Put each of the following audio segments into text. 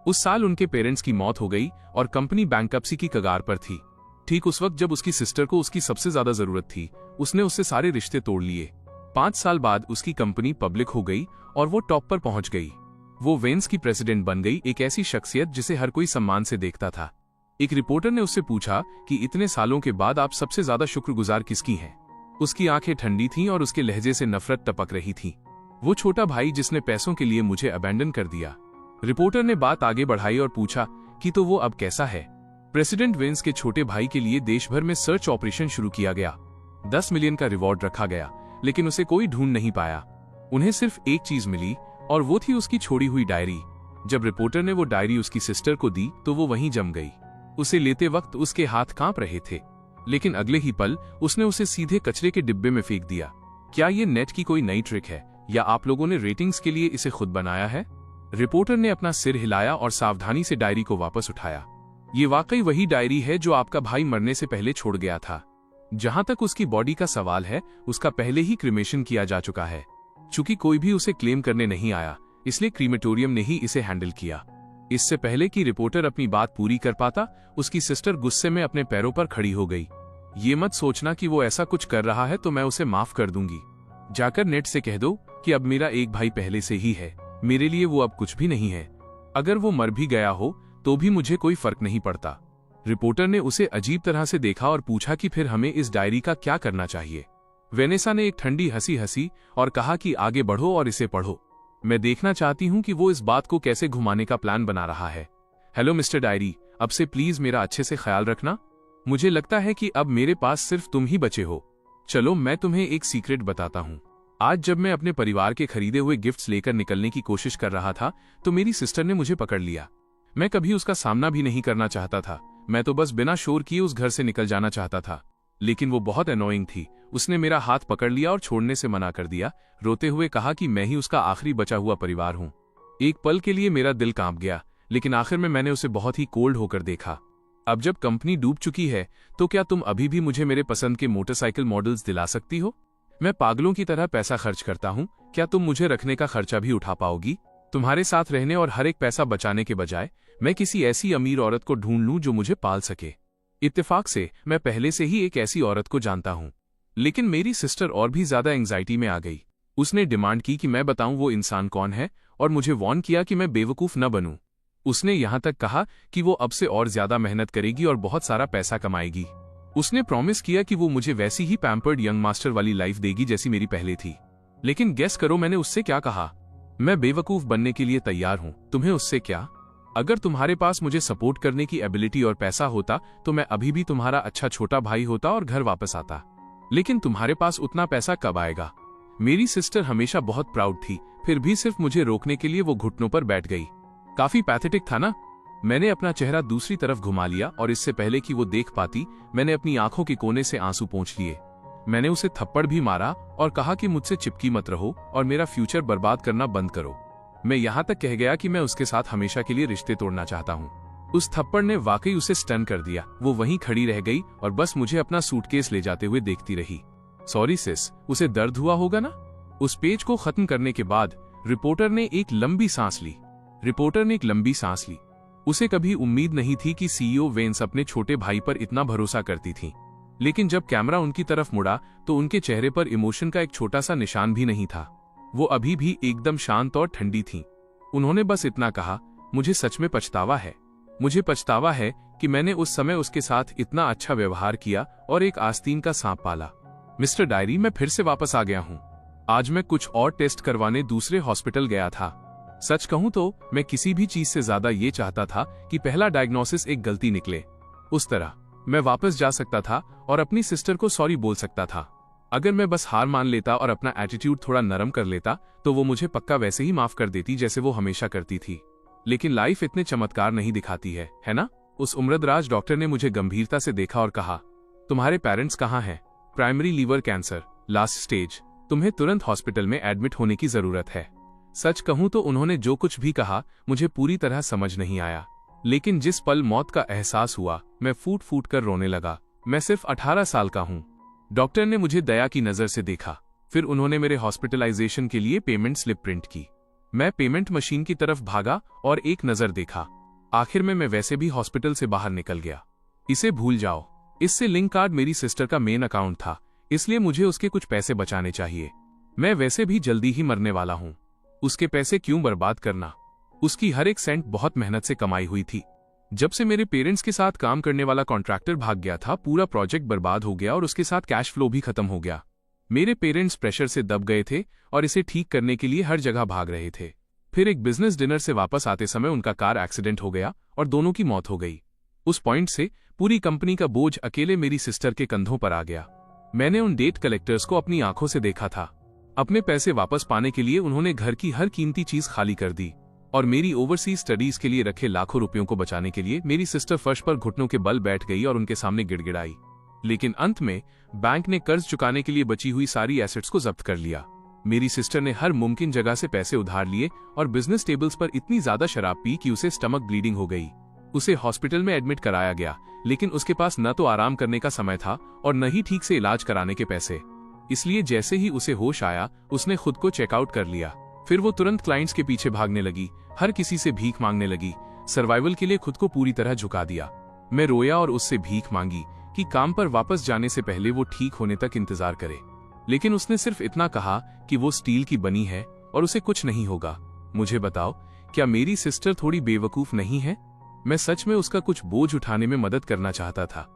उस साल उनके पेरेंट्स की मौत हो गई और कंपनी बैंकरप्सी की कगार पर थी। ठीक उस वक्त जब उसकी सिस्टर को उसकी सबसे ज्यादा जरूरत थी, उसने उससे सारे रिश्ते तोड़ लिए। 5 साल बाद उसकी कंपनी पब्लिक हो गई और वो टॉप पर पहुंच गई। वो वेन्स की प्रेसिडेंट बन गई, एक ऐसी शख्सियत जिसे हर कोई सम्मान से देखता था। एक रिपोर्टर ने उससे पूछा कि इतने सालों के बाद आप सबसे ज्यादा शुक्रगुजार किसकी हैं? उसकी आंखें ठंडी थीं और उसके लहजे से नफरत टपक रही थी। वो छोटा भाई जिसने पैसों के लिए मुझे अबैंडन कर दिया। रिपोर्टर ने बात आगे बढ़ाई और पूछा कि तो वो अब कैसा है? प्रेसिडेंट वेन्स के छोटे भाई के लिए देश भर में सर्च ऑपरेशन शुरू किया गया। 10 मिलियन का रिवॉर्ड रखा गया, लेकिन उसे कोई ढूंढ नहीं पाया। उन्हें सिर्फ एक चीज मिली और वो थी उसकी छोड़ी हुई डायरी। जब रिपोर्टर ने वो डायरी उसकी सिस्टर को दी तो वो वहीं जम गई। उसे लेते वक्त उसके हाथ कांप रहे थे, लेकिन अगले ही पल उसने उसे सीधे कचरे के डिब्बे में फेंक दिया। क्या ये नेट की कोई नई ट्रिक है या आप लोगों ने रेटिंग्स के लिए इसे खुद बनाया है? रिपोर्टर ने अपना सिर हिलाया और सावधानी से डायरी को वापस उठाया। ये वाकई वही डायरी है जो आपका भाई मरने से पहले छोड़ गया था। जहां तक उसकी बॉडी का सवाल है, उसका पहले ही क्रिमेशन किया जा चुका है। चूंकि कोई भी उसे क्लेम करने नहीं आया, इसलिए क्रीमेटोरियम ने ही इसे हैंडल किया। इससे पहले कि रिपोर्टर अपनी बात पूरी कर पाता, उसकी सिस्टर गुस्से में अपने पैरों पर खड़ी हो गई। ये मत सोचना कि वो ऐसा कुछ कर रहा है तो मैं उसे माफ कर दूंगी। जाकर नेट से कह दो कि अब मेरा एक भाई पहले से ही है, मेरे लिए वो अब कुछ भी नहीं है। अगर वो मर भी गया हो तो भी मुझे कोई फर्क नहीं पड़ता। रिपोर्टर ने उसे अजीब तरह से देखा और पूछा कि फिर हमें इस डायरी का क्या करना चाहिए? वेनेसा ने एक ठंडी हंसी हंसी और कहा कि आगे बढ़ो और इसे पढ़ो। मैं देखना चाहती हूं कि वो इस बात को कैसे घुमाने का प्लान बना रहा है। हेलो मिस्टर डायरी, अब से प्लीज मेरा अच्छे से ख्याल रखना। मुझे लगता है कि अब मेरे पास सिर्फ तुम ही बचे हो। चलो मैं तुम्हें एक सीक्रेट बताता हूँ। आज जब मैं अपने परिवार के खरीदे हुए गिफ्ट्स लेकर निकलने की कोशिश कर रहा था तो मेरी सिस्टर ने मुझे पकड़ लिया। मैं कभी उसका सामना भी नहीं करना चाहता था, मैं तो बस बिना शोर किए उस घर से निकल जाना चाहता था। लेकिन वो बहुत अनोइंग थी। उसने मेरा हाथ पकड़ लिया और छोड़ने से मना कर दिया, रोते हुए कहा कि मैं ही उसका आखिरी बचा हुआ परिवार हूँ। एक पल के लिए मेरा दिल कांप गया, लेकिन आखिर में मैंने उसे बहुत ही कोल्ड होकर देखा। अब जब कंपनी डूब चुकी है तो क्या तुम अभी भी मुझे मेरे पसंद के मोटरसाइकिल मॉडल्स दिला सकती हो? मैं पागलों की तरह पैसा खर्च करता हूँ, क्या तुम मुझे रखने का खर्चा भी उठा पाओगी? तुम्हारे साथ रहने और हर एक पैसा बचाने के बजाय मैं किसी ऐसी अमीर औरत को ढूंढ लूं जो मुझे पाल सके। इत्तेफाक से मैं पहले से ही एक ऐसी औरत को जानता हूं। लेकिन मेरी सिस्टर और भी ज्यादा एंग्जाइटी में आ गई। उसने डिमांड की कि मैं बताऊं वो इंसान कौन है और मुझे वार्न किया कि मैं बेवकूफ न बनूं। उसने यहां तक कहा कि वो अब से और ज्यादा मेहनत करेगी और बहुत सारा पैसा कमाएगी। उसने प्रॉमिस किया कि वो मुझे वैसी ही पैम्पर्ड यंग मास्टर वाली लाइफ देगी जैसी मेरी पहले थी। लेकिन गेस करो मैंने उससे क्या कहा? मैं बेवकूफ बनने के लिए तैयार हूं, तुम्हें उससे क्या? अगर तुम्हारे पास मुझे सपोर्ट करने की एबिलिटी और पैसा होता तो मैं अभी भी तुम्हारा अच्छा छोटा भाई होता और घर वापस आता। लेकिन तुम्हारे पास उतना पैसा कब आएगा? मेरी सिस्टर हमेशा बहुत प्राउड थी, फिर भी सिर्फ मुझे रोकने के लिए वो घुटनों पर बैठ गई। काफी पैथेटिक था ना? मैंने अपना चेहरा दूसरी तरफ घुमा लिया और इससे पहले कि वो देख पाती, मैंने अपनी आंखों के कोने से आंसू पोंछ लिए। मैंने उसे थप्पड़ भी मारा और कहा कि मुझसे चिपकी मत रहो और मेरा फ्यूचर बर्बाद करना बंद करो। मैं यहाँ तक कह गया कि मैं उसके साथ हमेशा के लिए रिश्ते तोड़ना चाहता हूँ। उस थप्पड़ ने वाकई उसे स्टन कर दिया। वो वहीं खड़ी रह गई और बस मुझे अपना सूटकेस ले जाते हुए देखती रही। सॉरी सिस, उसे दर्द हुआ होगा ना? उस पेज को खत्म करने के बाद रिपोर्टर ने एक लंबी सांस ली। उसे कभी उम्मीद नहीं थी कि सीईओ वेन्स अपने छोटे भाई पर इतना भरोसा करती थी। लेकिन जब कैमरा उनकी तरफ मुड़ा तो उनके चेहरे पर इमोशन का एक छोटा सा निशान भी नहीं था। वो अभी भी एकदम शांत और ठंडी थीं। उन्होंने बस इतना कहा, मुझे सच में पछतावा है। मुझे पछतावा है कि मैंने उस समय उसके साथ इतना अच्छा व्यवहार किया और एक आस्तीन का सांप पाला। मिस्टर डायरी, मैं फिर से वापस आ गया हूँ। आज मैं कुछ और टेस्ट करवाने दूसरे हॉस्पिटल गया था। सच कहूं तो मैं किसी भी चीज से ज्यादा ये चाहता था कि पहला डायग्नोसिस एक गलती निकले। उस तरह मैं वापस जा सकता था और अपनी सिस्टर को सॉरी बोल सकता था। अगर मैं बस हार मान लेता और अपना एटीट्यूड थोड़ा नरम कर लेता तो वो मुझे पक्का वैसे ही माफ कर देती जैसे वो हमेशा करती थी। लेकिन लाइफ इतने चमत्कार नहीं दिखाती है ना? उस उम्रदराज डॉक्टर ने मुझे गंभीरता से देखा और कहा, तुम्हारे पेरेंट्स कहाँ हैं? Primary liver cancer, last stage. तुम्हें तुरंत हॉस्पिटल में एडमिट होने की जरूरत है। सच कहूं तो उन्होंने जो कुछ भी कहा मुझे पूरी तरह समझ नहीं आया। लेकिन जिस पल मौत का एहसास हुआ मैं फूट फूट कर रोने लगा। मैं सिर्फ 18 साल का हूं। डॉक्टर ने मुझे दया की नजर से देखा। फिर उन्होंने मेरे हॉस्पिटलाइजेशन के लिए पेमेंट स्लिप प्रिंट की। मैं पेमेंट मशीन की तरफ भागा और एक नजर देखा। आखिर में मैं वैसे भी हॉस्पिटल से बाहर निकल गया। इसे भूल जाओ। इससे लिंक कार्ड मेरी सिस्टर का मेन अकाउंट था, इसलिए मुझे उसके कुछ पैसे बचाने चाहिए। मैं वैसे भी जल्दी ही मरने वाला हूं। उसके पैसे क्यों बर्बाद करना। उसकी हर एक सेंट बहुत मेहनत से कमाई हुई थी। जब से मेरे पेरेंट्स के साथ काम करने वाला कॉन्ट्रैक्टर भाग गया था, पूरा प्रोजेक्ट बर्बाद हो गया और उसके साथ कैश फ्लो भी खत्म हो गया। मेरे पेरेंट्स प्रेशर से दब गए थे और इसे ठीक करने के लिए हर जगह भाग रहे थे। फिर एक बिजनेस डिनर से वापस आते समय उनका कार एक्सीडेंट हो गया और दोनों की मौत हो गई। उस पॉइंट से पूरी कंपनी का बोझ अकेले मेरी सिस्टर के कंधों पर आ गया। मैंने उन डेट कलेक्टर्स को अपनी आंखों से देखा था। अपने पैसे वापस पाने के लिए उन्होंने घर की हर कीमती चीज खाली कर दी और मेरी ओवरसीज स्टडीज के लिए रखे लाखों रुपयों को बचाने के लिए मेरी सिस्टर फर्श पर घुटनों के बल बैठ गई और उनके सामने गिड़गिड़ाई। लेकिन अंत में बैंक ने कर्ज चुकाने के लिए बची हुई सारी एसेट्स को जब्त कर लिया। मेरी सिस्टर ने हर मुमकिन जगह से पैसे उधार लिए और बिजनेस टेबल्स पर इतनी ज्यादा शराब पी कि उसे स्टमक ब्लीडिंग हो गई। उसे हॉस्पिटल में एडमिट कराया गया, लेकिन उसके पास न तो आराम करने का समय था और न ही ठीक से इलाज कराने के पैसे। इसलिए जैसे ही उसे होश आया, उसने खुद को चेकआउट कर लिया। फिर वो तुरंत क्लाइंट्स के पीछे भागने लगी, हर किसी से भीख मांगने लगी। सर्वाइवल के लिए खुद को पूरी तरह झुका दिया। मैं रोया और उससे भीख मांगी कि काम पर वापस जाने से पहले वो ठीक होने तक इंतजार करे। लेकिन उसने सिर्फ इतना कहा कि वो स्टील की बनी है और उसे कुछ नहीं होगा। मुझे बताओ, क्या मेरी सिस्टर थोड़ी बेवकूफ नहीं है? मैं सच में उसका कुछ बोझ उठाने में मदद करना चाहता था।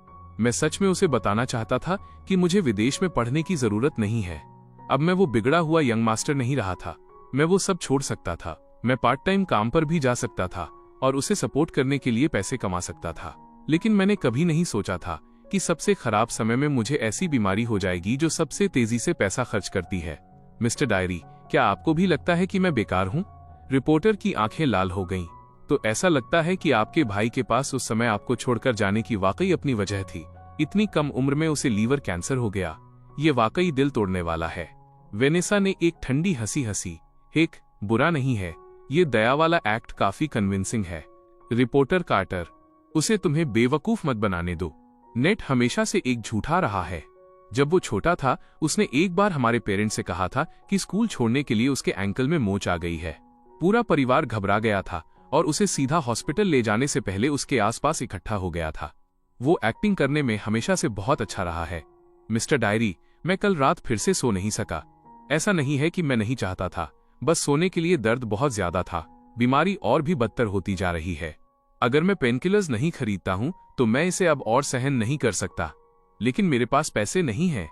मैं सच में उसे बताना चाहता था कि मुझे विदेश में पढ़ने की जरूरत नहीं है। अब मैं वो बिगड़ा हुआ यंग मास्टर नहीं रहा था। मैं वो सब छोड़ सकता था। मैं पार्ट टाइम काम पर भी जा सकता था और उसे सपोर्ट करने के लिए पैसे कमा सकता था। लेकिन मैंने कभी नहीं सोचा था कि सबसे खराब समय में मुझे ऐसी बीमारी हो जाएगी जो सबसे तेजी से पैसा खर्च करती है। मिस्टर डायरी, क्या आपको भी लगता है कि मैं बेकार हूँ? रिपोर्टर की आंखें लाल हो गईं। तो ऐसा लगता है कि आपके भाई के पास उस समय आपको छोड़कर जाने की वाकई अपनी वजह थी। इतनी कम उम्र में उसे लीवर कैंसर हो गया। ये वाकई दिल तोड़ने वाला है। वेनेसा ने एक ठंडी हंसी हंसी। एक बुरा नहीं है, ये दया वाला एक्ट काफी कन्विंसिंग है। रिपोर्टर कार्टर, उसे तुम्हें बेवकूफ मत बनाने दो। नेट हमेशा से एक झूठा रहा है। जब वो छोटा था, उसने एक बार हमारे पेरेंट्स से कहा था कि स्कूल छोड़ने के लिए उसके एंकल में मोच आ गई है। पूरा परिवार घबरा गया था और उसे सीधा हॉस्पिटल ले जाने से पहले उसके आसपास इकट्ठा हो गया था। वो एक्टिंग करने में हमेशा से बहुत अच्छा रहा है। मिस्टर डायरी, मैं कल रात फिर से सो नहीं सका। ऐसा नहीं है कि मैं नहीं चाहता था, बस सोने के लिए दर्द बहुत ज्यादा था। बीमारी और भी बदतर होती जा रही है। अगर मैं पेनकिलर्स नहीं खरीदता हूं तो मैं इसे अब और सहन नहीं कर सकता। लेकिन मेरे पास पैसे नहीं हैं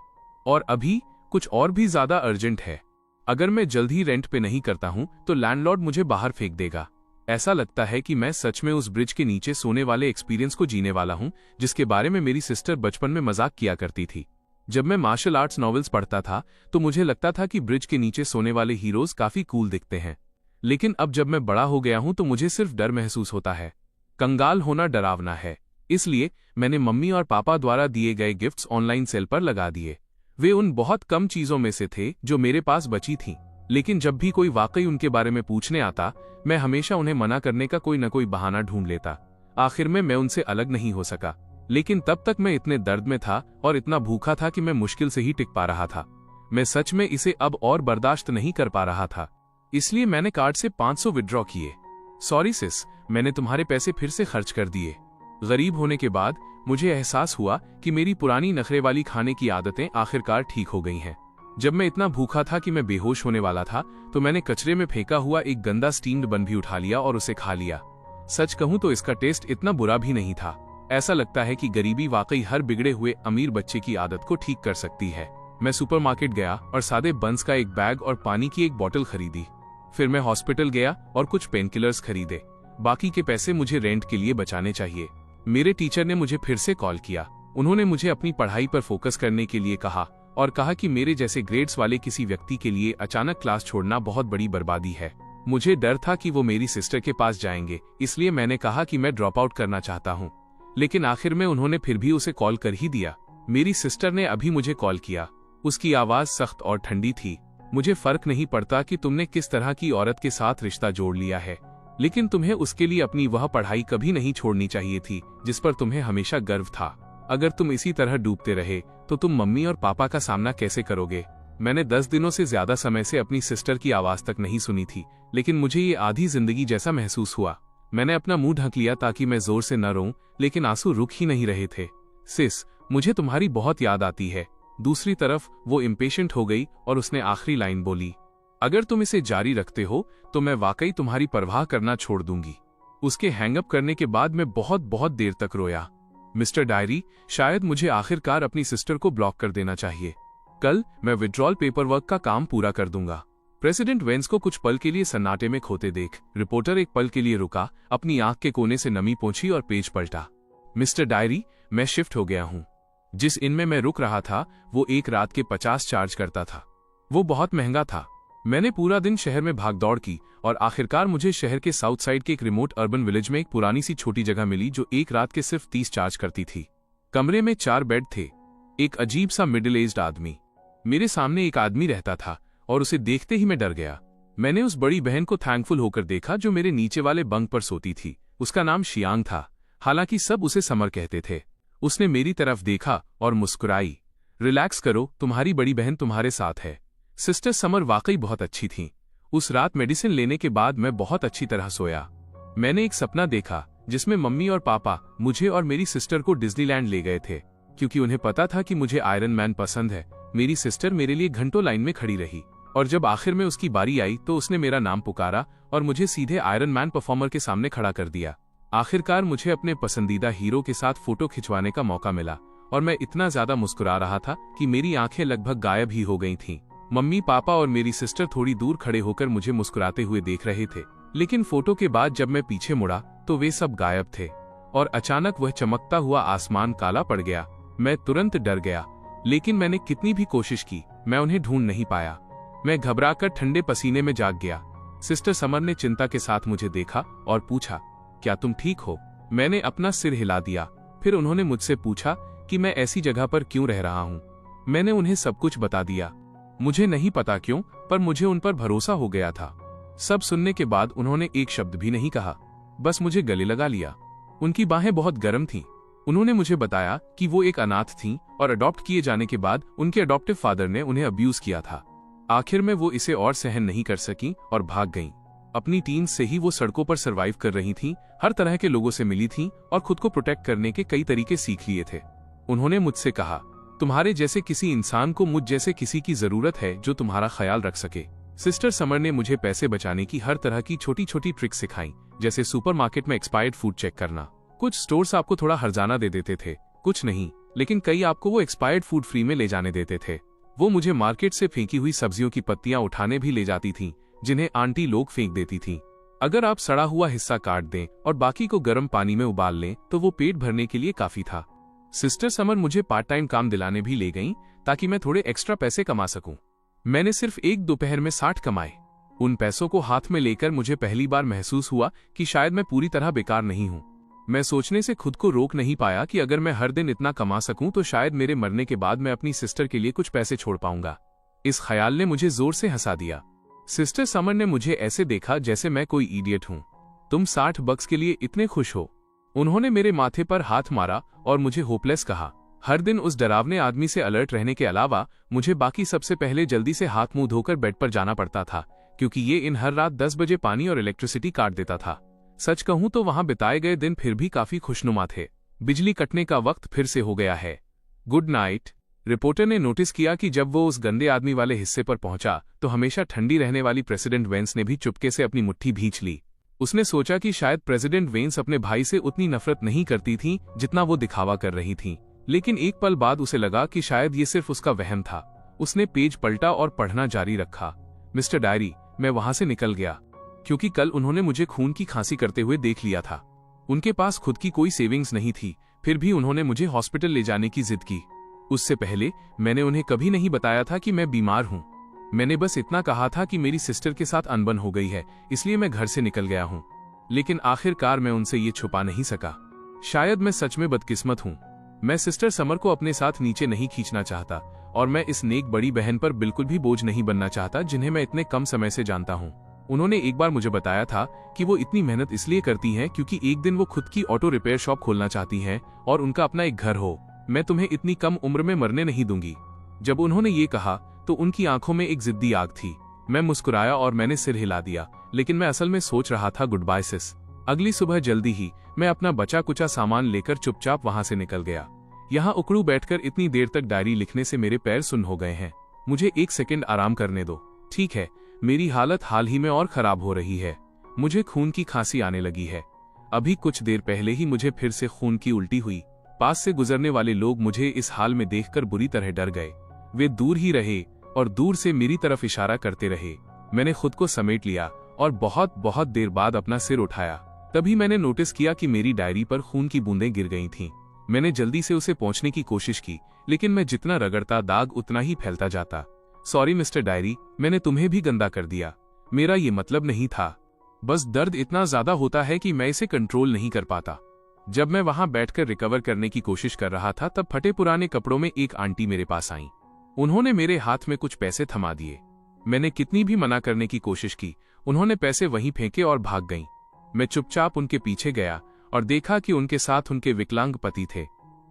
और अभी कुछ और भी ज्यादा अर्जेंट है। अगर मैं जल्द ही रेंट पे नहीं करता हूं तो लैंडलॉर्ड मुझे बाहर फेंक देगा। ऐसा लगता है कि मैं सच में उस ब्रिज के नीचे सोने वाले एक्सपीरियंस को जीने वाला हूं, जिसके बारे में मेरी सिस्टर बचपन में मजाक किया करती थी। जब मैं मार्शल आर्ट्स नॉवेल्स पढ़ता था तो मुझे लगता था कि ब्रिज के नीचे सोने वाले हीरोज काफी कूल दिखते हैं। लेकिन अब जब मैं बड़ा हो गया हूं तो मुझे सिर्फ डर महसूस होता है। कंगाल होना डरावना है। इसलिए मैंने मम्मी और पापा द्वारा दिए गए गिफ्ट्स ऑनलाइन सेल पर लगा दिए। वे उन बहुत कम चीजों में से थे जो मेरे पास बची थीं। लेकिन जब भी कोई वाकई उनके बारे में पूछने आता, मैं हमेशा उन्हें मना करने का कोई न कोई बहाना ढूंढ लेता। आखिर में मैं उनसे अलग नहीं हो सका। लेकिन तब तक मैं इतने दर्द में था और इतना भूखा था कि मैं मुश्किल से ही टिक पा रहा था। मैं सच में इसे अब और बर्दाश्त नहीं कर पा रहा था। इसलिए मैंने कार्ड से 500 विड्रॉ किए। सॉरी सिस, मैंने तुम्हारे पैसे फिर से खर्च कर दिए। गरीब होने के बाद मुझे एहसास हुआ कि मेरी पुरानी नखरे वाली खाने की आदतें आखिरकार ठीक हो गई हैं। जब मैं इतना भूखा था कि मैं बेहोश होने वाला था तो मैंने कचरे में फेंका हुआ एक गंदा स्टीम्ड बन भी उठा लिया और उसे खा लिया। सच कहूं तो इसका टेस्ट इतना बुरा भी नहीं था। ऐसा लगता है कि गरीबी वाकई हर बिगड़े हुए अमीर बच्चे की आदत को ठीक कर सकती है। मैं सुपरमार्केट गया और सादे बंस का एक बैग और पानी की एक बोतल खरीदी। फिर मैं हॉस्पिटल गया और कुछ पेनकिलर्स खरीदे। बाकी के पैसे मुझे रेंट के लिए बचाने चाहिए। मेरे टीचर ने मुझे फिर से कॉल किया। उन्होंने मुझे अपनी पढ़ाई पर फोकस करने के लिए कहा और कहा कि मेरे जैसे ग्रेड्स वाले किसी व्यक्ति के लिए अचानक क्लास छोड़ना बहुत बड़ी बर्बादी है। मुझे डर था कि वो मेरी सिस्टर के पास जाएंगे, इसलिए मैंने कहा कि मैं ड्रॉप आउट करना चाहता हूँ। लेकिन आखिर में उन्होंने फिर भी उसे कॉल कर ही दिया। मेरी सिस्टर ने अभी मुझे कॉल किया। उसकी आवाज सख्त और ठंडी थी। मुझे फर्क नहीं पड़ता कि तुमने किस तरह की औरत के साथ रिश्ता जोड़ लिया है, लेकिन तुम्हें उसके लिए अपनी वह पढ़ाई कभी नहीं छोड़नी चाहिए थी जिस पर तुम्हें हमेशा गर्व था। अगर तुम इसी तरह डूबते रहे तो तुम मम्मी और पापा का सामना कैसे करोगे? मैंने 10 दिनों से ज्यादा समय से अपनी सिस्टर की आवाज तक नहीं सुनी थी, लेकिन मुझे ये आधी जिंदगी जैसा महसूस हुआ। मैंने अपना मुंह ढक लिया ताकि मैं जोर से न रोऊं, लेकिन आंसू रुक ही नहीं रहे थे। सिस, मुझे तुम्हारी बहुत याद आती है। दूसरी तरफ वो इम्पेशेंट हो गई और उसने आखिरी लाइन बोली, अगर तुम इसे जारी रखते हो तो मैं वाकई तुम्हारी परवाह करना छोड़ दूंगी। उसके हैंगअप करने के बाद मैं बहुत बहुत देर तक रोया। मिस्टर डायरी, शायद मुझे आखिरकार अपनी सिस्टर को ब्लॉक कर देना चाहिए। कल मैं विड्रॉल पेपरवर्क का काम पूरा कर दूंगा। प्रेसिडेंट वेंस को कुछ पल के लिए सन्नाटे में खोते देख रिपोर्टर एक पल के लिए रुका, अपनी आंख के कोने से नमी पोंछी और पेज पलटा। मिस्टर डायरी, मैं शिफ्ट हो गया हूं। जिस इन में मैं रुक रहा था वो एक रात के 50 चार्ज करता था। वो बहुत महंगा था। मैंने पूरा दिन शहर में भागदौड़ की और आखिरकार मुझे शहर के साउथ साइड के एक रिमोट अर्बन विलेज में एक पुरानी सी छोटी जगह मिली जो एक रात के सिर्फ 30 चार्ज करती थी। कमरे में 4 बेड थे। एक अजीब सा मिडिल एज्ड आदमी। मेरे सामने एक आदमी रहता था और उसे देखते ही मैं डर गया। मैंने उस बड़ी बहन को थैंकफुल होकर देखा जो मेरे नीचे वाले बंक पर सोती थी। उसका नाम शियांग था, हालांकि सब उसे समर कहते थे। उसने मेरी तरफ देखा और मुस्कुराई। रिलैक्स करो, तुम्हारी बड़ी बहन तुम्हारे साथ है। सिस्टर समर वाकई बहुत अच्छी थीं। उस रात मेडिसिन लेने के बाद मैं बहुत अच्छी तरह सोया। मैंने एक सपना देखा जिसमें मम्मी और पापा मुझे और मेरी सिस्टर को डिज्नीलैंड ले गए थे। क्योंकि उन्हें पता था कि मुझे आयरन मैन पसंद है, मेरी सिस्टर मेरे लिए घंटों लाइन में खड़ी रही और जब आखिर में उसकी बारी आई तो उसने मेरा नाम पुकारा और मुझे सीधे आयरन मैन परफॉर्मर के सामने खड़ा कर दिया। आखिरकार मुझे अपने पसंदीदा हीरो के साथ फोटो खिंचवाने का मौका मिला और मैं इतना ज्यादा मुस्कुरा रहा था कि मेरी आंखें लगभग गायब ही हो गई थीं। मम्मी, पापा और मेरी सिस्टर थोड़ी दूर खड़े होकर मुझे मुस्कुराते हुए देख रहे थे, लेकिन फोटो के बाद जब मैं पीछे मुड़ा तो वे सब गायब थे और अचानक वह चमकता हुआ आसमान काला पड़ गया। मैं तुरंत डर गया, लेकिन मैंने कितनी भी कोशिश की, मैं उन्हें ढूंढ नहीं पाया। मैं घबराकर ठंडे पसीने में जाग गया। सिस्टर समर ने चिंता के साथ मुझे देखा और पूछा, क्या तुम ठीक हो? मैंने अपना सिर हिला दिया। फिर उन्होंने मुझसे पूछा कि मैं ऐसी जगह पर क्यों रह रहा हूँ। मैंने उन्हें सब कुछ बता दिया। मुझे नहीं पता क्यों, पर मुझे उन पर भरोसा हो गया था। सब सुनने के बाद उन्होंने एक शब्द भी नहीं कहा, बस मुझे गले लगा लिया। उनकी बाहें बहुत गर्म थीं। उन्होंने मुझे बताया कि वो एक अनाथ थीं और अडॉप्ट किए जाने के बाद उनके अडॉप्टिव फादर ने उन्हें अब्यूज किया था। आखिर में वो इसे और सहन नहीं कर सकीं और भाग गईं। अपनी टीन्स से ही वो सड़कों पर सर्वाइव कर रही थीं, हर तरह के लोगों से मिली थीं और खुद को प्रोटेक्ट करने के कई तरीके सीख लिए थे। उन्होंने मुझसे कहा, तुम्हारे जैसे किसी इंसान को मुझ जैसे किसी की जरूरत है जो तुम्हारा ख्याल रख सके। सिस्टर समर ने मुझे पैसे बचाने की हर तरह की छोटी छोटी ट्रिक्स सिखाई, जैसे सुपरमार्केट में एक्सपायर्ड फूड चेक करना। कुछ स्टोर्स आपको थोड़ा हर्जाना दे देते थे, कुछ नहीं, लेकिन कई आपको वो एक्सपायर्ड फूड फ्री में ले जाने देते थे। वो मुझे मार्केट से फेंकी हुई सब्जियों की पत्तियां उठाने भी ले जाती थीं, जिन्हें आंटी लोग फेंक देती थीं। अगर आप सड़ा हुआ हिस्सा काट दें और बाकी को गर्म पानी में उबाल लें तो वो पेट भरने के लिए काफी था। सिस्टर समर मुझे पार्ट टाइम काम दिलाने भी ले गईं ताकि मैं थोड़े एक्स्ट्रा पैसे कमा सकूं। मैंने सिर्फ एक दोपहर में 60 कमाए। उन पैसों को हाथ में लेकर मुझे पहली बार महसूस हुआ कि शायद मैं पूरी तरह बेकार नहीं हूं। मैं सोचने से खुद को रोक नहीं पाया कि अगर मैं हर दिन इतना कमा सकूं तो शायद मेरे मरने के बाद मैं अपनी सिस्टर के लिए कुछ पैसे छोड़ पाऊंगा। इस ख्याल ने मुझे जोर से हंसा दिया। सिस्टर समर ने मुझे ऐसे देखा जैसे मैं कोई इडियट हूं। तुम $60 के लिए इतने खुश हो? उन्होंने मेरे माथे पर हाथ मारा और मुझे होपलेस कहा। हर दिन उस डरावने आदमी से अलर्ट रहने के अलावा मुझे बाकी सबसे पहले जल्दी से हाथ मुंह धोकर बेड पर जाना पड़ता था, क्योंकि ये इन हर रात 10 बजे पानी और इलेक्ट्रिसिटी काट देता था। सच कहूं तो वहां बिताए गए दिन फिर भी काफी खुशनुमा थे। बिजली कटने का वक्त फिर से हो गया है। Good night. रिपोर्टर ने नोटिस किया कि जब वो उस गंदे आदमी वाले हिस्से पर पहुंचा तो हमेशा ठंडी रहने वाली प्रेसिडेंट वेंस ने भी चुपके से अपनी मुट्ठी भींच ली। उसने सोचा कि शायद प्रेसिडेंट वेंस अपने भाई से उतनी नफरत नहीं करती थी जितना वो दिखावा कर रही थी, लेकिन एक पल बाद उसे लगा कि शायद ये सिर्फ उसका वहम था। उसने पेज पलटा और पढ़ना जारी रखा। मिस्टर डायरी, मैं वहां से निकल गया क्योंकि कल उन्होंने मुझे खून की खांसी करते हुए देख लिया था। उनके पास खुद की कोई सेविंग्स नहीं थी, फिर भी उन्होंने मुझे हॉस्पिटल ले जाने की जिद की। उससे पहले मैंने उन्हें कभी नहीं बताया था कि मैं बीमार हूं। मैंने बस इतना कहा था कि मेरी सिस्टर के साथ अनबन हो गई है, इसलिए मैं घर से निकल गया हूं। लेकिन आखिरकार मैं उनसे ये छुपा नहीं सका। शायद मैं सच में बदकिस्मत हूं। मैं सिस्टर समर को अपने साथ नीचे नहीं खींचना चाहता और मैं इस नेक बड़ी बहन पर बिल्कुल भी बोझ नहीं बनना चाहता जिन्हें मैं इतने कम समय से जानता हूं। उन्होंने एक बार मुझे बताया था कि वो इतनी मेहनत इसलिए करती हैं क्योंकि एक दिन वो खुद की ऑटो रिपेयर शॉप खोलना चाहती हैं और उनका अपना एक घर हो। मैं तुम्हें इतनी कम उम्र में मरने नहीं दूंगी। जब उन्होंने ये कहा तो उनकी आंखों में एक जिद्दी आग थी। मैं मुस्कुराया और मैंने सिर हिला दिया, लेकिन मैं असल में सोच रहा था गुड बाय सिस। अगली सुबह जल्दी ही मैं अपना बचा कुचा सामान लेकर चुपचाप वहां से निकल गया। यहाँ उकड़ू बैठकर इतनी देर तक डायरी लिखने से मेरे पैर सुन्न हो गए हैं। मुझे 1 सेकंड आराम करने दो। ठीक है, मेरी हालत हाल ही में और खराब हो रही है। मुझे खून की खांसी आने लगी है। अभी कुछ देर पहले ही मुझे फिर से खून की उल्टी हुई। पास से गुजरने वाले लोग मुझे इस हाल में देखकर बुरी तरह डर गए। वे दूर ही रहे और दूर से मेरी तरफ इशारा करते रहे। मैंने खुद को समेट लिया और बहुत बहुत देर बाद अपना सिर उठाया। तभी मैंने नोटिस किया कि मेरी डायरी पर खून की बूंदें गिर गई थीं। मैंने जल्दी से उसे पहुंचने की कोशिश की, लेकिन मैं जितना रगड़ता दाग उतना ही फैलता जाता। सॉरी मिस्टर डायरी, मैंने तुम्हें भी गंदा कर दिया। मेरा ये मतलब नहीं था। बस दर्द इतना ज्यादा होता है कि मैं इसे कंट्रोल नहीं कर पाता। जब मैं वहां बैठकर रिकवर करने की कोशिश कर रहा था, तब फटे पुराने कपड़ों में एक आंटी मेरे पास आईं। उन्होंने मेरे हाथ में कुछ पैसे थमा दिए। मैंने कितनी भी मना करने की कोशिश की, उन्होंने पैसे वहीं फेंके और भाग गईं। मैं चुपचाप उनके पीछे गया और देखा कि उनके साथ उनके विकलांग पति थे।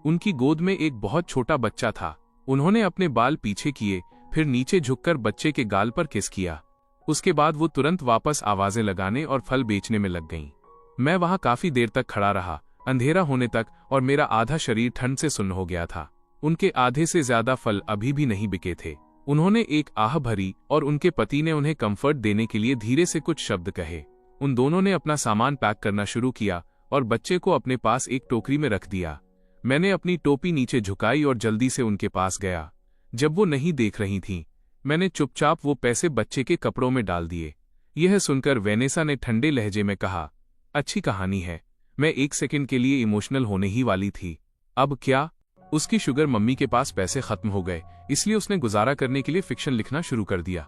उनकी गोद में एक बहुत छोटा बच्चा था। उन्होंने अपने बाल पीछे किए, फिर नीचे झुककर बच्चे के गाल पर किस किया। उसके बाद वो तुरंत वापस आवाजें लगाने और फल बेचने में लग गईं। मैं वहां काफी देर तक खड़ा रहा, अंधेरा होने तक, और मेरा आधा शरीर ठंड से सुन्न हो गया था। उनके आधे से ज्यादा फल अभी भी नहीं बिके थे। उन्होंने एक आह भरी और उनके पति ने उन्हें कंफर्ट देने के लिए धीरे से कुछ शब्द कहे। उन दोनों ने अपना सामान पैक करना शुरू किया और बच्चे को अपने पास एक टोकरी में रख दिया। मैंने अपनी टोपी नीचे झुकाई और जल्दी से उनके पास गया। जब वो नहीं देख रही थीं, मैंने चुपचाप वो पैसे बच्चे के कपड़ों में डाल दिए। यह सुनकर वेनेसा ने ठंडे लहजे में कहा, अच्छी कहानी है। मैं 1 सेकंड के लिए इमोशनल होने ही वाली थी। अब क्या? उसकी शुगर मम्मी के पास पैसे खत्म हो गए, इसलिए उसने गुजारा करने के लिए फिक्शन लिखना शुरू कर दिया।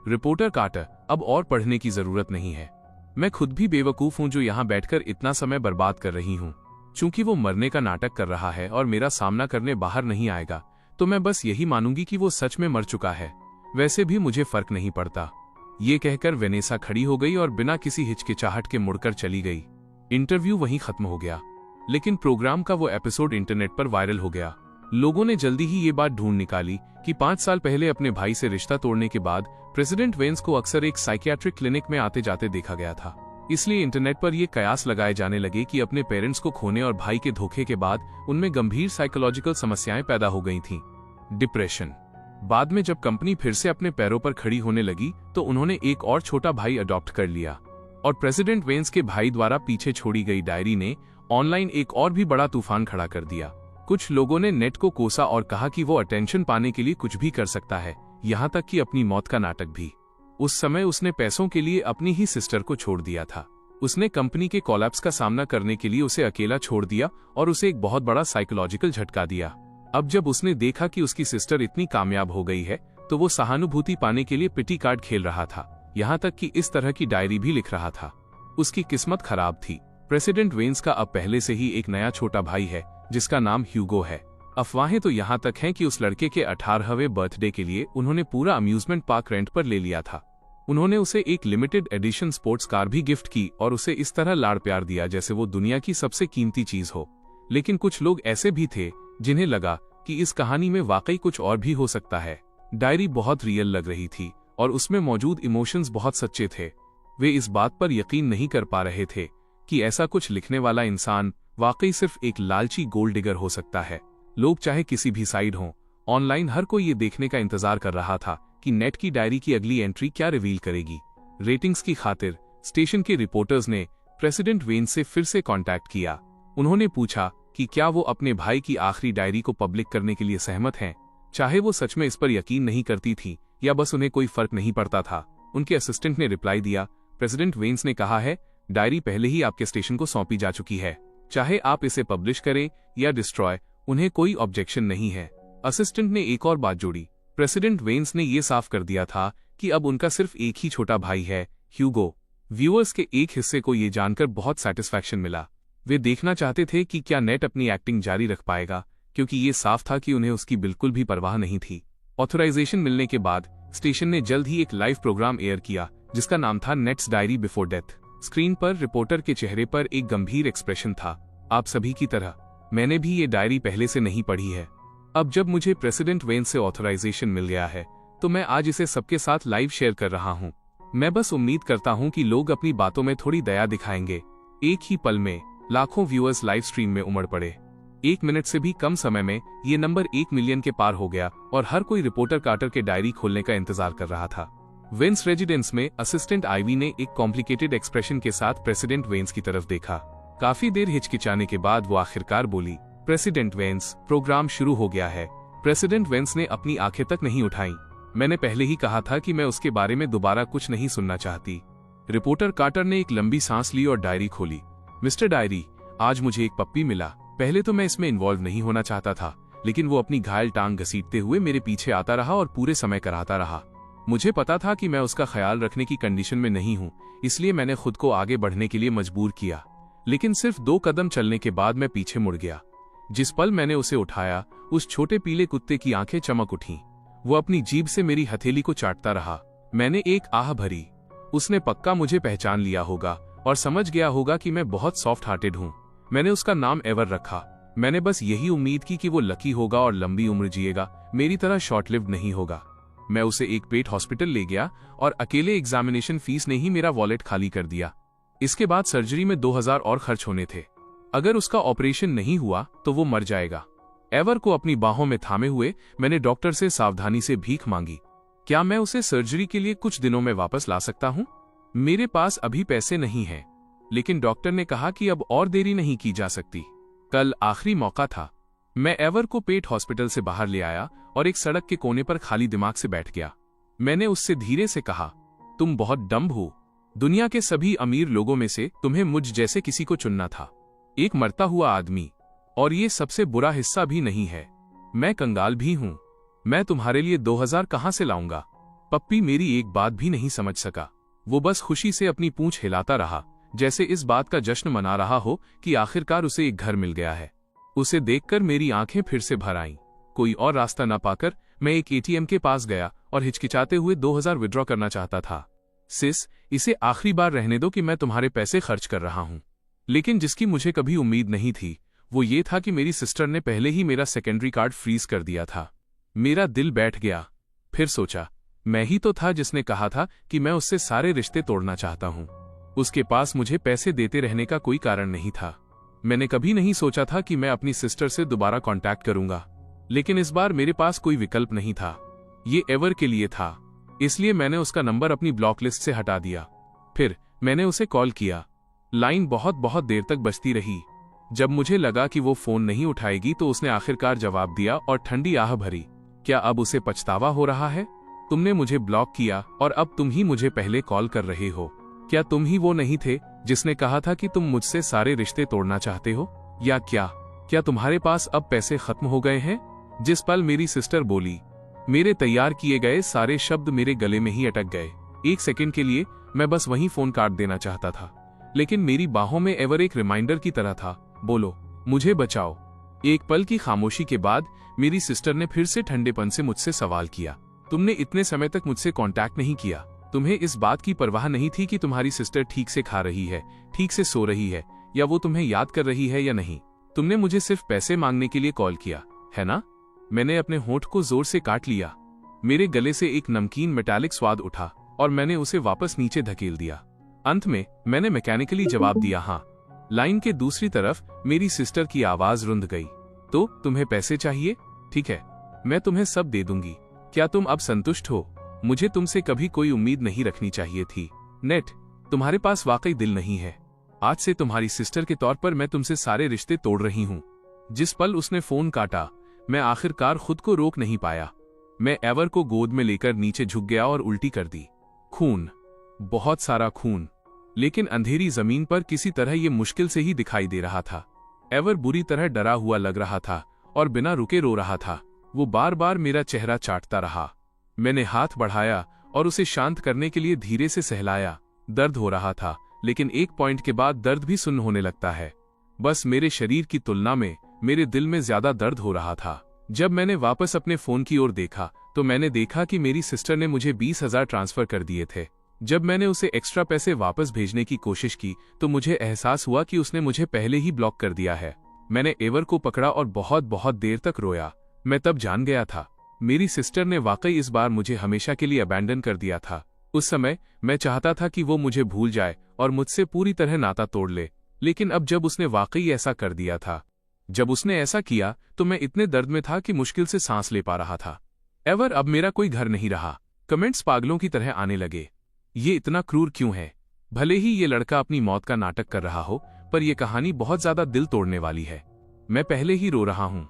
रिपोर्टर कार्टर, अब और पढ़ने की जरूरत नहीं है। मैं खुद भी बेवकूफ हूं जो यहाँ बैठकर इतना समय बर्बाद कर रही हूँ। चूंकि वो मरने का नाटक कर रहा है और मेरा सामना करने बाहर नहीं आएगा, तो मैं बस यही मानूंगी कि वो सच में मर चुका है। वैसे भी मुझे फर्क नहीं पड़ता। ये कहकर वेनेसा खड़ी हो गई और बिना किसी हिचकिचाहट के मुड़कर चली गई। इंटरव्यू वहीं खत्म हो गया, लेकिन प्रोग्राम का वो एपिसोड इंटरनेट पर वायरल हो गया। लोगों ने जल्दी ही ये बात ढूंढ निकाली कि 5 साल पहले अपने भाई से रिश्ता तोड़ने के बाद प्रेसिडेंट वेंस को अक्सर एक साइकियाट्रिक क्लिनिक में आते जाते देखा गया था। इसलिए इंटरनेट पर ये कयास लगाए जाने लगे कि अपने पेरेंट्स को खोने और भाई के धोखे के बाद उनमें गंभीर साइकोलॉजिकल समस्याएं पैदा हो गई थीं। डिप्रेशन। बाद में जब कंपनी फिर से अपने पैरों पर खड़ी होने लगी, तो उन्होंने एक और छोटा भाई अडॉप्ट कर लिया, और प्रेसिडेंट वेंस के भाई द्वारा पीछे छोड़ी गई डायरी ने ऑनलाइन एक और भी बड़ा तूफान खड़ा कर दिया। कुछ लोगों ने नेट को कोसा और कहा कि वो अटेंशन पाने के लिए कुछ भी कर सकता है, यहाँ तक कि अपनी मौत का नाटक भी। उस समय उसने पैसों के लिए अपनी ही सिस्टर को छोड़ दिया था। उसने कंपनी के कोलैप्स का सामना करने के लिए उसे अकेला छोड़ दिया और उसे एक बहुत बड़ा साइकोलॉजिकल झटका दिया। अब जब उसने देखा कि उसकी सिस्टर इतनी कामयाब हो गई है, तो वो सहानुभूति पाने के लिए पिटी कार्ड खेल रहा था, यहाँ तक कि इस तरह की डायरी भी लिख रहा था। उसकी किस्मत खराब थी। प्रेसिडेंट वेंस का अब पहले से ही एक नया छोटा भाई है, जिसका नाम ह्यूगो है। अफवाहें तो यहाँ तक हैं कि उस लड़के के 18वें बर्थडे के लिए उन्होंने पूरा अम्यूजमेंट पार्क रेंट पर ले लिया था। उन्होंने उसे एक लिमिटेड एडिशन स्पोर्ट्स कार भी गिफ्ट की और उसे इस तरह लाड़ प्यार दिया जैसे वो दुनिया की सबसे कीमती चीज हो। लेकिन कुछ लोग ऐसे भी थे जिन्हें लगा कि इस कहानी में वाकई कुछ और भी हो सकता है। डायरी बहुत रियल लग रही थी और उसमें मौजूद इमोशंस बहुत सच्चे थे। वे इस बात पर यकीन नहीं कर पा रहे थे कि ऐसा कुछ लिखने वाला इंसान वाकई सिर्फ एक लालची गोल्ड डिगर हो सकता है। लोग चाहे किसी भी साइड हों, ऑनलाइन हर कोई ये देखने का इंतजार कर रहा था कि नेट की डायरी की अगली एंट्री क्या रिवील करेगी। रेटिंग्स की खातिर स्टेशन के रिपोर्टर्स ने प्रेसिडेंट वेंस से फिर से कांटेक्ट किया। उन्होंने पूछा कि क्या वो अपने भाई की आखिरी डायरी को पब्लिक करने के लिए सहमत हैं, चाहे वो सच में इस पर यकीन नहीं करती थी या बस उन्हें कोई फर्क नहीं पड़ता था। उनके असिस्टेंट ने रिप्लाई दिया, प्रेसिडेंट वेंस ने कहा है, डायरी पहले ही आपके स्टेशन को सौंपी जा चुकी है, चाहे आप इसे पब्लिश करें या डिस्ट्रॉय, उन्हें कोई ऑब्जेक्शन नहीं है। असिस्टेंट ने एक और बात जोड़ी, प्रेसिडेंट वेंस ने यह साफ कर दिया था कि अब उनका सिर्फ एक ही छोटा भाई है, ह्यूगो। व्यूअर्स के एक हिस्से को ये जानकर बहुत सेटिस्फैक्शन मिला। वे देखना चाहते थे कि क्या नेट अपनी एक्टिंग जारी रख पाएगा, क्योंकि ये साफ था कि उन्हें उसकी बिल्कुल भी परवाह नहीं थी। ऑथराइजेशन मिलने के बाद स्टेशन ने जल्द ही एक लाइव प्रोग्राम एयर किया जिसका नाम था nets diary before death. Screen पर रिपोर्टर के चेहरे पर एक गंभीर एक्सप्रेशन था। आप सभी की तरह मैंने भी ये डायरी पहले से नहीं पढ़ी है। अब जब मुझे प्रेसिडेंट वेंस से ऑथराइजेशन मिल गया है, तो मैं आज इसे सबके साथ लाइव शेयर कर रहा हूँ। मैं बस उम्मीद करता हूँ कि लोग अपनी बातों में थोड़ी दया दिखाएंगे। एक ही पल में लाखों व्यूअर्स लाइव स्ट्रीम में उमड़ पड़े। 1 मिनट से भी कम समय में ये नंबर 1 मिलियन के पार हो गया और हर कोई रिपोर्टर कार्टर के डायरी खोलने का इंतजार कर रहा था। वेंस रेजिडेंस में असिस्टेंट आइवी ने एक कॉम्प्लिकेटेड एक्सप्रेशन के साथ प्रेसिडेंट वेंस की तरफ देखा। काफी देर हिचकिचाने के बाद वो आखिरकार बोली, प्रेसिडेंट वेंस, प्रोग्राम शुरू हो गया है। प्रेसिडेंट वेंस ने अपनी आंखें तक नहीं उठाई। मैंने पहले ही कहा था कि मैं उसके बारे में दोबारा कुछ नहीं सुनना चाहती। रिपोर्टर कार्टर ने एक लंबी सांस ली और डायरी खोली। मिस्टर डायरी, आज मुझे एक पप्पी मिला। पहले तो मैं इसमें इन्वॉल्व नहीं होना चाहता था, लेकिन वो अपनी घायल टांग घसीटते हुए मेरे पीछे आता रहा और पूरे समय कराता रहा। मुझे पता था कि मैं उसका ख्याल रखने की कंडीशन में नहीं हूँ, इसलिए मैंने खुद को आगे बढ़ने के लिए मजबूर किया। लेकिन सिर्फ 2 कदम चलने के बाद मैं पीछे मुड़ गया। जिस पल मैंने उसे उठाया, उस छोटे पीले कुत्ते की आंखें चमक उठीं। वो अपनी जीभ से मेरी हथेली को चाटता रहा। मैंने एक आह भरी। उसने पक्का मुझे पहचान लिया होगा और समझ गया होगा कि मैं बहुत सॉफ्ट हार्टेड हूँ। मैंने उसका नाम एवर रखा। मैंने बस यही उम्मीद की कि वो लकी होगा और लंबी उम्र जिएगा, मेरी तरह शॉर्ट लिव्ड नहीं होगा। मैं उसे एक पेट हॉस्पिटल ले गया और अकेले एग्जामिनेशन फीस ने ही मेरा वॉलेट खाली कर दिया। इसके बाद सर्जरी में 2000 और खर्च होने थे। अगर उसका ऑपरेशन नहीं हुआ तो वो मर जाएगा। एवर को अपनी बाहों में थामे हुए मैंने डॉक्टर से सावधानी से भीख मांगी। क्या मैं उसे सर्जरी के लिए कुछ दिनों में वापस ला सकता हूँ? मेरे पास अभी पैसे नहीं हैं, लेकिन डॉक्टर ने कहा कि अब और देरी नहीं की जा सकती। कल आखिरी मौका था। मैं एवर को पेट हॉस्पिटल से बाहर ले आया और एक सड़क के कोने पर खाली दिमाग से बैठ गया। मैंने उससे धीरे से कहा, तुम बहुत डम्ब हो। दुनिया के सभी अमीर लोगों में से तुम्हें मुझ जैसे किसी को चुनना था, एक मरता हुआ आदमी। और ये सबसे बुरा हिस्सा भी नहीं है, मैं कंगाल भी हूं। मैं तुम्हारे लिए 2000 कहां से लाऊंगा? पप्पी मेरी एक बात भी नहीं समझ सका। वो बस खुशी से अपनी पूंछ हिलाता रहा, जैसे इस बात का जश्न मना रहा हो कि आखिरकार उसे एक घर मिल गया है। उसे देखकर मेरी आंखें फिर से भर आईं। कोई और रास्ता न पाकर मैं एक एटीएम के पास गया और हिचकिचाते हुए 2000 विड्रॉ करना चाहता था। सिस, इसे आखिरी बार रहने दो कि मैं तुम्हारे पैसे खर्च कर रहा हूं। लेकिन जिसकी मुझे कभी उम्मीद नहीं थी वो ये था कि मेरी सिस्टर ने पहले ही मेरा सेकेंडरी कार्ड फ्रीज कर दिया था। मेरा दिल बैठ गया। फिर सोचा, मैं ही तो था जिसने कहा था कि मैं उससे सारे रिश्ते तोड़ना चाहता हूं। उसके पास मुझे पैसे देते रहने का कोई कारण नहीं था। मैंने कभी नहीं सोचा था कि मैं अपनी सिस्टर से दोबारा कांटेक्ट करूंगा, लेकिन इस बार मेरे पास कोई विकल्प नहीं था। ये एवर के लिए था, इसलिए मैंने उसका नंबर अपनी ब्लॉक लिस्ट से हटा दिया। फिर मैंने उसे कॉल किया। लाइन बहुत देर तक बजती रही। जब मुझे लगा कि वो फोन नहीं उठाएगी तो उसने आखिरकार जवाब दिया और ठंडी आह भरी, क्या अब उसे पछतावा हो रहा है? तुमने मुझे ब्लॉक किया और अब तुम ही मुझे पहले कॉल कर रहे हो। क्या तुम ही वो नहीं थे जिसने कहा था कि तुम मुझसे सारे रिश्ते तोड़ना चाहते हो? या क्या तुम्हारे पास अब पैसे खत्म हो गए हैं? जिस पल मेरी सिस्टर बोली, मेरे तैयार किए गए सारे शब्द मेरे गले में ही अटक गए। एक सेकंड के लिए मैं बस वहीं फोन काट देना चाहता था, लेकिन मेरी बाहों में एवर एक रिमाइंडर की तरह था, बोलो, मुझे बचाओ। एक पल की खामोशी के बाद मेरी सिस्टर ने फिर से ठंडेपन से मुझसे सवाल किया, तुमने इतने समय तक मुझसे कांटेक्ट नहीं किया। तुम्हें इस बात की परवाह नहीं थी कि तुम्हारी सिस्टर ठीक से खा रही है, ठीक से सो रही है, या वो तुम्हें याद कर रही है या नहीं। तुमने मुझे सिर्फ पैसे मांगने के लिए कॉल किया, है ना? मैंने अपने होंठ को जोर से काट लिया। मेरे गले से एक नमकीन मेटालिक स्वाद उठा और मैंने उसे वापस नीचे धकेल दिया। अंत में मैंने मैकेनिकली जवाब दिया, हाँ। लाइन के दूसरी तरफ मेरी सिस्टर की आवाज रुंध गई। तो तुम्हें पैसे चाहिए? ठीक है, मैं तुम्हें सब दे दूंगी। क्या तुम अब संतुष्ट हो? मुझे तुमसे कभी कोई उम्मीद नहीं रखनी चाहिए थी। नेट, तुम्हारे पास वाकई दिल नहीं है। आज से तुम्हारी सिस्टर के तौर पर मैं तुमसे सारे रिश्ते तोड़ रही हूँ। जिस पल उसने फोन काटा, मैं आखिरकार खुद को रोक नहीं पाया। मैं एवर को गोद में लेकर नीचे झुक गया और उल्टी कर दी। खून, बहुत सारा खून, लेकिन अंधेरी जमीन पर किसी तरह ये मुश्किल से ही दिखाई दे रहा था। एवर बुरी तरह डरा हुआ लग रहा था और बिना रुके रो रहा था। वो बार बार मेरा चेहरा चाटता रहा। मैंने हाथ बढ़ाया और उसे शांत करने के लिए धीरे से सहलाया। दर्द हो रहा था, लेकिन एक पॉइंट के बाद दर्द भी सुन्न होने लगता है। बस मेरे शरीर की तुलना में मेरे दिल में ज्यादा दर्द हो रहा था। जब मैंने वापस अपने फोन की ओर देखा तो मैंने देखा कि मेरी सिस्टर ने मुझे 20,000 ट्रांसफर कर दिए थे। जब मैंने उसे एक्स्ट्रा पैसे वापस भेजने की कोशिश की तो मुझे एहसास हुआ कि उसने मुझे पहले ही ब्लॉक कर दिया है। मैंने एवर को पकड़ा और बहुत देर तक रोया। मैं तब जान गया था, मेरी सिस्टर ने वाकई इस बार मुझे हमेशा के लिए अबैंडन कर दिया था। उस समय मैं चाहता था कि वो मुझे भूल जाए और मुझसे पूरी तरह नाता तोड़ ले, लेकिन अब जब उसने वाकई ऐसा कर दिया था, जब उसने ऐसा किया तो मैं इतने दर्द में था कि मुश्किल से सांस ले पा रहा था। एवर अब मेरा कोई घर नहीं रहा। कमेंट्स पागलों की तरह आने लगे। ये इतना क्रूर क्यों है? भले ही ये लड़का अपनी मौत का नाटक कर रहा हो, पर यह कहानी बहुत ज्यादा दिल तोड़ने वाली है। मैं पहले ही रो रहा हूं।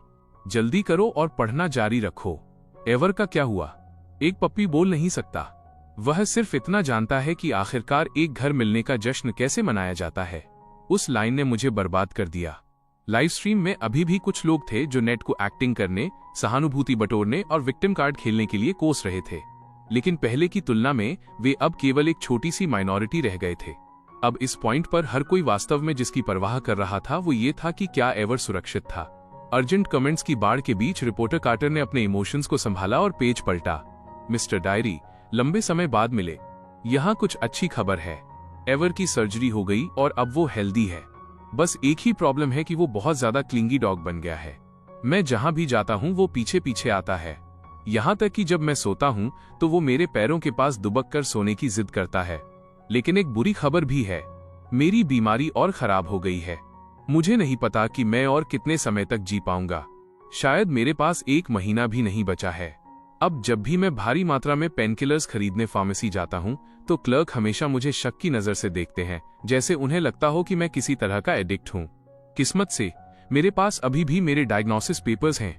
जल्दी करो और पढ़ना जारी रखो। एवर का क्या हुआ? एक पप्पी बोल नहीं सकता। वह सिर्फ इतना जानता है कि आखिरकार एक घर मिलने का जश्न कैसे मनाया जाता है। उस लाइन ने मुझे बर्बाद कर दिया। लाइव स्ट्रीम में अभी भी कुछ लोग थे जो नेट को एक्टिंग करने, सहानुभूति बटोरने और विक्टिम कार्ड खेलने के लिए कोस रहे थे, लेकिन पहले की तुलना में वे अब केवल एक छोटी सी माइनॉरिटी रह गए थे। अब इस पॉइंट पर हर कोई वास्तव में जिसकी परवाह कर रहा था वो ये था कि क्या एवर सुरक्षित था। अर्जेंट कमेंट्स की बाढ़ के बीच रिपोर्टर कार्टर ने अपने इमोशंस को संभाला और पेज पलटा। मिस्टर डायरी, लंबे समय बाद मिले। यहाँ कुछ अच्छी खबर है। एवर की सर्जरी हो गई और अब वो हेल्दी है। बस एक ही प्रॉब्लम है कि वो बहुत ज्यादा क्लिंगी डॉग बन गया है। मैं जहां भी जाता हूं वो पीछे पीछे आता है। यहां तक कि जब मैं सोता हूं तो वो मेरे पैरों के पास दुबक कर सोने की जिद करता है। लेकिन एक बुरी खबर भी है, मेरी बीमारी और खराब हो गई है। मुझे नहीं पता कि मैं और कितने समय तक जी पाऊंगा। शायद मेरे पास 1 महीना भी नहीं बचा है। अब जब भी मैं भारी मात्रा में पेनकिलर्स खरीदने फार्मेसी जाता हूं तो क्लर्क हमेशा मुझे शक की नजर से देखते हैं, जैसे उन्हें लगता हो कि मैं किसी तरह का एडिक्ट हूं। किस्मत से मेरे पास अभी भी मेरे डायग्नोसिस पेपर्स हैं।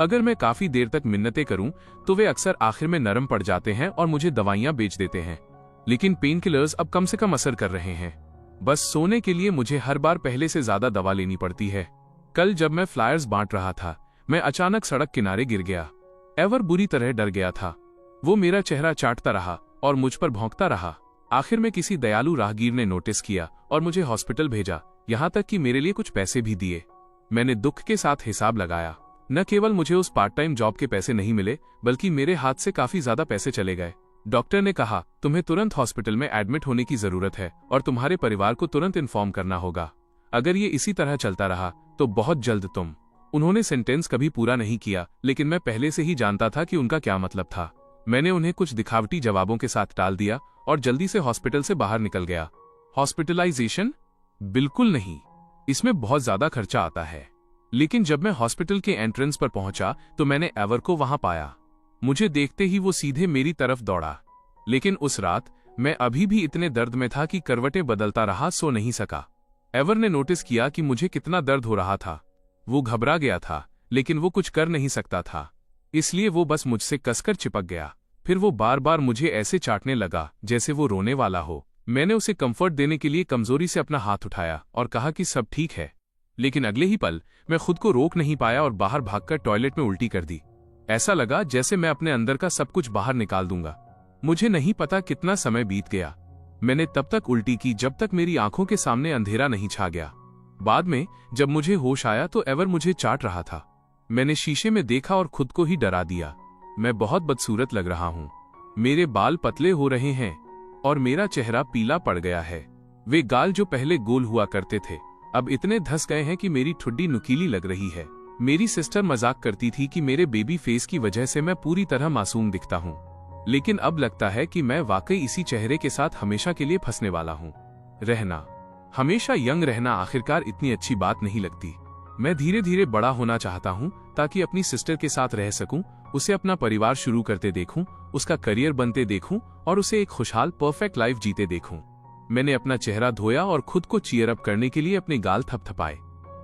अगर मैं काफी देर तक मिन्नतें करूं तो वे अक्सर आखिर में नरम पड़ जाते हैं और मुझे दवाइयां बेच देते हैं। लेकिन पेन किलर्स अब कम से कम असर कर रहे हैं। बस सोने के लिए मुझे हर बार पहले से ज्यादा दवा लेनी पड़ती है। कल जब मैं फ्लायर्स बांट रहा था, मैं अचानक सड़क किनारे गिर गया। एवर बुरी तरह डर गया था। वो मेरा चेहरा चाटता रहा और मुझ पर भौंकता रहा। आखिर में किसी दयालु राहगीर ने नोटिस किया और मुझे हॉस्पिटल भेजा, यहाँ तक कि मेरे लिए कुछ पैसे भी दिए। मैंने दुख के साथ हिसाब लगाया। न केवल मुझे उस पार्ट टाइम जॉब के पैसे नहीं मिले, बल्कि मेरे हाथ से काफी ज्यादा पैसे चले गए। डॉक्टर ने कहा, तुम्हें तुरंत हॉस्पिटल में एडमिट होने की जरूरत है और तुम्हारे परिवार को तुरंत इन्फॉर्म करना होगा। अगर ये इसी तरह चलता रहा तो बहुत जल्द तुम। उन्होंने सेंटेंस कभी पूरा नहीं किया, लेकिन मैं पहले से ही जानता था कि उनका क्या मतलब था। मैंने उन्हें कुछ दिखावटी जवाबों के साथ टाल दिया और जल्दी से हॉस्पिटल से बाहर निकल गया। हॉस्पिटलाइजेशन? बिल्कुल नहीं, इसमें बहुत ज्यादा खर्चा आता है। लेकिन जब मैं हॉस्पिटल के एंट्रेंस पर पहुंचा तो मैंने एवर को वहां पाया। मुझे देखते ही वो सीधे मेरी तरफ दौड़ा। लेकिन उस रात मैं अभी भी इतने दर्द में था कि करवटें बदलता रहा, सो नहीं सका। एवर ने नोटिस किया कि मुझे कितना दर्द हो रहा था। वो घबरा गया था, लेकिन वो कुछ कर नहीं सकता था, इसलिए वो बस मुझसे कसकर चिपक गया। फिर वो बार बार मुझे ऐसे चाटने लगा जैसे वो रोने वाला हो। मैंने उसे कंफर्ट देने के लिए कमजोरी से अपना हाथ उठाया और कहा कि सब ठीक है। लेकिन अगले ही पल मैं खुद को रोक नहीं पाया और बाहर भागकर टॉयलेट में उल्टी कर दी। ऐसा लगा जैसे मैं अपने अंदर का सब कुछ बाहर निकाल दूंगा। मुझे नहीं पता कितना समय बीत गया। मैंने तब तक उल्टी की जब तक मेरी आंखों के सामने अंधेरा नहीं छा गया। बाद में जब मुझे होश आया तो एवर मुझे चाट रहा था। मैंने शीशे में देखा और खुद को ही डरा दिया। मैं बहुत बदसूरत लग रहा हूँ। मेरे बाल पतले हो रहे हैं और मेरा चेहरा पीला पड़ गया है। वे गाल जो पहले गोल हुआ करते थे अब इतने धस गए हैं कि मेरी ठुड्डी नुकीली लग रही है। मेरी सिस्टर मजाक करती थी कि मेरे बेबी फेस की वजह से मैं पूरी तरह मासूम दिखता हूँ, लेकिन अब लगता है कि मैं वाकई इसी चेहरे के साथ हमेशा के लिए फंसने वाला हूँ। रहना, हमेशा यंग रहना आखिरकार इतनी अच्छी बात नहीं लगती। मैं धीरे धीरे बड़ा होना चाहता हूँ ताकि अपनी सिस्टर के साथ रह सकूं, उसे अपना परिवार शुरू करते देखूं, उसका करियर बनते देखूं और उसे एक खुशहाल परफेक्ट लाइफ जीते देखूं। मैंने अपना चेहरा धोया और खुद को चीयर अप करने के लिए अपने गाल थपथपाए।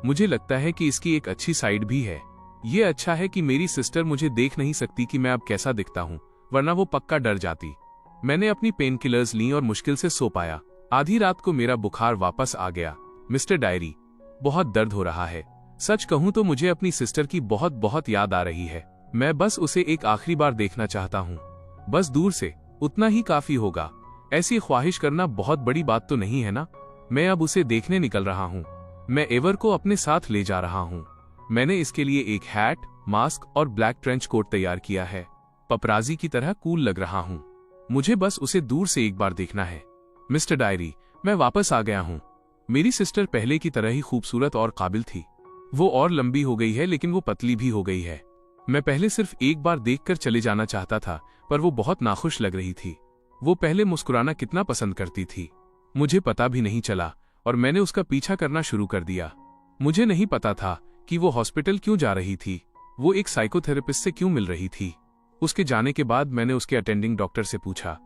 मुझे लगता है कि इसकी एक अच्छी साइड भी है। ये अच्छा है कि मेरी सिस्टर मुझे देख नहीं सकती कि मैं अब कैसा दिखता हूँ, वरना वो पक्का डर जाती। मैंने अपनी पेन किलर्स ली और मुश्किल से सो पाया। आधी रात को मेरा बुखार वापस आ गया। मिस्टर डायरी, बहुत दर्द हो रहा है। सच कहूं तो मुझे अपनी सिस्टर की बहुत बहुत याद आ रही है। मैं बस उसे एक आखिरी बार देखना चाहता हूँ, बस दूर से, उतना ही काफी होगा। ऐसी ख्वाहिश करना बहुत बड़ी बात तो नहीं है ना। मैं अब उसे देखने निकल रहा हूँ। मैं एवर को अपने साथ ले जा रहा हूँ। मैंने इसके लिए एक हैट, मास्क और ब्लैक ट्रेंच कोट तैयार किया है। पपराजी की तरह कूल लग रहा हूँ। मुझे बस उसे दूर से एक बार देखना है। मिस्टर डायरी, मैं वापस आ गया हूँ। मेरी सिस्टर पहले की तरह ही खूबसूरत और काबिल थी। वो और लंबी हो गई है, लेकिन वो पतली भी हो गई है। मैं पहले सिर्फ एक बार देखकर चले जाना चाहता था, पर वो बहुत नाखुश लग रही थी। वो पहले मुस्कुराना कितना पसंद करती थी, मुझे पता भी नहीं चला, और मैंने उसका पीछा करना शुरू कर दिया। मुझे नहीं पता था कि वो हॉस्पिटल क्यों जा रही थी, वो एक साइकोथेरेपिस्ट से क्यों मिल रही थी। उसके जाने के बाद मैंने उसके अटेंडिंग डॉक्टर से पूछा।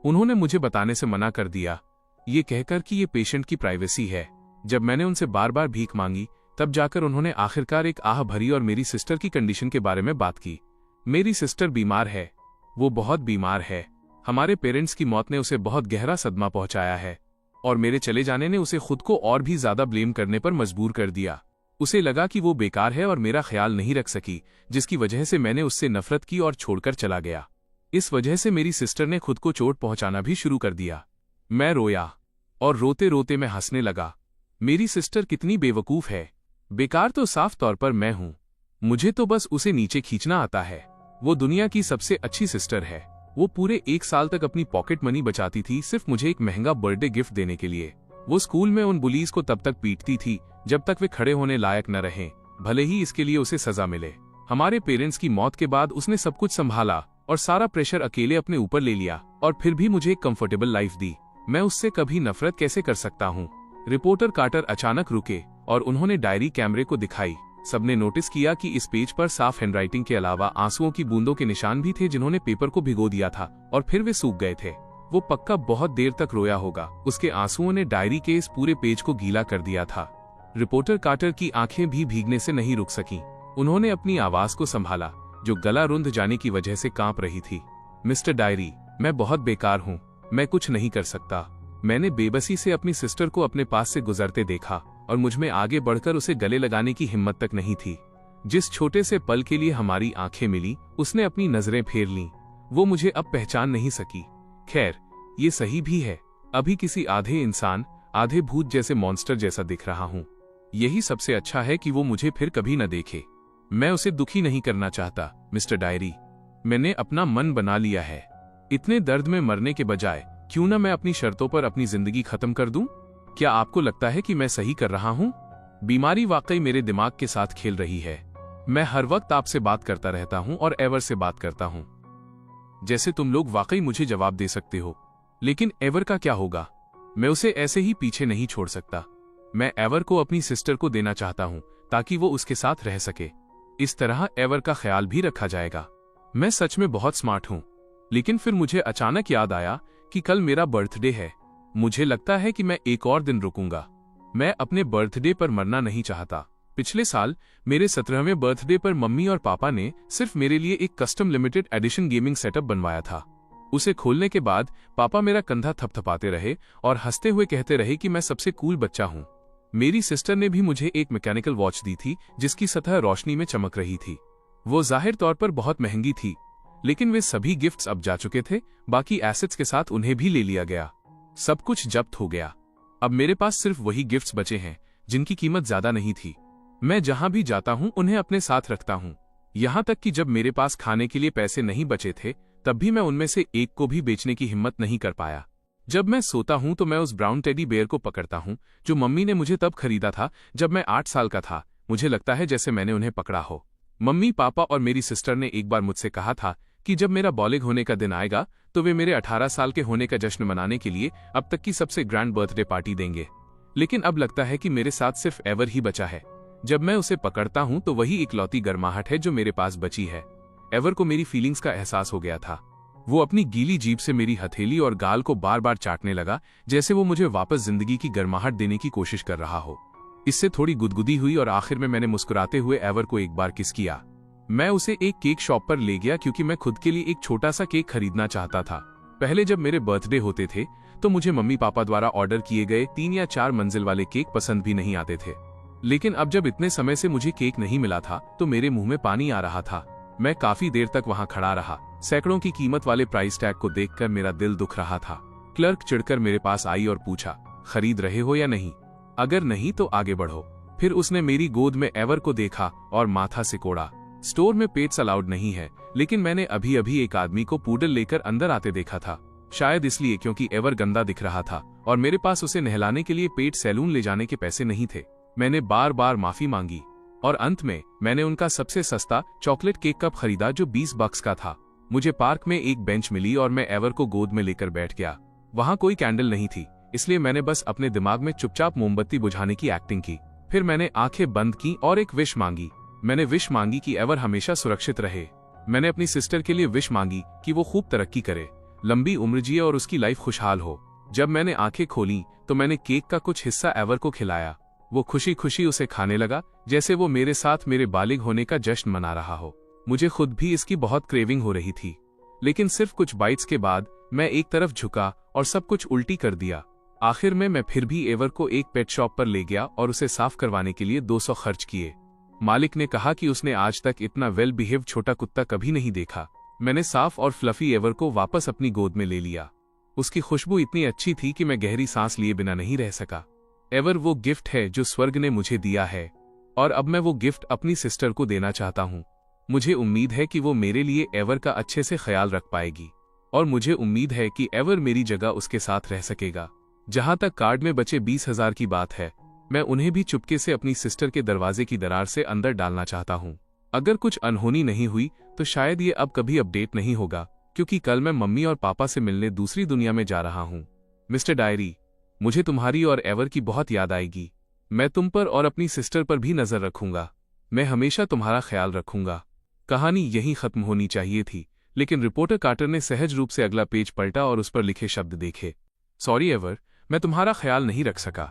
उन्होंने मुझे बताने से मना कर दिया, ये कहकर कि ये पेशेंट की प्राइवेसी है। जब मैंने उनसे बार बार भीख मांगी, तब जाकर उन्होंने आखिरकार एक आह भरी और मेरी सिस्टर की कंडीशन के बारे में बात की। मेरी सिस्टर बीमार है, वो बहुत बीमार है। हमारे पेरेंट्स की मौत ने उसे बहुत गहरा सदमा पहुंचाया है, और मेरे चले जाने ने उसे खुद को और भी ज्यादा ब्लेम करने पर मजबूर कर दिया। उसे लगा कि वो बेकार है और मेरा ख्याल नहीं रख सकी, जिसकी वजह से मैंने उससे नफरत की और छोड़कर चला गया। इस वजह से मेरी सिस्टर ने खुद को चोट पहुंचाना भी शुरू कर दिया। मैं रोया, और रोते रोते मैं हंसने लगा। मेरी सिस्टर कितनी बेवकूफ है। बेकार तो साफ तौर पर मैं हूं। मुझे तो बस उसे नीचे खींचना आता है। वो दुनिया की सबसे अच्छी सिस्टर है। वो पूरे 1 साल तक अपनी पॉकेट मनी बचाती थी सिर्फ मुझे एक महंगा बर्थडे गिफ्ट देने के लिए। वो स्कूल में उन बुलीज को तब तक पीटती थी जब तक वे खड़े होने लायक न रहें, भले ही इसके लिए उसे सजा मिले। हमारे पेरेंट्स की मौत के बाद उसने सब कुछ संभाला और सारा प्रेशर अकेले अपने ऊपर ले लिया, और फिर भी मुझे एक कंफर्टेबल लाइफ दी। मैं उससे कभी नफरत कैसे कर सकता हूँ। रिपोर्टर कार्टर अचानक रुके और उन्होंने डायरी कैमरे को दिखाई। सबने नोटिस किया कि इस पेज पर साफ हैंडराइटिंग के अलावा आंसुओं की बूंदों के निशान भी थे जिन्होंने पेपर को भिगो दिया था और फिर वे सूख गए थे। वो पक्का बहुत देर तक रोया होगा। उसके आंसुओं ने डायरी के इस पूरे पेज को गीला कर दिया था। रिपोर्टर कार्टर की आंखें भी भीगने से नहीं रुक सकीं। उन्होंने अपनी आवाज को संभाला, जो गला रुंध जाने की वजह से कांप रही थी। मिस्टर डायरी, मैं बहुत बेकार हूँ। मैं कुछ नहीं कर सकता। मैंने बेबसी से अपनी सिस्टर को अपने पास से गुजरते देखा और मुझमें आगे बढ़कर उसे गले लगाने की हिम्मत तक नहीं थी। जिस छोटे से पल के लिए हमारी आंखें मिली, उसने अपनी नजरें फेर लीं। वो मुझे अब पहचान नहीं सकी। खैर, ये सही भी है। अभी किसी आधे इंसान, आधे भूत जैसे मॉन्स्टर जैसा दिख रहा हूँ। यही सबसे अच्छा है कि वो मुझे फिर कभी न देखे। मैं उसे दुखी नहीं करना चाहता, मिस्टर डायरी। मैंने अपना मन बना लिया है। इतने दर्द में मरने के बजाय क्यों न मैं अपनी शर्तों पर अपनी जिंदगी खत्म कर दूं? क्या आपको लगता है कि मैं सही कर रहा हूं? बीमारी वाकई मेरे दिमाग के साथ खेल रही है। मैं हर वक्त आपसे बात करता रहता हूं और एवर से बात करता हूं, जैसे तुम लोग वाकई मुझे जवाब दे सकते हो। लेकिन एवर का क्या होगा? मैं उसे ऐसे ही पीछे नहीं छोड़ सकता। मैं एवर को अपनी सिस्टर को देना चाहता हूं ताकि वो उसके साथ रह सके। इस तरह एवर का ख्याल भी रखा जाएगा। मैं सच में बहुत स्मार्ट हूं। लेकिन फिर मुझे अचानक याद आया कि कल मेरा बर्थडे है। मुझे लगता है कि मैं एक और दिन रुकूंगा। मैं अपने बर्थडे पर मरना नहीं चाहता। पिछले साल मेरे 17वें बर्थडे पर मम्मी और पापा ने सिर्फ मेरे लिए एक custom limited edition gaming setup बनवाया था। उसे खोलने के बाद पापा मेरा कंधा थपथपाते रहे और हंसते हुए कहते रहे कि मैं सबसे कूल बच्चा हूं। मेरी सिस्टर ने भी मुझे एक मैकेनिकल वॉच दी थी जिसकी सतह रोशनी में चमक रही थी। वो जाहिर तौर पर बहुत महंगी थी, लेकिन वे सभी गिफ्ट्स अब जा चुके थे। बाकी एसेट्स के साथ उन्हें भी ले लिया गया। सब कुछ जब्त हो गया। अब मेरे पास सिर्फ वही गिफ्ट्स बचे हैं जिनकी कीमत ज्यादा नहीं थी। मैं जहां भी जाता हूं उन्हें अपने साथ रखता हूं। यहां तक कि जब मेरे पास खाने के लिए पैसे नहीं बचे थे, तब भी मैं उनमें से एक को भी बेचने की हिम्मत नहीं कर पाया। जब मैं सोता हूं तो मैं उस ब्राउन टेडी बेयर को पकड़ता हूं जो मम्मी ने मुझे तब खरीदा था जब मैं 8 साल का था। मुझे लगता है जैसे मैंने उन्हें पकड़ा हो। मम्मी, पापा और मेरी सिस्टर ने एक बार मुझसे कहा था कि जब मेरा बालिग होने का दिन आएगा तो वे मेरे 18 साल के होने का जश्न मनाने के लिए अब तक की सबसे ग्रैंड बर्थडे पार्टी देंगे। लेकिन अब लगता है कि मेरे साथ सिर्फ एवर ही बचा है। जब मैं उसे पकड़ता हूं तो वही इकलौती गर्माहट है जो मेरे पास बची है। एवर को मेरी फीलिंग्स का एहसास हो गया था। वो अपनी गीली जीभ से मेरी हथेली और गाल को बार बार चाटने लगा, जैसे वो मुझे वापस जिंदगी की गर्माहट देने की कोशिश कर रहा हो। इससे थोड़ी गुदगुदी हुई और आखिर में मैंने मुस्कुराते हुए एवर को एक बार किस किया। मैं उसे एक केक शॉप पर ले गया क्योंकि मैं खुद के लिए एक छोटा सा केक खरीदना चाहता था। पहले जब मेरे बर्थडे होते थे तो मुझे मम्मी पापा द्वारा ऑर्डर किए गए 3 या 4 मंजिल वाले केक पसंद भी नहीं आते थे। लेकिन अब जब इतने समय से मुझे केक नहीं मिला था तो मेरे मुंह में पानी आ रहा था। मैं काफी देर तक वहां खड़ा रहा। सैकड़ों की कीमत वाले प्राइस टैग को देखकर मेरा दिल दुख रहा था। क्लर्क चिढ़कर मेरे पास आई और पूछा, खरीद रहे हो या नहीं? अगर नहीं तो आगे बढ़ो। फिर उसने मेरी गोद में एवर को देखा और माथा सिकोड़ा। स्टोर में पेट्स अलाउड नहीं है, लेकिन मैंने अभी अभी एक आदमी को पूडल लेकर अंदर आते देखा था। शायद इसलिए क्योंकि एवर गंदा दिख रहा था और मेरे पास उसे नहलाने के लिए पेट सैलून ले जाने के पैसे नहीं थे। मैंने बार बार माफी मांगी। और अंत में मैंने उनका सबसे सस्ता चॉकलेट केक कप खरीदा जो 20 बक्स का था। मुझे पार्क में एक बेंच मिली और मैं एवर को गोद में लेकर बैठ गया। वहां कोई कैंडल नहीं थी, इसलिए मैंने बस अपने दिमाग में चुपचाप मोमबत्ती बुझाने की एक्टिंग की। फिर मैंने आंखें बंद की और एक विश मांगी। मैंने विश मांगी कि एवर हमेशा सुरक्षित रहे। मैंने अपनी सिस्टर के लिए विश मांगी कि वो खूब तरक्की करे, लंबी उम्र जिए और उसकी लाइफ खुशहाल हो। जब मैंने आंखें खोली तो मैंने केक का कुछ हिस्सा एवर को खिलाया। वो खुशी खुशी उसे खाने लगा, जैसे वो मेरे साथ मेरे बालिग होने का जश्न मना रहा हो। मुझे खुद भी इसकी बहुत क्रेविंग हो रही थी, लेकिन सिर्फ कुछ बाइट्स के बाद मैं एक तरफ झुका और सब कुछ उल्टी कर दिया। आखिर में मैं फिर भी एवर को एक पेट शॉप पर ले गया और उसे साफ करवाने के लिए 200 खर्च किए। मालिक ने कहा कि उसने आज तक इतना वेल बिहेव छोटा कुत्ता कभी नहीं देखा। मैंने साफ और फ्लफी एवर को वापस अपनी गोद में ले लिया। उसकी खुशबू इतनी अच्छी थी कि मैं गहरी सांस लिए बिना नहीं रह सका। एवर वो गिफ्ट है जो स्वर्ग ने मुझे दिया है, और अब मैं वो गिफ्ट अपनी सिस्टर को देना चाहता हूँ। मुझे उम्मीद है कि वो मेरे लिए एवर का अच्छे से ख्याल रख पाएगी, और मुझे उम्मीद है कि एवर मेरी जगह उसके साथ रह सकेगा। जहां तक कार्ड में बचे 20,000 की बात है, मैं उन्हें भी चुपके से अपनी सिस्टर के दरवाजे की दरार से अंदर डालना चाहता हूँ। अगर कुछ अनहोनी नहीं हुई तो शायद ये अब कभी अपडेट नहीं होगा, क्योंकि कल मैं मम्मी और पापा से मिलने दूसरी दुनिया में जा रहा हूँ। मिस्टर डायरी, मुझे तुम्हारी और एवर की बहुत याद आएगी। मैं तुम पर और अपनी सिस्टर पर भी नजर रखूंगा। मैं हमेशा तुम्हारा ख्याल रखूंगा। कहानी यहीं खत्म होनी चाहिए थी, लेकिन रिपोर्टर कार्टर ने सहज रूप से अगला पेज पलटा और उस पर लिखे शब्द देखे। सॉरी एवर, मैं तुम्हारा ख्याल नहीं रख सका।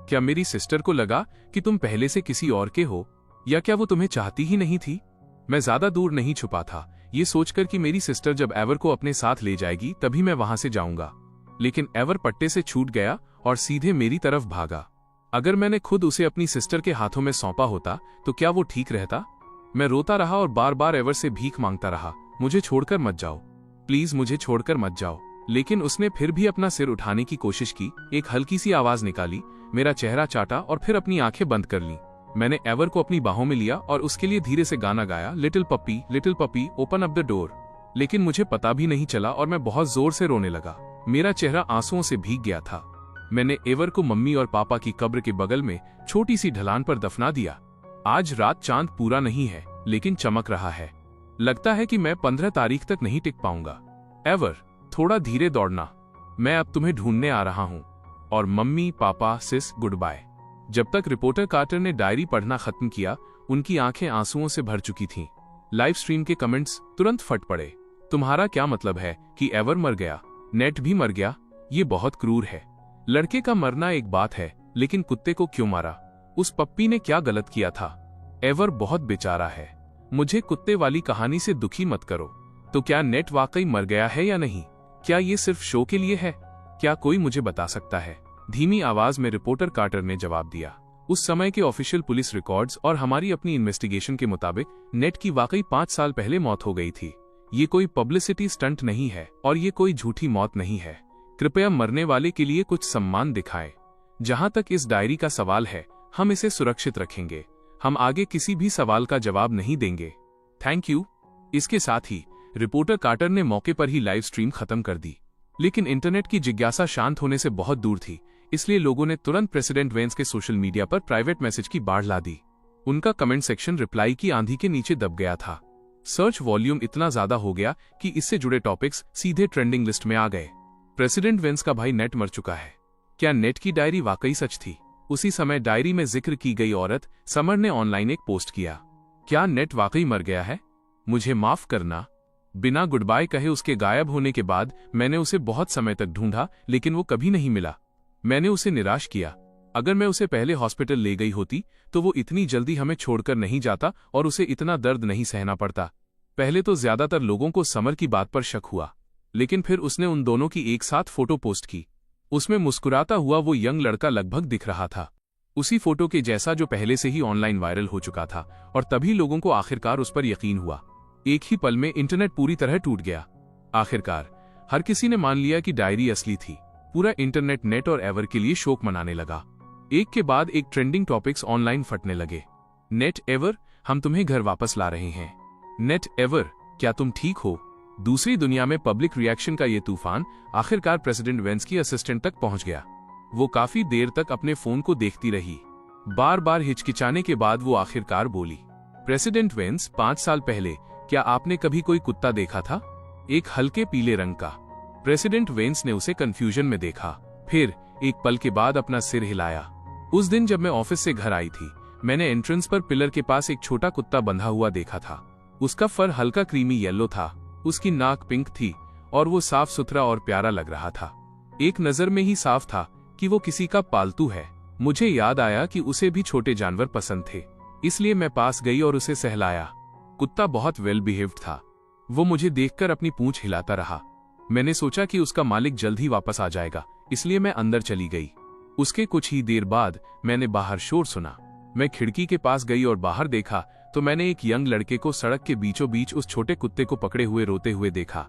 क्या मेरी सिस्टर को लगा कि तुम पहले से किसी और के हो, या क्या वो तुम्हें चाहती ही नहीं थी? मैं ज्यादा दूर नहीं छुपा था, ये सोचकर कि मेरी सिस्टर जब एवर को अपने साथ ले जाएगी तभी मैं वहां से जाऊंगा। लेकिन एवर पट्टे से छूट गया और सीधे मेरी तरफ भागा। अगर मैंने खुद उसे अपनी सिस्टर के हाथों में सौंपा होता तो क्या वो ठीक रहता? मैं रोता रहा और बार बार एवर से भीख मांगता रहा, मुझे छोड़कर मत जाओ, प्लीज मुझे छोड़कर मत जाओ। लेकिन उसने फिर भी अपना सिर उठाने की कोशिश की, एक हल्की सी आवाज निकाली, मेरा चेहरा चाटा और फिर अपनी आंखें बंद कर ली। मैंने एवर को अपनी बाहों में लिया और उसके लिए धीरे से गाना गाया, little puppy open up the door. लेकिन मुझे पता भी नहीं चला और मैं बहुत जोर से रोने लगा। मेरा चेहरा आंसुओं से भीग गया था। मैंने एवर को मम्मी और पापा की कब्र के बगल में छोटी सी ढलान पर दफना दिया। आज रात चांद पूरा नहीं है, लेकिन चमक रहा है। लगता है कि मैं 15 तारीख तक नहीं टिक पाऊंगा। एवर, थोड़ा धीरे दौड़ना, मैं अब तुम्हें ढूंढने आ रहा हूं। और मम्मी पापा सिस, गुड बाय। जब तक रिपोर्टर कार्टर ने डायरी पढ़ना खत्म किया, उनकी आंखें आंसुओं से भर चुकी थीं। लाइव स्ट्रीम के कमेंट्स तुरंत फट पड़े। तुम्हारा क्या मतलब है कि एवर मर गया, नेट भी मर गया? ये बहुत क्रूर है। लड़के का मरना एक बात है, लेकिन कुत्ते को क्यों मारा? उस पप्पी ने क्या गलत किया था? एवर बहुत बेचारा है। मुझे कुत्ते वाली कहानी से दुखी मत करो। तो क्या नेट वाकई मर गया है या नहीं? क्या ये सिर्फ शो के लिए है? क्या कोई मुझे बता सकता है? धीमी आवाज में रिपोर्टर कार्टर ने जवाब दिया। उस समय के ऑफिशियल पुलिस रिकॉर्ड्स और हमारी अपनी इन्वेस्टिगेशन के मुताबिक नेट की वाकई 5 साल पहले मौत हो गई थी। ये कोई पब्लिसिटी स्टंट नहीं है और ये कोई झूठी मौत नहीं है। कृपया मरने वाले के लिए कुछ सम्मान दिखाएं। जहां तक इस डायरी का सवाल है, हम इसे सुरक्षित रखेंगे। हम आगे किसी भी सवाल का जवाब नहीं देंगे। Thank you. इसके साथ ही रिपोर्टर कार्टर ने मौके पर ही लाइव स्ट्रीम खत्म कर दी। लेकिन इंटरनेट की जिज्ञासा शांत होने से बहुत दूर थी, इसलिए लोगों ने तुरंत प्रेसिडेंट वेंस के सोशल मीडिया पर प्राइवेट मैसेज की बाढ़ ला दी। उनका कमेंट सेक्शन रिप्लाई की आंधी के नीचे दब गया था। सर्च वॉल्यूम इतना ज्यादा हो गया कि इससे जुड़े टॉपिक्स सीधे ट्रेंडिंग लिस्ट में आ गए। प्रेसिडेंट वेंस का भाई नेट मर चुका है। क्या नेट की डायरी वाकई सच थी? उसी समय डायरी में जिक्र की गई औरत समर ने ऑनलाइन एक पोस्ट किया। क्या नेट वाकई मर गया है? मुझे माफ करना। बिना गुड बाय कहे उसके गायब होने के बाद मैंने उसे बहुत समय तक ढूंढा, लेकिन वो कभी नहीं मिला। मैंने उसे निराश किया। अगर मैं उसे पहले हॉस्पिटल ले गई होती तो वो इतनी जल्दी हमें छोड़कर नहीं जाता और उसे इतना दर्द नहीं सहना पड़ता। पहले तो ज्यादातर लोगों को समर की बात पर शक हुआ, लेकिन फिर उसने उन दोनों की एक साथ फोटो पोस्ट की। उसमें मुस्कुराता हुआ वो यंग लड़का लगभग दिख रहा था, उसी फोटो के जैसा जो पहले से ही ऑनलाइन वायरल हो चुका था। और तभी लोगों को आखिरकार उस पर यकीन हुआ। एक ही पल में इंटरनेट पूरी तरह टूट गया। आखिरकार हर किसी ने मान लिया कि डायरी असली थी। पूरा इंटरनेट नेट और एवर के लिए शोक मनाने लगा। एक के बाद एक ट्रेंडिंग टॉपिक्स ऑनलाइन फटने लगे। नेट, एवर, हम तुम्हें घर वापस ला रहे हैं। नेट, एवर, क्या तुम ठीक हो? दूसरी दुनिया में पब्लिक रिएक्शन का ये तूफान आखिरकार प्रेसिडेंट वेंस की असिस्टेंट तक पहुंच गया। वो काफी देर तक अपने फोन को देखती रही। बार बार हिचकिचाने के बाद वो आखिरकार बोली, प्रेसिडेंट वेंस, 5 साल पहले क्या आपने कभी कोई कुत्ता देखा था? एक हल्के पीले रंग का। प्रेसिडेंट वेंस ने उसे कंफ्यूजन में देखा, फिर एक पल के बाद अपना सिर हिलाया। उस दिन जब मैं ऑफिस से घर आई थी, मैंने एंट्रेंस पर पिलर के पास एक छोटा कुत्ता बंधा हुआ देखा था। उसका फर हल्का क्रीमी येलो था, उसकी नाक पिंक थी और वो साफ सुथरा और प्यारा लग रहा था। एक नजर में ही साफ था कि वो किसी का पालतू है। मुझे याद आया कि उसे भी छोटे जानवर पसंद थे, इसलिए मैं पास गई और उसे सहलाया। कुत्ता बहुत वेल बिहेव्ड था। वो मुझे देखकर अपनी पूंछ हिलाता रहा। मैंने सोचा कि उसका मालिक जल्द ही वापस आ जाएगा, इसलिए मैं अंदर चली गई। उसके कुछ ही देर बाद मैंने बाहर शोर सुना। मैं खिड़की के पास गई और बाहर देखा तो मैंने एक यंग लड़के को सड़क के बीचों बीच उस छोटे कुत्ते को पकड़े हुए रोते हुए देखा।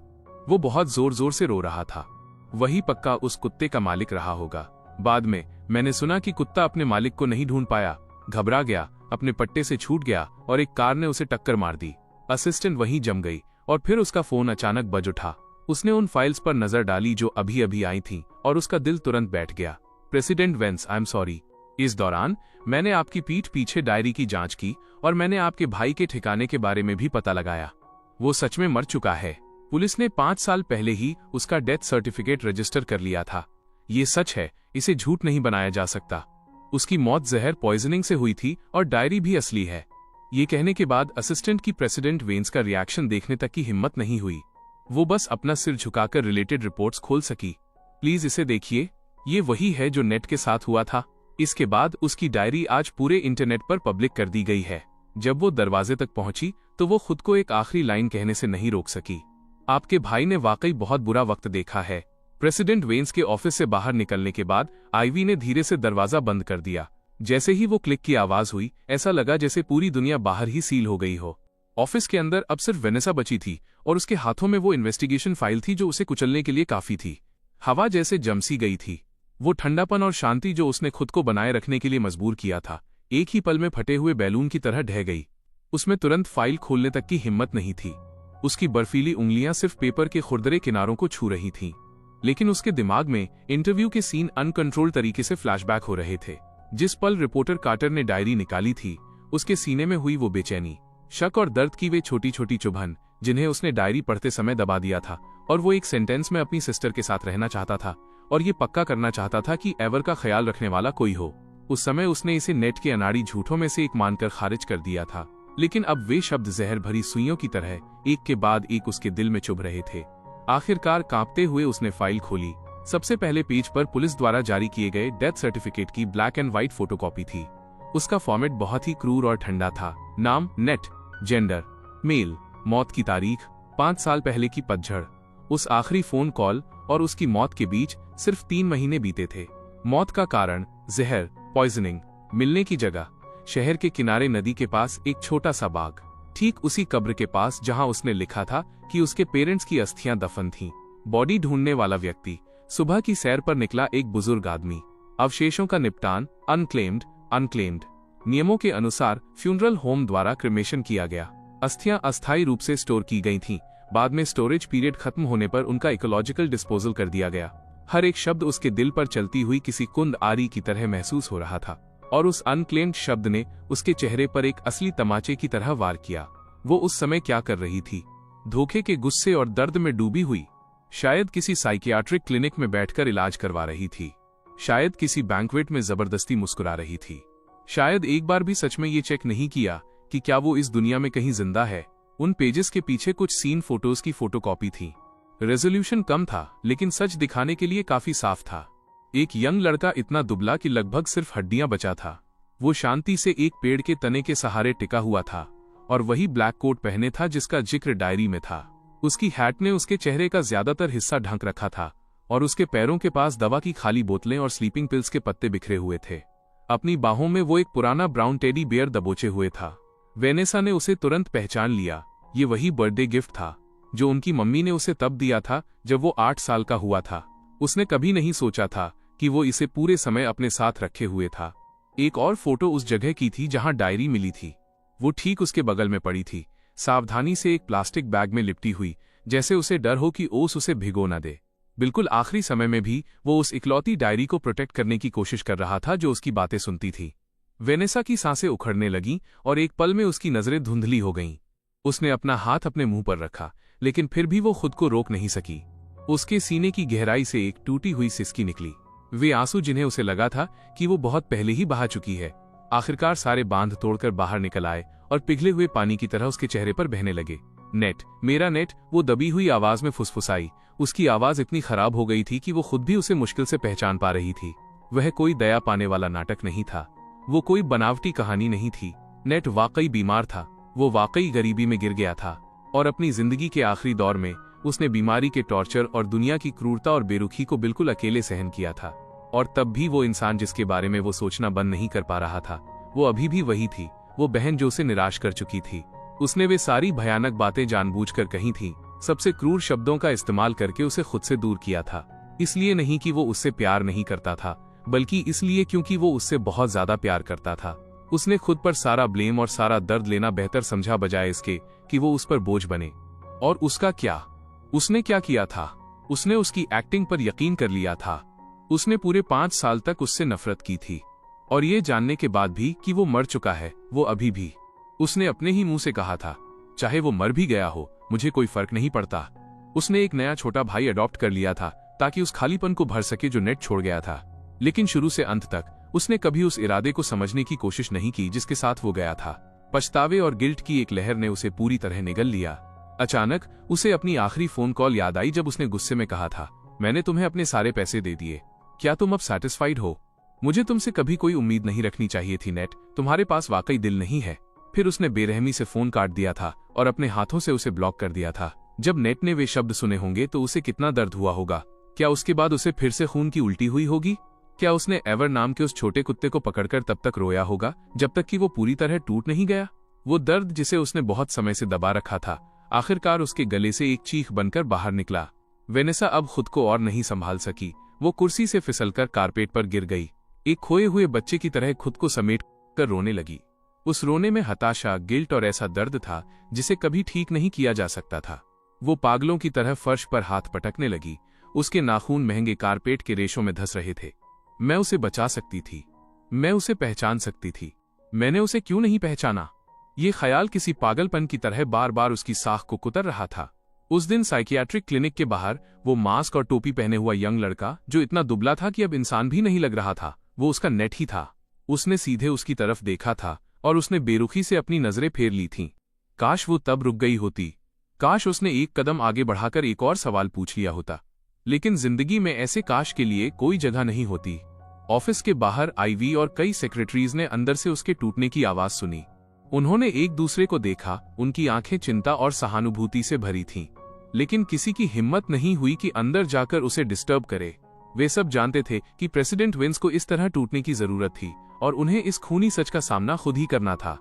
वो बहुत जोर जोर से रो रहा था। वही पक्का उस कुत्ते का मालिक रहा होगा। बाद में मैंने सुना कि कुत्ता अपने मालिक को नहीं ढूंढ पाया, घबरा गया, अपने पट्टे से छूट गया और एक कार ने उसे टक्कर मार दी। असिस्टेंट वहीं जम गई और फिर उसका फोन अचानक बज उठा। उसने उन फाइल्स पर नजर डाली जो अभी अभी आई थीं और उसका दिल तुरंत बैठ गया। President Vance, I am sorry. इस दौरान मैंने आपकी पीठ पीछे डायरी की जांच की और मैंने आपके भाई के ठिकाने के बारे में भी पता लगाया। वो सच में मर चुका है। पुलिस ने 5 साल पहले ही उसका डेथ सर्टिफिकेट रजिस्टर कर लिया था। ये सच है, इसे झूठ नहीं बनाया जा सकता। उसकी मौत जहर पॉइजनिंग से हुई थी और डायरी भी असली है। ये कहने के बाद असिस्टेंट की प्रेसिडेंट वेंस का रिएक्शन देखने तक की हिम्मत नहीं हुई। वो बस अपना सिर झुकाकर रिलेटेड रिपोर्ट्स खोल सकी। प्लीज इसे देखिए, ये वही है जो नेट के साथ हुआ था। इसके बाद उसकी डायरी आज पूरे इंटरनेट पर पब्लिक कर दी गई है। जब वो दरवाजे तक पहुंची तो वो खुद को एक आखिरी लाइन कहने से नहीं रोक सकी। आपके भाई ने वाकई बहुत बुरा वक्त देखा है। प्रेसिडेंट वेंस के ऑफिस से बाहर निकलने के बाद आइवी ने धीरे से दरवाजा बंद कर दिया। जैसे ही वो क्लिक की आवाज हुई, ऐसा लगा जैसे पूरी दुनिया बाहर ही सील हो गई हो। ऑफिस के अंदर अब सिर्फ वेनेसा बची थी और उसके हाथों में वो इन्वेस्टिगेशन फाइल थी जो उसे कुचलने के लिए काफी थी। हवा जैसे जमसी गई थी। वो ठंडापन और शांति जो उसने खुद को बनाए रखने के लिए मजबूर किया था, एक ही पल में फटे हुए बैलून की तरह ढह गई। उसमें तुरंत फाइल खोलने तक की हिम्मत नहीं थी। उसकी बर्फीली उंगलियां सिर्फ पेपर के खुरदरे किनारों को छू रही थीं। लेकिन उसके दिमाग में इंटरव्यू के सीन अनकंट्रोल तरीके से फ्लैशबैक हो रहे थे। जिस पल रिपोर्टर कार्टर ने डायरी निकाली थी, उसके सीने में हुई वो बेचैनी, शक और दर्द की वे छोटी छोटी चुभन जिन्हें उसने डायरी पढ़ते समय दबा दिया था। और वो एक सेंटेंस में अपनी सिस्टर के साथ रहना चाहता था और ये पक्का करना चाहता था कि एवर का ख्याल रखने वाला कोई हो। उस समय उसने इसे नेट के अनाड़ी झूठों में से एक मानकर खारिज कर दिया था, लेकिन अब वे शब्द जहर भरी सुइयों की तरह एक के बाद एक उसके दिल में चुभ रहे थे। आखिरकार कांपते हुए उसने फाइल खोली। सबसे पहले पेज पर पुलिस द्वारा जारी किए गए डेथ सर्टिफिकेट की ब्लैक एंड व्हाइट फोटोकॉपी थी। उसका फॉर्मेट बहुत ही क्रूर और ठंडा था। नाम नेट, जेंडर मेल, मौत की तारीख 5 साल पहले की पतझड़। उस आखिरी फोन कॉल और उसकी मौत के बीच सिर्फ 3 महीने बीते थे। मौत का कारण जहर, पॉइजनिंग। मिलने की जगह शहर के किनारे नदी के पास एक छोटा सा बाग, ठीक उसी कब्र के पास जहां उसने लिखा था कि उसके पेरेंट्स की अस्थियां दफन थीं। बॉडी ढूंढने वाला व्यक्ति, सुबह की सैर पर निकला एक बुजुर्ग आदमी। अवशेषों का निपटान अनक्लेम्ड। नियमों के अनुसार फ्यूनरल होम द्वारा क्रिमेशन किया गया। अस्थियां अस्थायी रूप से स्टोर की गई थीं। बाद में स्टोरेज पीरियड खत्म होने पर उनका इकोलॉजिकल डिस्पोजल कर दिया गया। हर एक शब्द उसके दिल पर चलती हुई किसी कुंद आरी की तरह महसूस हो रहा था और उस अनक्लेम्ड शब्द ने उसके चेहरे पर एक असली तमाचे की तरह वार किया। वो उस समय क्या कर रही थी? धोखे के गुस्से और दर्द में डूबी हुई। शायद किसी साइकियाट्रिक क्लिनिक में बैठकर इलाज करवा रही थी। शायद किसी बैंक्वेट में जबरदस्ती मुस्कुरा रही थी। शायद एक बार भी सच में ये चेक नहीं किया कि क्या वो इस दुनिया में कहीं जिंदा है। उन पेजेस के पीछे कुछ सीन फोटोज की फोटोकॉपी थी। रेजोल्यूशन कम था, लेकिन सच दिखाने के लिए काफी साफ था। एक यंग लड़का इतना दुबला कि लगभग सिर्फ हड्डियां बचा था। वो शांति से एक पेड़ के तने के सहारे टिका हुआ था और वही ब्लैक कोट पहने था जिसका जिक्र डायरी में था। उसकी हैट ने उसके चेहरे का ज्यादातर हिस्सा ढक रखा था और उसके पैरों के पास दवा की खाली बोतलें और स्लीपिंग पिल्स के पत्ते बिखरे हुए थे। अपनी बाहों में वो एक पुराना ब्राउन टेडी बियर दबोचे हुए था। वेनेसा ने उसे तुरंत पहचान लिया। ये वही बर्थडे गिफ्ट था जो उनकी मम्मी ने उसे तब दिया था जब वो 8 साल का हुआ था। उसने कभी नहीं सोचा था कि वो इसे पूरे समय अपने साथ रखे हुए था। एक और फोटो उस जगह की थी जहां डायरी मिली थी। वो ठीक उसके बगल में पड़ी थी, सावधानी से एक प्लास्टिक बैग में लिपटी हुई, जैसे उसे डर हो कि ओस उसे भिगो न दे। बिल्कुल आखिरी समय में भी वो उस इकलौती डायरी को प्रोटेक्ट करने की कोशिश कर रहा था जो उसकी बातें सुनती थी। वेनेसा की सांसें उखड़ने लगीं और एक पल में उसकी नजरें धुंधली हो गईं। उसने अपना हाथ अपने मुंह पर रखा, लेकिन फिर भी वो खुद को रोक नहीं सकी। उसके सीने की गहराई से एक टूटी हुई सिसकी निकली। वे आंसू जिन्हें उसे लगा था कि वो बहुत पहले ही बहा चुकी है, आखिरकार सारे बांध तोड़कर बाहर निकल आए और पिघले हुए पानी की तरह उसके चेहरे पर बहने लगे। नेट, मेरा नेट, वो दबी हुई आवाज में फुसफुसाई। उसकी आवाज इतनी खराब हो गई थी कि वो खुद भी उसे मुश्किल से पहचान पा रही थी। वह कोई दया पाने वाला नाटक नहीं था, वो कोई बनावटी कहानी नहीं थी। नेट वाकई बीमार था, वो वाकई गरीबी में गिर गया था और अपनी जिंदगी के आखिरी दौर में उसने बीमारी के टॉर्चर और दुनिया की क्रूरता और बेरुखी को बिल्कुल अकेले सहन किया था। और तब भी वो इंसान जिसके बारे में वो सोचना बंद नहीं कर पा रहा था, वो अभी भी वही थी, वो बहन जो उसे निराश कर चुकी थी। उसने वे सारी भयानक बातें जानबूझकर कही थी, सबसे क्रूर शब्दों का इस्तेमाल करके उसे खुद से दूर किया था। इसलिए नहीं कि वो उससे प्यार नहीं करता था, बल्कि इसलिए क्योंकि वो उससे बहुत ज्यादा प्यार करता था। उसने खुद पर सारा ब्लेम और सारा दर्द लेना बेहतर समझा, बजाय इसके कि वो उस पर बोझ बने। और उसका क्या? उसने क्या किया था? उसने उसकी एक्टिंग पर यकीन कर लिया था। उसने पूरे 5 साल तक उससे नफरत की थी, और ये जानने के बाद भी कि वो मर चुका है, वो अभी भी। उसने अपने ही मुंह से कहा था, चाहे वो मर भी गया हो, मुझे कोई फर्क नहीं पड़ता। उसने एक नया छोटा भाई अडॉप्ट कर लिया था ताकि उस खालीपन को भर सके जो नेट छोड़ गया था। लेकिन शुरू से अंत तक उसने कभी उस इरादे को समझने की कोशिश नहीं की जिसके साथ वो गया था। पछतावे और गिल्ट की एक लहर ने उसे पूरी तरह निगल लिया। अचानक उसे अपनी आखिरी फोन कॉल याद आई जब उसने गुस्से में कहा था, मैंने तुम्हें अपने सारे पैसे दे दिए, क्या तुम अब सैटिस्फाइड हो? मुझे तुमसे कभी कोई उम्मीद नहीं रखनी चाहिए थी नेट, तुम्हारे पास वाकई दिल नहीं है। फिर उसने बेरहमी से फोन काट दिया था और अपने हाथों से उसे ब्लॉक कर दिया था। जब नेट ने वे शब्द सुने होंगे तो उसे कितना दर्द हुआ होगा। क्या उसके बाद उसे फिर से खून की उल्टी हुई होगी? क्या उसने एवर नाम के उस छोटे कुत्ते को पकड़कर तब तक रोया होगा जब तक कि वो पूरी तरह टूट नहीं गया? वो दर्द जिसे उसने बहुत समय से दबा रखा था, आखिरकार उसके गले से एक चीख बनकर बाहर निकला। वेनेसा अब खुद को और नहीं संभाल सकी। वो कुर्सी से फिसलकर कारपेट पर गिर गई, एक खोए हुए बच्चे की तरह खुद को समेट कर रोने लगी। उस रोने में हताशा, गिल्ट और ऐसा दर्द था जिसे कभी ठीक नहीं किया जा सकता था। वो पागलों की तरह फर्श पर हाथ पटकने लगी। उसके नाखून महंगे कारपेट के रेशों में धंस रहे थे। मैं उसे बचा सकती थी, मैं उसे पहचान सकती थी, मैंने उसे क्यों नहीं पहचाना? ये ख्याल किसी पागलपन की तरह बार बार उसकी साख को कुतर रहा था। उस दिन साइकियाट्रिक क्लिनिक के बाहर वो मास्क और टोपी पहने हुआ यंग लड़का जो इतना दुबला था कि अब इंसान भी नहीं लग रहा था, वो उसका नेट ही था। उसने सीधे उसकी तरफ देखा था और उसने बेरुखी से अपनी नजरें फेर ली थीं। काश वो तब रुक गई होती, काश उसने एक कदम आगे बढ़ाकर एक और सवाल पूछ लिया होता। लेकिन जिंदगी में ऐसे काश के लिए कोई जगह नहीं होती। ऑफिस के बाहर आईवी और कई सेक्रेटरीज ने अंदर से उसके टूटने की आवाज सुनी। उन्होंने एक दूसरे को देखा, उनकी आंखें चिंता और सहानुभूति से भरी थीं। लेकिन किसी की हिम्मत नहीं हुई कि अंदर जाकर उसे डिस्टर्ब करे। वे सब जानते थे कि प्रेसिडेंट वेंस को इस तरह टूटने की जरूरत थी और उन्हें इस खूनी सच का सामना खुद ही करना था।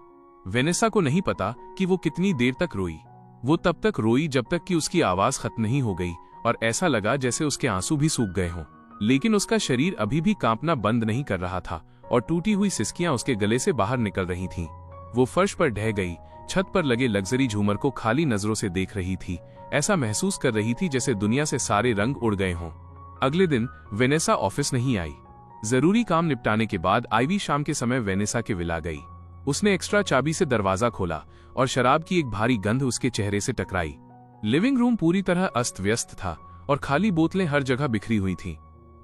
वेनेसा को नहीं पता कि वो कितनी देर तक रोई। वो तब तक रोई जब तक कि उसकी आवाज खत्म नहीं हो गई और ऐसा लगा जैसे उसके आंसू भी सूख गए हों। लेकिन उसका शरीर अभी भी कांपना बंद नहीं कर रहा था और टूटी हुई सिसकियां उसके गले से बाहर निकल रही थीं। वो फर्श पर ढह गई, छत पर लगे लग्जरी झूमर को खाली नजरों से देख रही थी, ऐसा महसूस कर रही थी जैसे दुनिया से सारे रंग उड़ गए हों। अगले दिन वेनेसा ऑफिस नहीं आई। जरूरी काम निपटाने के बाद आईवी शाम के समय वेनेसा के विला गई। उसने एक्स्ट्रा चाबी से दरवाजा खोला और शराब की एक भारी गंध उसके चेहरे से टकराई। लिविंग रूम पूरी तरह अस्त व्यस्त था और खाली बोतलें हर जगह बिखरी हुई थीं।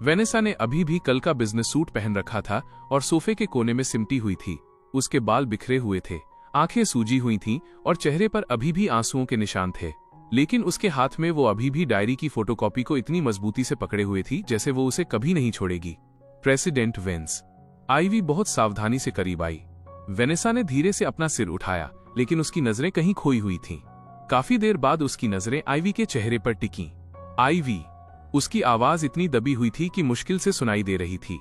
वेनेसा ने अभी भी कल का बिजनेस सूट पहन रखा था और सोफे के कोने में सिमटी हुई थी। उसके बाल बिखरे हुए थे, आंखें सूजी हुई थीं और चेहरे पर अभी भी आंसुओं के निशान थे। लेकिन उसके हाथ में वो अभी भी डायरी की फोटोकॉपी को इतनी मजबूती से पकड़े हुए थी जैसे वो उसे कभी नहीं छोड़ेगी। President veins. आईवी बहुत सावधानी से करीब आई। वेनेसा ने धीरे से अपना सिर उठाया, लेकिन उसकी नजरें कहीं खोई हुई थीं। काफी देर बाद उसकी नजरें आईवी के चेहरे पर टिकीं। आईवी। उसकी आवाज इतनी दबी हुई थी कि मुश्किल से सुनाई दे रही थी।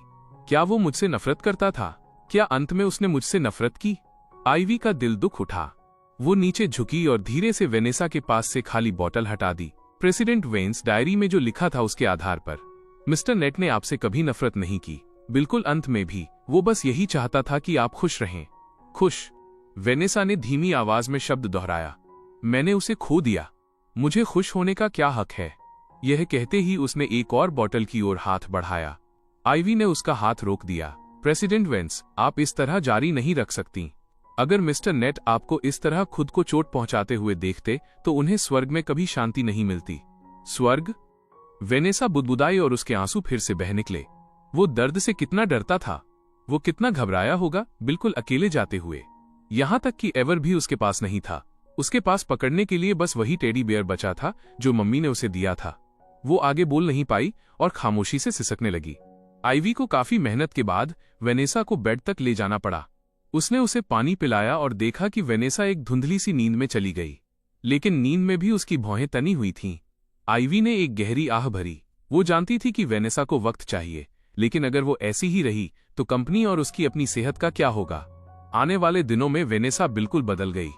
क्या वो मुझसे नफरत करता था? क्या अंत में उसने मुझसे नफरत की? आईवी का दिल दुख उठा। वो नीचे झुकी और धीरे से वेनेसा के पास से खाली बोतल हटा दी। प्रेसिडेंट वेंस, डायरी में जो लिखा था उसके आधार पर, मिस्टर नेट ने आपसे कभी नफरत नहीं की, बिल्कुल अंत में भी। वो बस यही चाहता था कि आप खुश रहें। खुश? वेनेसा ने धीमी आवाज में शब्द दोहराया। मैंने उसे खो दिया, मुझे खुश होने का क्या हक है? यह कहते ही उसने एक और बोतल की ओर हाथ बढ़ाया। आईवी ने उसका हाथ रोक दिया। प्रेसिडेंट वेंस, आप इस तरह जारी नहीं रख सकती। अगर मिस्टर नेट आपको इस तरह खुद को चोट पहुंचाते हुए देखते तो उन्हें स्वर्ग में कभी शांति नहीं मिलती। स्वर्ग? वेनेसा बुदबुदाई और उसके आंसू फिर से बह निकले। वो दर्द से कितना डरता था, वो कितना घबराया होगा, बिल्कुल अकेले जाते हुए। यहां तक कि एवर भी उसके पास नहीं था। उसके पास पकड़ने के लिए बस वही टेडी बेयर बचा था जो मम्मी ने उसे दिया था। वो आगे बोल नहीं पाई और खामोशी से सिसकने लगी। आइवी को काफी मेहनत के बाद वेनेसा को बेड तक ले जाना पड़ा। उसने उसे पानी पिलाया और देखा कि वेनेसा एक धुंधली सी नींद में चली गई, लेकिन नींद में भी उसकी भौहें तनी हुई थीं। आइवी ने एक गहरी आह भरी। वो जानती थी कि वेनेसा को वक्त चाहिए, लेकिन अगर वो ऐसी ही रही तो कंपनी और उसकी अपनी सेहत का क्या होगा। आने वाले दिनों में वेनेसा बिल्कुल बदल गई।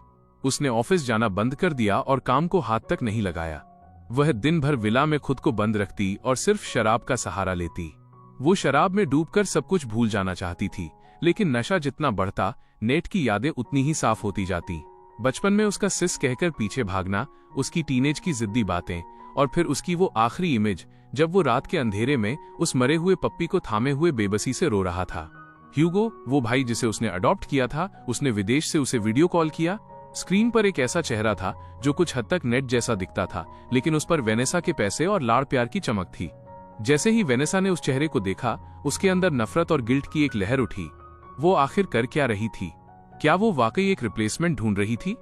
उसने ऑफिस जाना बंद कर दिया और काम को हाथ तक नहीं लगाया। वह दिन भर विला में खुद को बंद रखती और सिर्फ शराब का सहारा लेती। वो शराब में डूबकर सब कुछ भूल जाना चाहती थी, लेकिन नशा जितना बढ़ता, नेट की यादें उतनी ही साफ होती जाती। बचपन में उसका सिस कहकर पीछे भागना, उसकी टीनेज की जिद्दी बातें, और फिर उसकी वो आखिरी इमेज जब वो रात के अंधेरे में उस मरे हुए पप्पी को थामे हुए बेबसी से रो रहा था। ह्यूगो, वो भाई जिसे उसने अडॉप्ट किया था, उसने विदेश से उसे वीडियो कॉल किया। स्क्रीन पर एक ऐसा चेहरा था जो कुछ हद तक नेट जैसा दिखता था, लेकिन उस पर वेनेसा के पैसे और लाड़ प्यार की चमक थी। जैसे ही वेनेसा ने उस चेहरे को देखा, उसके अंदर नफरत और गिल्ट की एक लहर उठी। वो आखिर कर क्या रही थी? क्या वो वाकई एक रिप्लेसमेंट ढूंढ रही थी?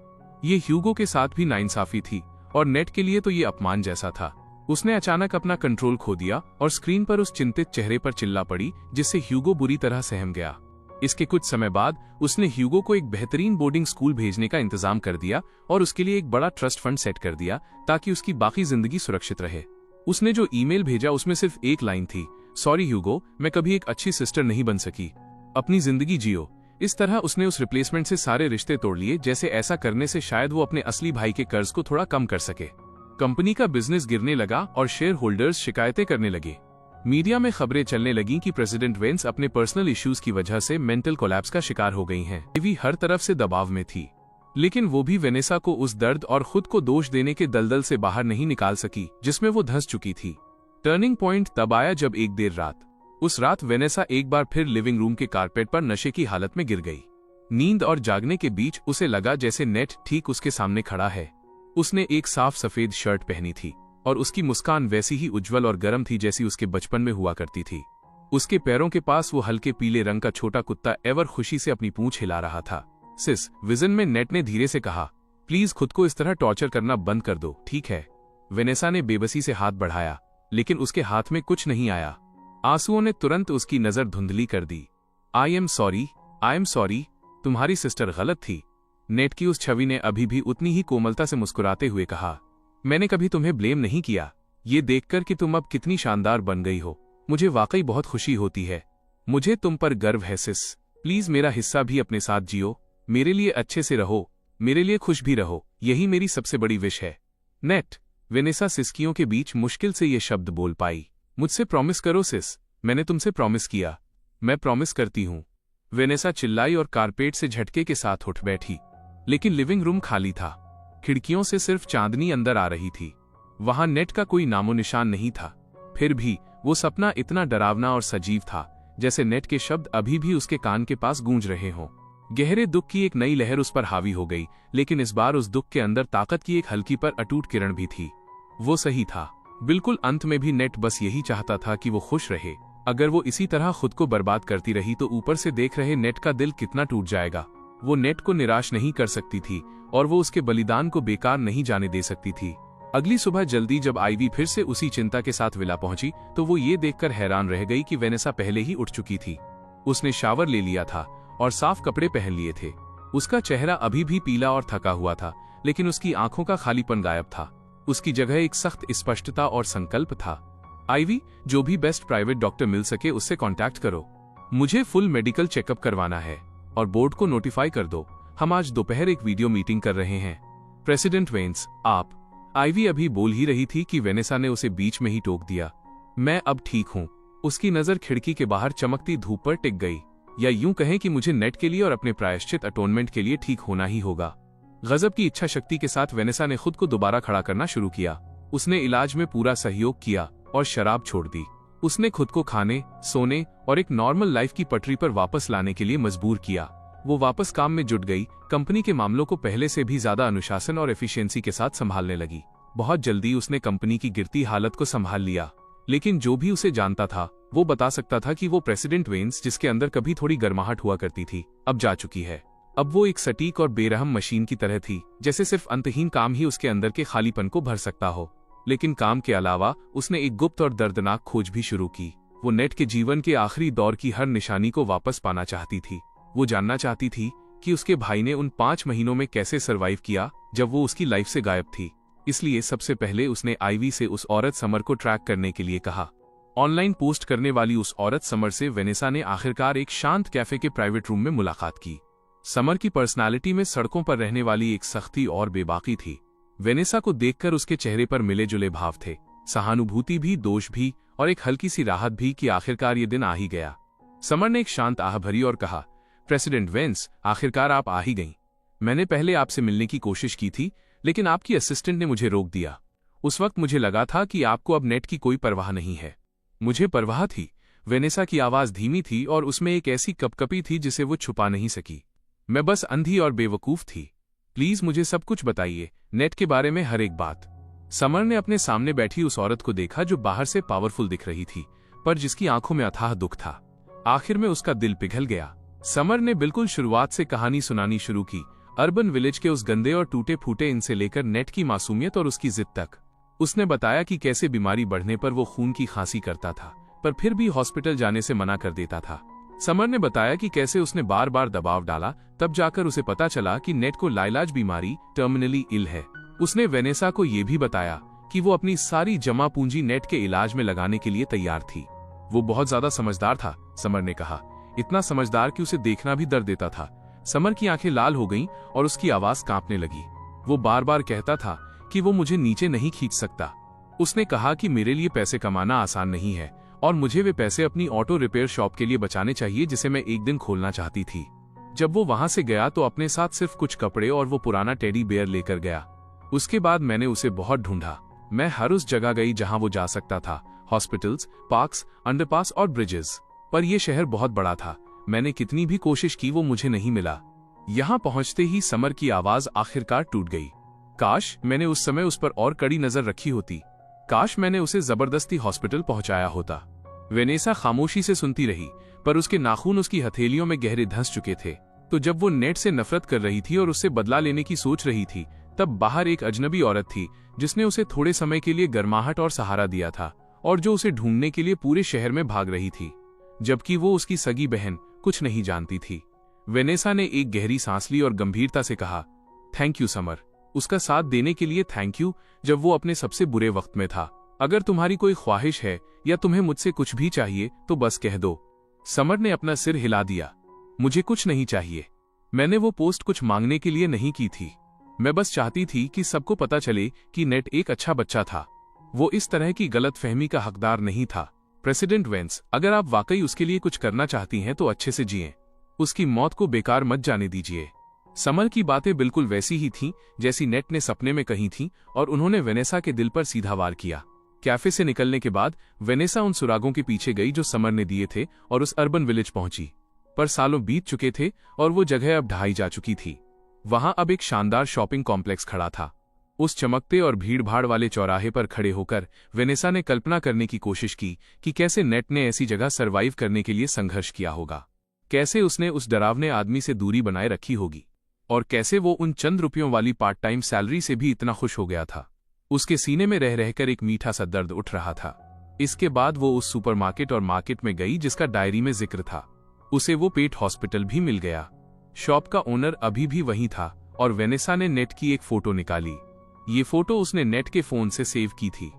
ये ह्यूगो के साथ भी नाइंसाफी थी, और नेट के लिए तो ये अपमान जैसा था। उसने अचानक अपना कंट्रोल खो दिया और स्क्रीन पर उस चिंतित चेहरे पर चिल्ला पड़ी, जिससे ह्यूगो बुरी तरह सहम गया। इसके कुछ समय बाद उसने ह्यूगो को एक बेहतरीन बोर्डिंग स्कूल भेजने का इंतजाम कर दिया और उसके लिए एक बड़ा ट्रस्ट फंड सेट कर दिया ताकि उसकी बाकी जिंदगी सुरक्षित रहे। उसने जो ईमेल भेजा उसमें सिर्फ एक लाइन थी, सॉरी ह्यूगो, मैं कभी एक अच्छी सिस्टर नहीं बन सकी, अपनी जिंदगी जियो। इस तरह उसने उस रिप्लेसमेंट से सारे रिश्ते तोड़ लिए, जैसे ऐसा करने से शायद वो अपने असली भाई के कर्ज को थोड़ा कम कर सके। कंपनी का बिजनेस गिरने लगा और शेयर होल्डर्स शिकायतें करने लगे। मीडिया में खबरें चलने लगीं कि प्रेसिडेंट वेंस अपने पर्सनल इश्यूज की वजह से मेंटल कोलैप्स का शिकार हो गई हैं। आइवी हर तरफ से दबाव में थी, लेकिन वो भी वेनेसा को उस दर्द और खुद को दोष देने के दलदल से बाहर नहीं निकाल सकी जिसमें वो धंस चुकी थी। टर्निंग पॉइंट तब आया जब एक देर रात, उस रात वेनेसा एक बार फिर लिविंग रूम के कारपेट पर नशे की हालत में गिर गई। नींद और जागने के बीच उसे लगा जैसे नेट ठीक उसके सामने खड़ा है। उसने एक साफ सफेद शर्ट पहनी थी और उसकी मुस्कान वैसी ही उज्जवल और गर्म थी जैसी उसके बचपन में हुआ करती थी। उसके पैरों के पास वो हल्के पीले रंग का छोटा कुत्ता एवर खुशी से अपनी पूंछ हिला रहा था। सिस, विजन में नेट ने धीरे से कहा, प्लीज खुद को इस तरह टॉर्चर करना बंद कर दो, ठीक है? वेनेसा ने बेबसी से हाथ बढ़ाया, लेकिन उसके हाथ में कुछ नहीं आया। आंसुओं ने तुरंत उसकी नजर धुंधली कर दी। आई एम सॉरी, तुम्हारी सिस्टर गलत थी। नेट की उस छवि ने अभी भी उतनी ही कोमलता से मुस्कुराते हुए कहा, मैंने कभी तुम्हें ब्लेम नहीं किया। ये देखकर कि तुम अब कितनी शानदार बन गई हो, मुझे वाकई बहुत खुशी होती है। मुझे तुम पर गर्व है सिस। प्लीज मेरा हिस्सा भी अपने साथ जियो, मेरे लिए अच्छे से रहो, मेरे लिए खुश भी रहो, यही मेरी सबसे बड़ी विश है। नेट, वेनेसा सिसकियों के बीच मुश्किल से ये शब्द बोल पाई। मुझसे प्रॉमिस करो सिस, मैंने तुमसे प्रॉमिस किया। मैं प्रॉमिस करती हूँ। वेनेसा चिल्लाई और कारपेट से झटके के साथ उठ बैठी, लेकिन लिविंग रूम खाली था। खिड़कियों से सिर्फ चांदनी अंदर आ रही थी। वहां नेट का कोई नामो निशान नहीं था। फिर भी वो सपना इतना डरावना और सजीव था, जैसे नेट के शब्द अभी भी उसके कान के पास गूंज रहे हों। गहरे दुख की एक नई लहर उस पर हावी हो गई, लेकिन इस बार उस दुख के अंदर ताकत की एक हल्की पर अटूट किरण भी थी। वो सही था, बिल्कुल अंत में भी नेट बस यही चाहता था कि वो खुश रहे। अगर वो इसी तरह खुद को बर्बाद करती रही तो ऊपर से देख रहे नेट का दिल कितना टूट जाएगा। वो नेट को निराश नहीं कर सकती थी और वो उसके बलिदान को बेकार नहीं जाने दे सकती थी। अगली सुबह जल्दी जब आइवी फिर से उसी चिंता के साथ विला पहुंची तो वो ये देखकर हैरान रह गई कि वेनेसा पहले ही उठ चुकी थी। उसने शावर ले लिया था और साफ कपड़े पहन लिए थे। उसका चेहरा अभी भी पीला और थका हुआ था, लेकिन उसकी आंखों का खालीपन गायब था। उसकी जगह एक सख्त स्पष्टता और संकल्प था। आइवी, जो भी बेस्ट प्राइवेट डॉक्टर मिल सके उससे कांटेक्ट करो। मुझे फुल मेडिकल चेकअप करवाना है और बोर्ड को नोटिफाई कर दो। हम आज दोपहर एक वीडियो मीटिंग कर रहे हैं। प्रेसिडेंट वेंस, आप। आइवी अभी बोल ही रही थी कि वेनेसा ने उसे बीच में ही टोक दिया। मैं अब ठीक हूँ। उसकी नजर खिड़की के बाहर चमकती धूप पर टिक गई। या यूं कहें कि मुझे नेट के लिए और अपने प्रायश्चित अटोनमेंट के लिए ठीक होना ही होगा। गजब की इच्छा शक्ति के साथ वेनेसा ने खुद को दोबारा खड़ा करना शुरू किया। उसने इलाज में पूरा सहयोग किया और शराब छोड़ दी। उसने खुद को खाने, सोने और एक नॉर्मल लाइफ की पटरी पर वापस लाने के लिए मजबूर किया। वो वापस काम में जुट गई, कंपनी के मामलों को पहले से भी ज्यादा अनुशासन और एफिशिएंसी के साथ संभालने लगी। बहुत जल्दी उसने कंपनी की गिरती हालत को संभाल लिया, लेकिन जो भी उसे जानता था वो बता सकता था कि वो प्रेसिडेंट वेन्स, जिसके अंदर कभी थोड़ी गर्माहट हुआ करती थी, अब जा चुकी है। अब वो एक सटीक और बेरहम मशीन की तरह थी, जैसे सिर्फ अंतहीन काम ही उसके अंदर के खालीपन को भर सकता हो। लेकिन काम के अलावा उसने एक गुप्त और दर्दनाक खोज भी शुरू की। वो नेट के जीवन के आखिरी दौर की हर निशानी को वापस पाना चाहती थी। वो जानना चाहती थी कि उसके भाई ने उन 5 महीनों में कैसे सरवाइव किया जब वो उसकी लाइफ से गायब थी। इसलिए सबसे पहले उसने आईवी से उस औरत समर को ट्रैक करने के लिए कहा। ऑनलाइन पोस्ट करने वाली उस औरत समर से वेनेसा ने आखिरकार एक शांत कैफे के प्राइवेट रूम में मुलाकात की। समर की पर्सनालिटी में सड़कों पर रहने वाली एक सख्ती और बेबाकी थी। वेनेसा को देखकर उसके चेहरे पर मिले जुले भाव थे, सहानुभूति भी, दोष भी और एक हल्की सी राहत भी कि आखिरकार ये दिन आ ही गया। समर ने एक शांत आह भरी और कहा, प्रेसिडेंट वेंस, आखिरकार आप आ ही गईं। मैंने पहले आपसे मिलने की कोशिश की थी, लेकिन आपकी असिस्टेंट ने मुझे रोक दिया। उस वक्त मुझे लगा था कि आपको अब नेट की कोई परवाह नहीं है। मुझे परवाह थी। वेनेसा की आवाज धीमी थी और उसमें एक ऐसी कपकपी थी जिसे वो छुपा नहीं सकी। मैं बस अंधी और बेवकूफ थी। प्लीज मुझे सब कुछ बताइए, नेट के बारे में हर एक बात। समर ने अपने सामने बैठी उस औरत को देखा जो बाहर से पावरफुल दिख रही थी, पर जिसकी आंखों में अथाह दुख था। आखिर में उसका दिल पिघल गया। समर ने बिल्कुल शुरुआत से कहानी सुनानी शुरू की, अर्बन विलेज के उस गंदे और टूटे फूटे इन से लेकर नेट की मासूमियत और उसकी जिद तक। उसने बताया कि कैसे बीमारी बढ़ने पर वो खून की खांसी करता था, पर फिर भी हॉस्पिटल जाने से मना कर देता था। समर ने बताया कि कैसे उसने बार बार दबाव डाला, तब जाकर उसे पता चला कि नेट को लाइलाज बीमारी, टर्मिनली इल है। उसने वेनेसा को यह भी बताया कि वो अपनी सारी जमा पूंजी नेट के इलाज में लगाने के लिए तैयार थी। वो बहुत ज्यादा समझदार था, समर ने कहा, इतना समझदार कि उसे देखना भी डर देता था। समर की आंखें लाल हो गईं और उसकी आवाज कांपने लगी। वो बार बार कहता था कि वो मुझे नीचे नहीं खींच सकता। उसने कहा कि मेरे लिए पैसे कमाना आसान नहीं है और मुझे वे पैसे अपनी ऑटो रिपेयर शॉप के लिए बचाने चाहिए, जिसे मैं एक दिन खोलना चाहती थी। जब वो वहां से गया तो अपने साथ सिर्फ कुछ कपड़े और वो पुराना टेडी बेयर लेकर गया। उसके बाद मैंने उसे बहुत ढूंढा। मैं हर उस जगह गई जहां वो जा सकता था, हॉस्पिटल्स, पार्क्स, अंडरपास और ब्रिजेस। पर यह शहर बहुत बड़ा था। मैंने कितनी भी कोशिश की वो मुझे नहीं मिला। यहां पहुंचते ही समर की आवाज आखिरकार टूट गई। काश मैंने उस समय उस पर और कड़ी नजर रखी होती। काश मैंने उसे जबरदस्ती हॉस्पिटल पहुंचाया होता। वेनेसा खामोशी से सुनती रही, पर उसके नाखून उसकी हथेलियों में गहरे धंस चुके थे। तो जब वो नेट से नफरत कर रही थी और उससे बदला लेने की सोच रही थी, तब बाहर एक अजनबी औरत थी जिसने उसे थोड़े समय के लिए गर्माहट और सहारा दिया था, और जो उसे ढूंढने के लिए पूरे शहर में भाग रही थी, जबकि वो उसकी सगी बहन कुछ नहीं जानती थी। वेनेसा ने एक गहरी सांस ली और गंभीरता से कहा, थैंक यू समर, उसका साथ देने के लिए थैंक यू, जब वो अपने सबसे बुरे वक्त में था। अगर तुम्हारी कोई ख्वाहिश है या तुम्हें मुझसे कुछ भी चाहिए तो बस कह दो। समर ने अपना सिर हिला दिया। मुझे कुछ नहीं चाहिए। मैंने वो पोस्ट कुछ मांगने के लिए नहीं की थी। मैं बस चाहती थी कि सबको पता चले कि नेट एक अच्छा बच्चा था। वो इस तरह की गलतफहमी का हकदार नहीं था। प्रेसिडेंट वेंस, अगर आप वाकई उसके लिए कुछ करना चाहती हैं तो अच्छे से जिएं। उसकी मौत को बेकार मत जाने दीजिए। समर की बातें बिल्कुल वैसी ही थीं जैसी नेट ने सपने में कही थीं, और उन्होंने वेनेसा के दिल पर सीधा वार किया। कैफे से निकलने के बाद वेनेसा उन सुरागों के पीछे गई जो समर ने दिए थे और उस अर्बन विलेज पहुंची। पर सालों बीत चुके थे और वो जगह अब ढहाई जा चुकी थी। वहां अब एक शानदार शॉपिंग कॉम्प्लेक्स खड़ा था। उस चमकते और भीड़-भाड़ वाले चौराहे पर खड़े होकर वेनेसा ने कल्पना करने की कोशिश की कि कैसे नेट ने ऐसी जगह सरवाइव करने के लिए संघर्ष किया होगा, कैसे उसने उस डरावने आदमी से दूरी बनाए रखी होगी, और कैसे वो उन चंद रुपयों वाली पार्ट टाइम सैलरी से भी इतना खुश हो गया था। उसके सीने में रह रहकर एक मीठा सा दर्द उठ रहा था। इसके बाद वो उस सुपरमार्केट और मार्केट में गई जिसका डायरी में जिक्र था। उसे वो पेट हॉस्पिटल भी मिल गया। शॉप का ओनर अभी भी वही था और वेनेसा ने नेट की एक फोटो निकाली। ये फोटो उसने नेट के फोन से सेव की थी।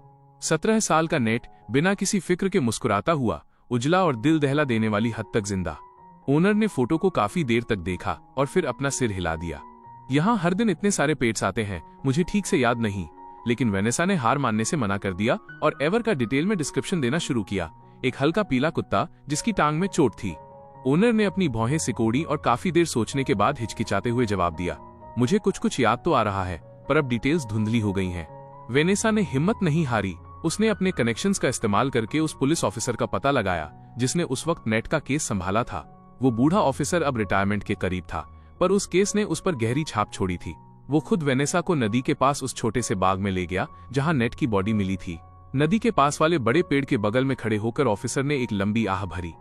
17 साल का नेट बिना किसी फिक्र के मुस्कुराता हुआ, उजला और दिल दहला देने वाली हद तक जिंदा। ओनर ने फोटो को काफी देर तक देखा और फिर अपना सिर हिला दिया। यहाँ हर दिन इतने सारे पेट्स आते हैं, मुझे ठीक से याद नहीं। लेकिन वेनेसा ने हार मानने से मना कर दिया और एवर का डिटेल में डिस्क्रिप्शन देना शुरू किया। एक हल्का पीला कुत्ता जिसकी टांग में चोट थी। ओनर ने अपनी भौहें सिकोड़ी और काफी देर सोचने के बाद हिचकिचाते हुए जवाब दिया, मुझे कुछ कुछ याद तो आ रहा है, पर अब डिटेल्स धुंधली हो गई हैं। वेनेसा ने हिम्मत नहीं हारी। उसने अपने कनेक्शंस का इस्तेमाल करके उस पुलिस ऑफिसर का पता लगाया जिसने उस वक्त नेट का केस संभाला था। वो बूढ़ा ऑफिसर अब रिटायरमेंट के करीब था, पर उस केस ने उस पर गहरी छाप छोड़ी थी। वो खुद वेनेसा को नदी के पास उस छोटे से बाग में ले गया जहां नेट की बॉडी मिली थी। नदी के पास वाले बड़े पेड़ के बगल में खड़े होकर ऑफिसर ने एक लंबी आह भरी।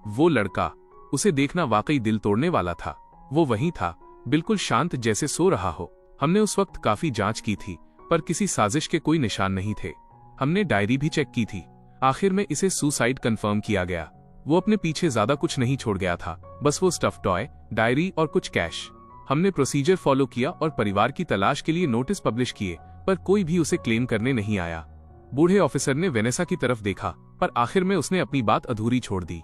वो लड़का, उसे देखना वाकई दिल तोड़ने वाला था। वो वहीं था, बिल्कुल शांत, जैसे सो रहा हो। हमने उस वक्त काफी जांच की थी, पर किसी साजिश के कोई निशान नहीं थे। हमने डायरी भी चेक की थी। आखिर में इसे सुसाइड कंफर्म किया गया। वो अपने पीछे ज्यादा कुछ नहीं छोड़ गया था, बस वो स्टफ टॉय, डायरी और कुछ कैश। हमने प्रोसीजर फॉलो किया और परिवार की तलाश के लिए नोटिस पब्लिश किए, पर कोई भी उसे क्लेम करने नहीं आया। बूढ़े ऑफिसर ने वेनेसा की तरफ देखा, पर आखिर में उसने अपनी बात अधूरी छोड़ दी।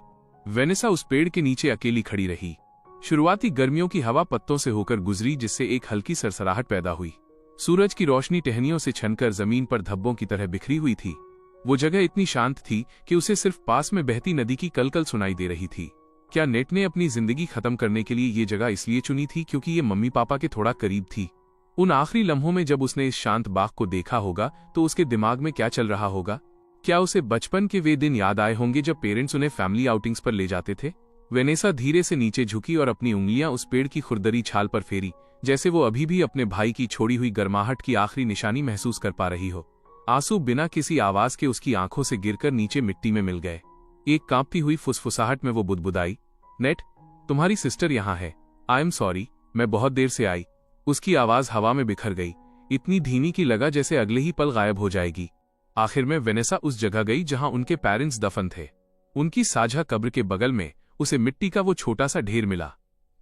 वेनेसा उस पेड़ के नीचे अकेली खड़ी रही। शुरुआती गर्मियों की हवा पत्तों से होकर गुजरी, जिससे एक हल्की सरसराहट पैदा हुई। सूरज की रोशनी टहनियों से छनकर जमीन पर धब्बों की तरह बिखरी हुई थी। वो जगह इतनी शांत थी कि उसे सिर्फ पास में बहती नदी की कलकल सुनाई दे रही थी। क्या नेट ने अपनी जिंदगी खत्म करने के लिए ये जगह इसलिए चुनी थी क्योंकि ये मम्मी पापा के थोड़ा करीब थी? उन आखिरी लम्हों में जब उसने इस शांत बाग को देखा होगा तो उसके दिमाग में क्या चल रहा होगा? क्या उसे बचपन के वे दिन याद आए होंगे जब पेरेंट्स उन्हें फैमिली आउटिंग्स पर ले जाते थे? वेनेसा धीरे से नीचे झुकी और अपनी उंगलियां उस पेड़ की खुरदरी छाल पर फेरी, जैसे वो अभी भी अपने भाई की छोड़ी हुई गर्माहट की आखिरी निशानी महसूस कर पा रही हो। आंसू बिना किसी आवाज के उसकी आंखों से गिरकर नीचे मिट्टी में मिल गए। एक कांपती हुई फुसफुसाहट में वो बुदबुदाई, नेट, तुम्हारी सिस्टर यहाँ है। आई एम सॉरी, मैं बहुत देर से आई। उसकी आवाज हवा में बिखर गई, इतनी धीमी की लगा जैसे अगले ही पल गायब हो जाएगी। आखिर में वेनेसा उस जगह गई जहां उनके पेरेंट्स दफन थे। उनकी साझा कब्र के बगल में उसे मिट्टी का वो छोटा सा ढेर मिला।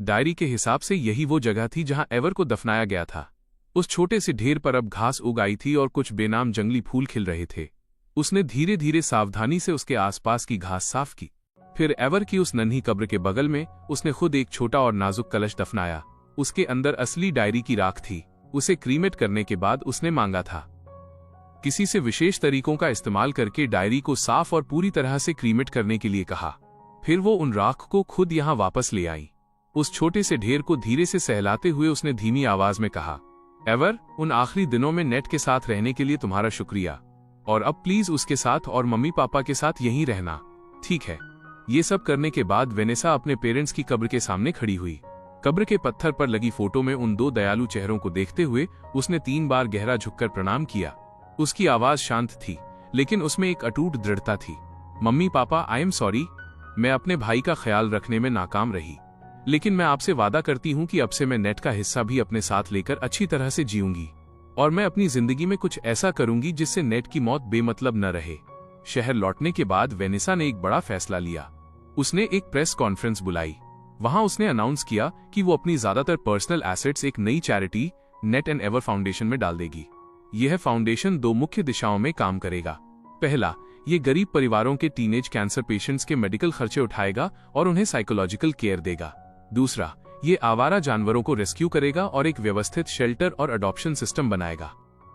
डायरी के हिसाब से यही वो जगह थी जहां एवर को दफनाया गया था। उस छोटे से ढेर पर अब घास उग आई थी और कुछ बेनाम जंगली फूल खिल रहे थे। उसने धीरे धीरे सावधानी से उसके आसपास की घास साफ की। फिर एवर की उस नन्ही कब्र के बगल में उसने खुद एक छोटा और नाजुक कलश दफनाया। उसके अंदर असली डायरी की राख थी। उसे क्रीमेट करने के बाद उसने मांगा था। किसी से विशेष तरीकों का इस्तेमाल करके डायरी को साफ और पूरी तरह से क्रीमेट करने के लिए कहा। फिर वो उन राख को खुद यहां वापस ले आई। उस छोटे से ढेर को धीरे से सहलाते हुए उसने धीमी आवाज में कहा, एवर, उन आखिरी दिनों में नेट के साथ रहने के लिए तुम्हारा शुक्रिया, और अब प्लीज उसके साथ और मम्मी पापा के साथ यहीं रहना, ठीक है? ये सब करने के बाद वेनेसा अपने पेरेंट्स की कब्र के सामने खड़ी हुई। कब्र के पत्थर पर लगी फोटो में उन दो दयालु चेहरों को देखते हुए उसने 3 बार गहरा झुककर प्रणाम किया। उसकी आवाज शांत थी, लेकिन उसमें एक अटूट दृढ़ता थी। Mummy papa, I am sorry, मैं अपने भाई का ख्याल रखने में नाकाम रही, लेकिन मैं आपसे वादा करती हूँ कि अब से मैं नेट का हिस्सा भी अपने साथ लेकर अच्छी तरह से जीऊंगी, और मैं अपनी जिंदगी में कुछ ऐसा करूंगी जिससे नेट की मौत बेमतलब न रहे। शहर लौटने के बाद वेनेसा ने एक बड़ा फैसला लिया। उसने एक प्रेस कॉन्फ्रेंस बुलाई। वहां उसने अनाउंस किया कि वो अपनी ज्यादातर पर्सनल एसेट्स एक नई charity, net and ever foundation में डाल देगी। यह फाउंडेशन 2 मुख्य दिशाओं में काम करेगा। पहला, ये गरीब परिवारों के टीनेज कैंसर पेशेंट्स के मेडिकल खर्चे उठाएगा और उन्हें साइकोलॉजिकल केयर देगा। दूसरा, ये आवारा जानवरों को रेस्क्यू करेगा और एक व्यवस्थित शेल्टर और अडॉप्शन सिस्टम बनाएगा।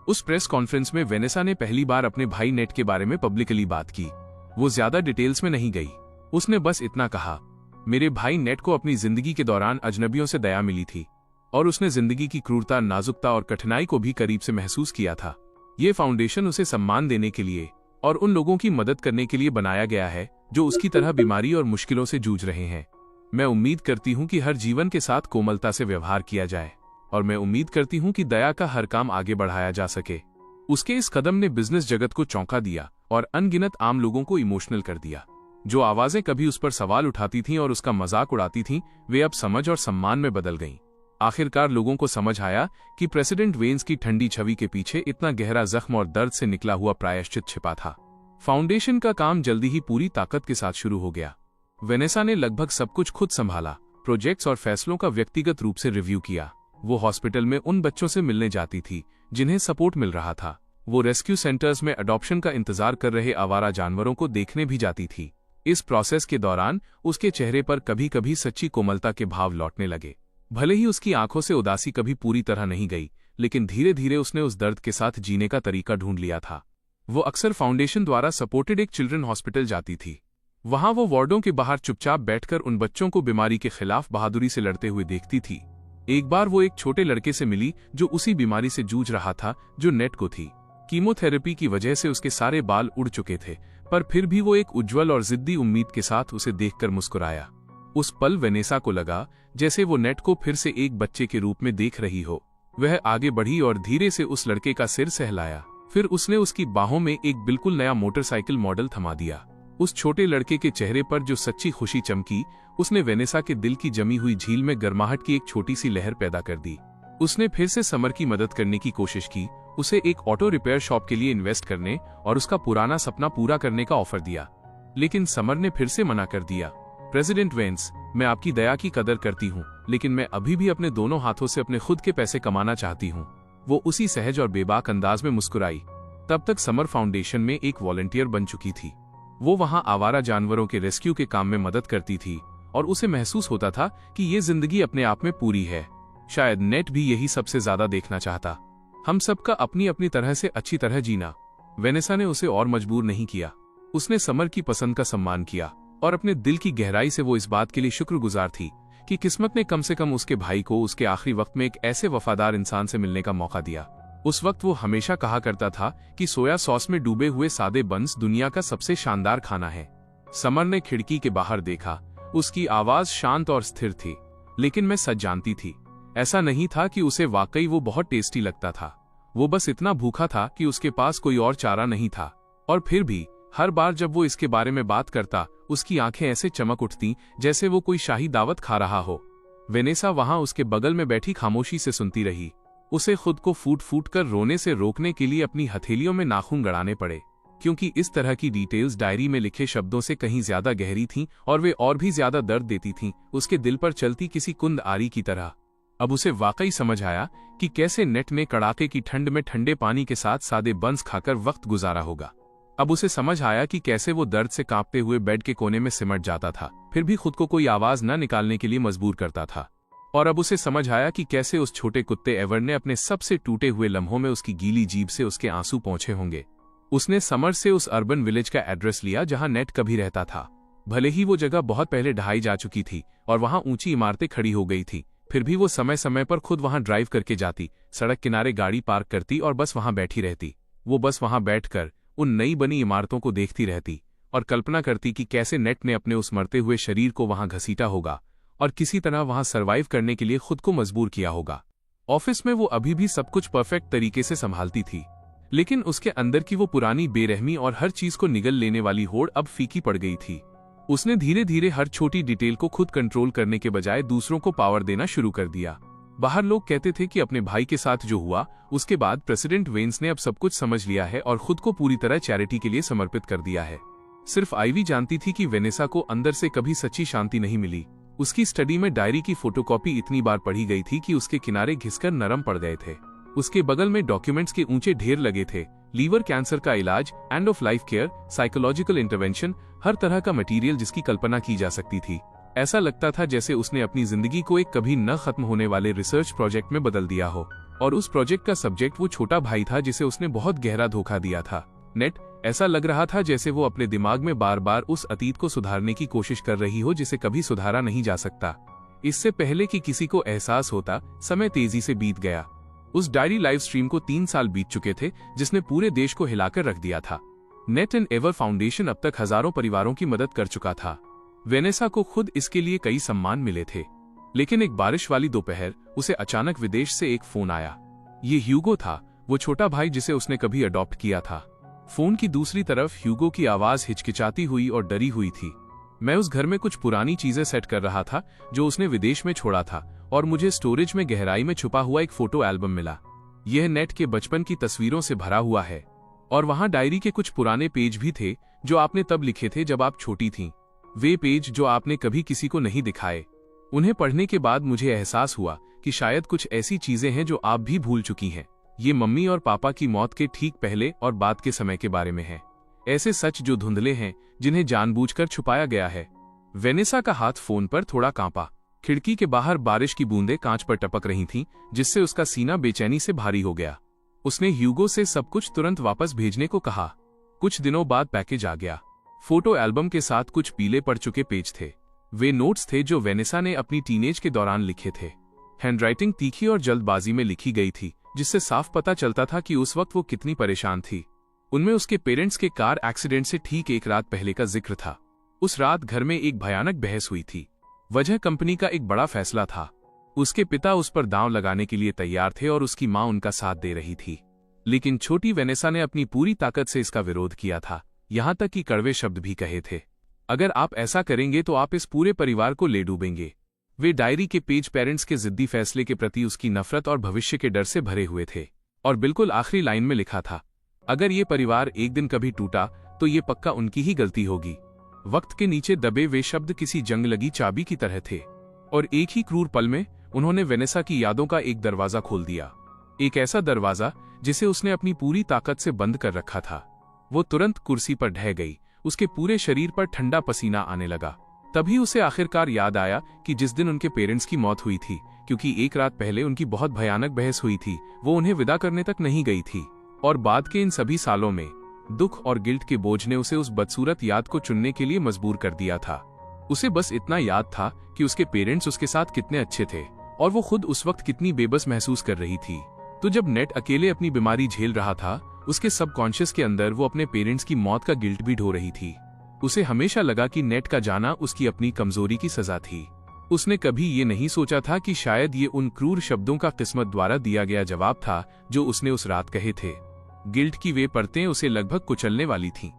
उस प्रेस कॉन्फ्रेंस में वेनेसा ने पहली बार अपने भाई नेट के बारे में पब्लिकली बात की। वो ज्यादा डिटेल्स में नहीं गई। उसने बस इतना कहा, मेरे भाई नेट को अपनी जिंदगी के दौरान अजनबियों से दया मिली थी, और उसने जिंदगी की क्रूरता, नाजुकता और कठिनाई को भी करीब से महसूस किया था। ये फाउंडेशन उसे सम्मान देने के लिए और उन लोगों की मदद करने के लिए बनाया गया है जो उसकी तरह बीमारी और मुश्किलों से जूझ रहे हैं। मैं उम्मीद करती हूँ कि हर जीवन के साथ कोमलता से व्यवहार किया जाए, और मैं उम्मीद करती हूँ कि दया का हर काम आगे बढ़ाया जा सके। उसके इस कदम ने बिजनेस जगत को चौंका दिया और अनगिनत आम लोगों को इमोशनल कर दिया। जो आवाजें कभी उस पर सवाल उठाती थीं और उसका मजाक उड़ाती थीं, वे अब समझ और सम्मान में बदल गईं। आखिरकार लोगों को समझ आया कि प्रेसिडेंट वेन्स की ठंडी छवि के पीछे इतना गहरा जख्म और दर्द से निकला हुआ प्रायश्चित छिपा था। फाउंडेशन का काम जल्दी ही पूरी ताकत के साथ शुरू हो गया। वेनेसा ने लगभग सब कुछ खुद संभाला, प्रोजेक्ट्स और फैसलों का व्यक्तिगत रूप से रिव्यू किया। वो हॉस्पिटल में उन बच्चों से मिलने जाती थी जिन्हें सपोर्ट मिल रहा था। वो रेस्क्यू सेंटर्स में अडॉप्शन का इंतजार कर रहे आवारा जानवरों को देखने भी जाती थी। इस प्रोसेस के दौरान उसके चेहरे पर कभी कभी सच्ची कोमलता के भाव लौटने लगे। भले ही उसकी आंखों से उदासी कभी पूरी तरह नहीं गई, लेकिन धीरे धीरे उसने उस दर्द के साथ जीने का तरीका ढूंढ लिया था। वो अक्सर फाउंडेशन द्वारा सपोर्टेड एक चिल्ड्रन हॉस्पिटल जाती थी। वहां वो वार्डों के बाहर चुपचाप बैठकर उन बच्चों को बीमारी के खिलाफ बहादुरी से लड़ते हुए देखती थी। एक बार वो एक छोटे लड़के से मिली जो उसी बीमारी से जूझ रहा था जो नेट को थी। कीमोथेरेपी की वजह से उसके सारे बाल उड़ चुके थे, पर फिर भी वो एक उज्जवल और जिद्दी उम्मीद के साथ उसे देखकर मुस्कुराया। उस पल वेनेसा को लगा जैसे वो नेट को फिर से एक बच्चे के रूप में देख रही हो। वह आगे बढ़ी और धीरे से उस लड़के का सिर सहलाया। फिर उसने उसकी बाहों में एक बिल्कुल नया मोटरसाइकिल मॉडल थमा दिया। उस छोटे लड़के के चेहरे पर जो सच्ची खुशी चमकी, उसने वेनेसा के दिल की जमी हुई झील में गर्माहट की एक छोटी सी लहर पैदा कर दी। उसने फिर से समर की मदद करने की कोशिश की, उसे एक ऑटो रिपेयर शॉप के लिए इन्वेस्ट करने और उसका पुराना सपना पूरा करने का ऑफर दिया। लेकिन समर ने फिर से मना कर दिया। प्रेसिडेंट वेंस, मैं आपकी दया की कदर करती हूँ, लेकिन मैं अभी भी अपने दोनों हाथों से अपने खुद के पैसे कमाना चाहती हूँ। वो उसी सहज और बेबाक अंदाज में मुस्कुराई। तब तक समर फाउंडेशन में एक वॉलंटियर बन चुकी थी। वो वहाँ आवारा जानवरों के रेस्क्यू के काम में मदद करती थी और उसे महसूस होता था कि ये जिंदगी अपने आप में पूरी है। शायद नेट भी यही सबसे ज्यादा देखना चाहता, हम सबका अपनी अपनी तरह से अच्छी तरह जीना। वेनेसा ने उसे और मजबूर नहीं किया। उसने समर की पसंद का सम्मान किया और अपने दिल की गहराई से वो इस बात के लिए शुक्रगुजार थी कि किस्मत ने कम से कम उसके भाई को उसके आखिरी वक्त में एक ऐसे वफादार इंसान से मिलने का मौका दिया। उस वक्त वो हमेशा कहा करता था कि सोया सॉस में डूबे हुए सादे बंस दुनिया का सबसे शानदार खाना है। समर ने खिड़की के बाहर देखा। उसकी आवाज शांत और स्थिर थी, लेकिन मैं सच जानती थी, ऐसा नहीं था कि उसे वाकई वो बहुत टेस्टी लगता था। वो बस इतना भूखा था कि उसके पास कोई और चारा नहीं था। और फिर भी हर बार जब वो इसके बारे में बात करता, उसकी आंखें ऐसे चमक उठती जैसे वो कोई शाही दावत खा रहा हो। वेनेसा वहां उसके बगल में बैठी खामोशी से सुनती रही। उसे खुद को फूट फूट कर रोने से रोकने के लिए अपनी हथेलियों में नाखून गड़ाने पड़े, क्योंकि इस तरह की डिटेल्स डायरी में लिखे शब्दों से कहीं ज्यादा गहरी थीं और वे और भी ज्यादा दर्द देती थीं, उसके दिल पर चलती किसी कुंद आरी की तरह। अब उसे वाकई समझ आया कि कैसे नेट ने कड़ाके की ठंड में ठंडे पानी के साथ सादे बंस खाकर वक्त गुजारा होगा। अब उसे समझ आया कि कैसे वो दर्द से कांपते हुए बेड के कोने में सिमट जाता था, फिर भी खुद को कोई आवाज न निकालने के लिए मजबूर करता था। और अब उसे समझ आया कि कैसे उस छोटे कुत्ते एवर ने अपने सबसे टूटे हुए लम्हों में उसकी गीली जीभ से उसके आंसू पहुंचे होंगे। उसने समर से उस अर्बन विलेज का एड्रेस लिया जहां नेट कभी रहता था। भले ही वो जगह बहुत पहले ढहाई जा चुकी थी और वहां ऊंची इमारतें खड़ी हो गई थी, फिर भी वो समय समय पर खुद वहां ड्राइव करके जाती, सड़क किनारे गाड़ी पार्क करती और बस वहां बैठी रहती। वो बस वहां बैठकर उन नई बनी इमारतों को देखती रहती और कल्पना करती कि कैसे नेट ने अपने उस मरते हुए शरीर को वहां घसीटा होगा और किसी तरह वहां सरवाइव करने के लिए खुद को मजबूर किया होगा। ऑफिस में वो अभी भी सब कुछ परफेक्ट तरीके से संभालती थी, लेकिन उसके अंदर की वो पुरानी बेरहमी और हर चीज को निगल लेने वाली होड़ अब फीकी पड़ गई थी। उसने धीरे धीरे हर छोटी डिटेल को खुद कंट्रोल करने के बजाय दूसरों को पावर देना शुरू कर दिया। बाहर लोग कहते थे कि अपने भाई के साथ जो हुआ उसके बाद प्रेसिडेंट वेंस ने अब सब कुछ समझ लिया है और खुद को पूरी तरह चैरिटी के लिए समर्पित कर दिया है। सिर्फ आईवी जानती थी कि वेनेसा को अंदर से कभी सच्ची शांति नहीं मिली। उसकी स्टडी में डायरी की फोटोकॉपी इतनी बार पढ़ी गई थी कि उसके किनारे घिसकर नरम पड़ गए थे। उसके बगल में डॉक्यूमेंट्स के ऊंचे ढेर लगे थे, लीवर कैंसर का इलाज, end of life care, psychological intervention, हर तरह का मटेरियल जिसकी कल्पना की जा सकती थी। ऐसा लगता था जैसे उसने अपनी जिंदगी को एक कभी न खत्म होने वाले रिसर्च प्रोजेक्ट में बदल दिया हो, और उस प्रोजेक्ट का सब्जेक्ट वो छोटा भाई था जिसे उसने बहुत गहरा धोखा दिया था। नेट, ऐसा लग रहा था जैसे वो अपने दिमाग में बार बार उस अतीत को सुधारने की कोशिश कर रही हो जिसे कभी सुधारा नहीं जा सकता। इससे पहले कि किसी को एहसास होता, समय तेजी से बीत गया। उस डायरी लाइव स्ट्रीम को 3 साल बीत चुके थे जिसने पूरे देश को हिलाकर रख दिया था। नेट एंड एवर फाउंडेशन अब तक हजारों परिवारों की मदद कर चुका था। वेनेसा को खुद इसके लिए कई सम्मान मिले थे, लेकिन एक बारिश वाली दोपहर उसे अचानक विदेश से एक फोन आया। ये ह्यूगो था, वो छोटा भाई जिसे उसने कभी अडॉप्ट किया था। फोन की दूसरी तरफ ह्यूगो की आवाज हिचकिचाती हुई और डरी हुई थी। मैं उस घर में कुछ पुरानी चीजें सेट कर रहा था जो उसने विदेश में छोड़ा था, और मुझे स्टोरेज में गहराई में छुपा हुआ एक फोटो एल्बम मिला। यह नेट के बचपन की तस्वीरों से भरा हुआ है, और वहां डायरी के कुछ पुराने पेज भी थे जो आपने तब लिखे थे जब आप छोटी थीं। वे पेज जो आपने कभी किसी को नहीं दिखाए। उन्हें पढ़ने के बाद मुझे एहसास हुआ कि शायद कुछ ऐसी चीजें हैं जो आप भी भूल चुकी हैं। ये मम्मी और पापा की मौत के ठीक पहले और बाद के समय के बारे में है। ऐसे सच जो धुंधले हैं, जिन्हें जानबूझकर छुपाया गया है। वेनेसा का हाथ फोन पर थोड़ा कांपा। खिड़की के बाहर बारिश की बूंदें कांच पर टपक रही थीं, जिससे उसका सीना बेचैनी से भारी हो गया। उसने ह्यूगो से सब कुछ तुरंत वापस भेजने को कहा। कुछ दिनों बाद पैकेज आ गया। फोटो एल्बम के साथ कुछ पीले पड़ चुके पेज थे। वे नोट्स थे जो वेनेसा ने अपनी टीनेज के दौरान लिखे थे। हैंडराइटिंग तीखी और जल्दबाजी में लिखी गई थी, जिससे साफ पता चलता था कि उस वक्त वो कितनी परेशान थी। उनमें उसके पेरेंट्स के कार एक्सीडेंट से ठीक एक रात पहले का जिक्र था। उस रात घर में एक भयानक बहस हुई थी। वजह कंपनी का एक बड़ा फैसला था। उसके पिता उस पर दांव लगाने के लिए तैयार थे और उसकी मां उनका साथ दे रही थी। लेकिन छोटी वेनेसा ने अपनी पूरी ताकत से इसका विरोध किया था, यहां तक कि कड़वे शब्द भी कहे थे। अगर आप ऐसा करेंगे तो आप इस पूरे परिवार को ले डूबेंगे। वे डायरी के पेज पेरेंट्स के जिद्दी फैसले के प्रति उसकी नफरत और भविष्य के डर से भरे हुए थे। और बिल्कुल आखिरी लाइन में लिखा था, अगर ये परिवार एक दिन कभी टूटा तो ये पक्का उनकी ही गलती होगी। वक्त के नीचे दबे वे शब्द किसी जंग लगी चाबी की तरह थे, और एक ही क्रूर पल में उन्होंने वेनेसा की यादों का एक दरवाजा खोल दिया। एक ऐसा दरवाजा जिसे उसने अपनी पूरी ताकत से बंद कर रखा था। वो तुरंत कुर्सी पर ढह गई, उसके पूरे शरीर पर ठंडा पसीना आने लगा। तभी उसे आखिरकार याद आया कि जिस दिन उनके पेरेंट्स की मौत हुई थी, क्योंकि एक रात पहले उनकी बहुत भयानक बहस हुई थी, वो उन्हें विदा करने तक नहीं गई थी। और बाद के इन सभी सालों में दुख और गिल्ट के बोझ ने उसे उस बदसूरत याद को चुनने के लिए मजबूर कर दिया था। उसे बस इतना याद था कि उसके पेरेंट्स उसके साथ कितने अच्छे थे और वो खुद उस वक्त कितनी बेबस महसूस कर रही थी। तो जब नेट अकेले अपनी बीमारी झेल रहा था, उसके सबकॉन्शियस के अंदर वो अपने पेरेंट्स की मौत का गिल्ट भी ढो रही थी। उसे हमेशा लगा कि नेट का जाना उसकी अपनी कमजोरी की सजा थी। उसने कभी ये नहीं सोचा था कि शायद ये उन क्रूर शब्दों का किस्मत द्वारा दिया गया जवाब था जो उसने उस रात कहे थे। गिल्ट की वे परतें उसे लगभग कुचलने वाली थीं।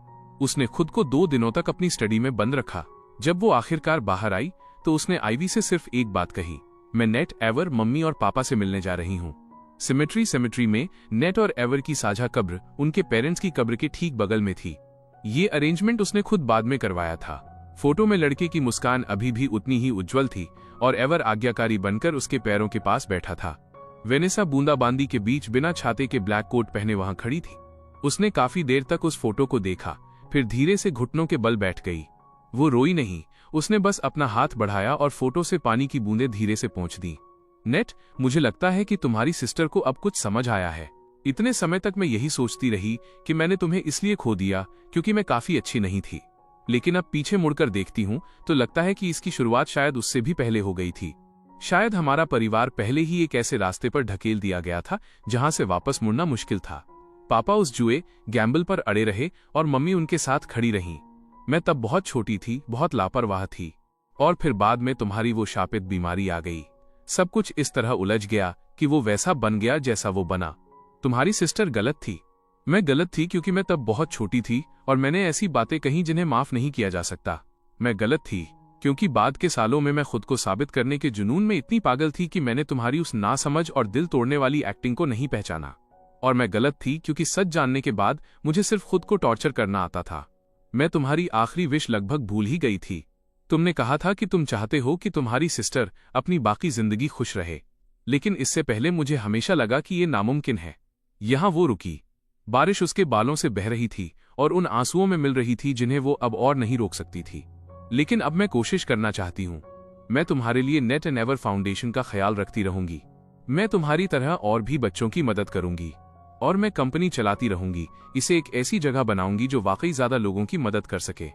उसने खुद को 2 दिनों तक अपनी स्टडी में बंद रखा। जब वो आखिरकार बाहर आई तो उसने आईवी से सिर्फ एक बात कही, मैं नेट, एवर, मम्मी और पापा से मिलने जा रही हूँ। सिमेट्री में नेट और एवर की साझा कब्र उनके पेरेंट्स की कब्र के ठीक बगल में थी। ये अरेंजमेंट उसने खुद बाद में करवाया था। फोटो में लड़के की मुस्कान अभी भी उतनी ही उज्जवल थी और एवर आज्ञाकारी बनकर उसके पैरों के पास बैठा था। वेनेसा बूंदाबांदी के बीच बिना छाते के ब्लैक कोट पहने वहां खड़ी थी। उसने काफी देर तक उस फोटो को देखा, फिर धीरे से घुटनों के बल बैठ गई। वो रोई नहीं, उसने बस अपना हाथ बढ़ाया और फोटो से पानी की बूंदें धीरे से पोंछ दी। नेट, मुझे लगता है कि तुम्हारी सिस्टर को अब कुछ समझ आया है। इतने समय तक मैं यही सोचती रही कि मैंने तुम्हें इसलिए खो दिया क्योंकि मैं काफी अच्छी नहीं थी, लेकिन अब पीछे मुड़कर देखती हूँ तो लगता है कि इसकी शुरुआत शायद उससे भी पहले हो गई थी। शायद हमारा परिवार पहले ही एक ऐसे रास्ते पर ढकेल दिया गया था जहां से वापस मुड़ना मुश्किल था। पापा उस जुए गैम्बल पर अड़े रहे और मम्मी उनके साथ खड़ी रहीं। मैं तब बहुत छोटी थी, बहुत लापरवाह थी, और फिर बाद में तुम्हारी वो शापित बीमारी आ गई। सब कुछ इस तरह उलझ गया कि वो वैसा बन गया जैसा वो बना। तुम्हारी सिस्टर गलत थी, मैं गलत थी क्योंकि मैं तब बहुत छोटी थी और मैंने ऐसी बातें कहीं जिन्हें माफ नहीं किया जा सकता। मैं गलत थी क्योंकि बाद के सालों में मैं खुद को साबित करने के जुनून में इतनी पागल थी कि मैंने तुम्हारी उस नासमझ और दिल तोड़ने वाली एक्टिंग को नहीं पहचाना। और मैं गलत थी क्योंकि सच जानने के बाद मुझे सिर्फ खुद को टॉर्चर करना आता था। मैं तुम्हारी आखिरी विश लगभग भूल ही गई थी। तुमने कहा था कि तुम चाहते हो कि तुम्हारी सिस्टर अपनी बाकी जिंदगी खुश रहे, लेकिन इससे पहले मुझे हमेशा लगा कि ये नामुमकिन है। यहां वो रुकी। बारिश उसके बालों से बह रही थी और उन आंसुओं में मिल रही थी जिन्हें वो अब और नहीं रोक सकती थी। लेकिन अब मैं कोशिश करना चाहती हूँ। मैं तुम्हारे लिए नेट एंड एवर फाउंडेशन का ख्याल रखती रहूंगी। मैं तुम्हारी तरह और भी बच्चों की मदद करूंगी और मैं कंपनी चलाती रहूंगी। इसे एक ऐसी जगह बनाऊंगी जो वाकई ज्यादा लोगों की मदद कर सके।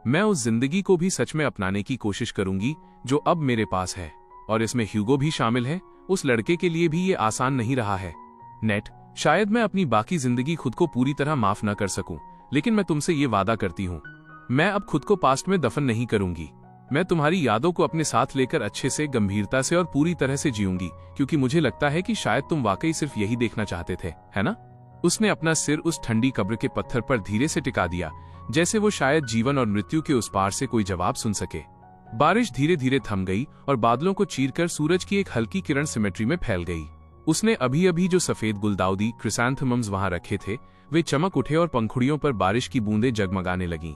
मैं उस जिंदगी को भी सच में अपनाने की कोशिश करूंगी जो अब मेरे पास है, और इसमें ह्यूगो भी शामिल है। उस लड़के के लिए भी ये आसान नहीं रहा है। नेट, शायद मैं अपनी बाकी जिंदगी खुद को पूरी तरह माफ न कर सकूं, लेकिन मैं तुमसे ये वादा करती हूँ, मैं अब खुद को पास्ट में दफन नहीं करूंगी। मैं तुम्हारी यादों को अपने साथ लेकर अच्छे से, गंभीरता से और पूरी तरह से जीऊंगी, क्योंकि मुझे लगता है कि शायद तुम वाकई सिर्फ यही देखना चाहते थे, है ना? उसने अपना सिर उस ठंडी कब्र के पत्थर पर धीरे से टिका दिया, जैसे वो शायद जीवन और मृत्यु के उस पार से कोई जवाब सुन सके। बारिश धीरे धीरे थम गई और बादलों को चीरकर सूरज की एक हल्की किरण सिमेट्री में फैल गई। उसने अभी अभी जो सफेद गुलदाउदी क्रिसैंथेमम्स वहां रखे थे, वे चमक उठे और पंखुड़ियों पर बारिश की बूंदें जगमगाने लगीं।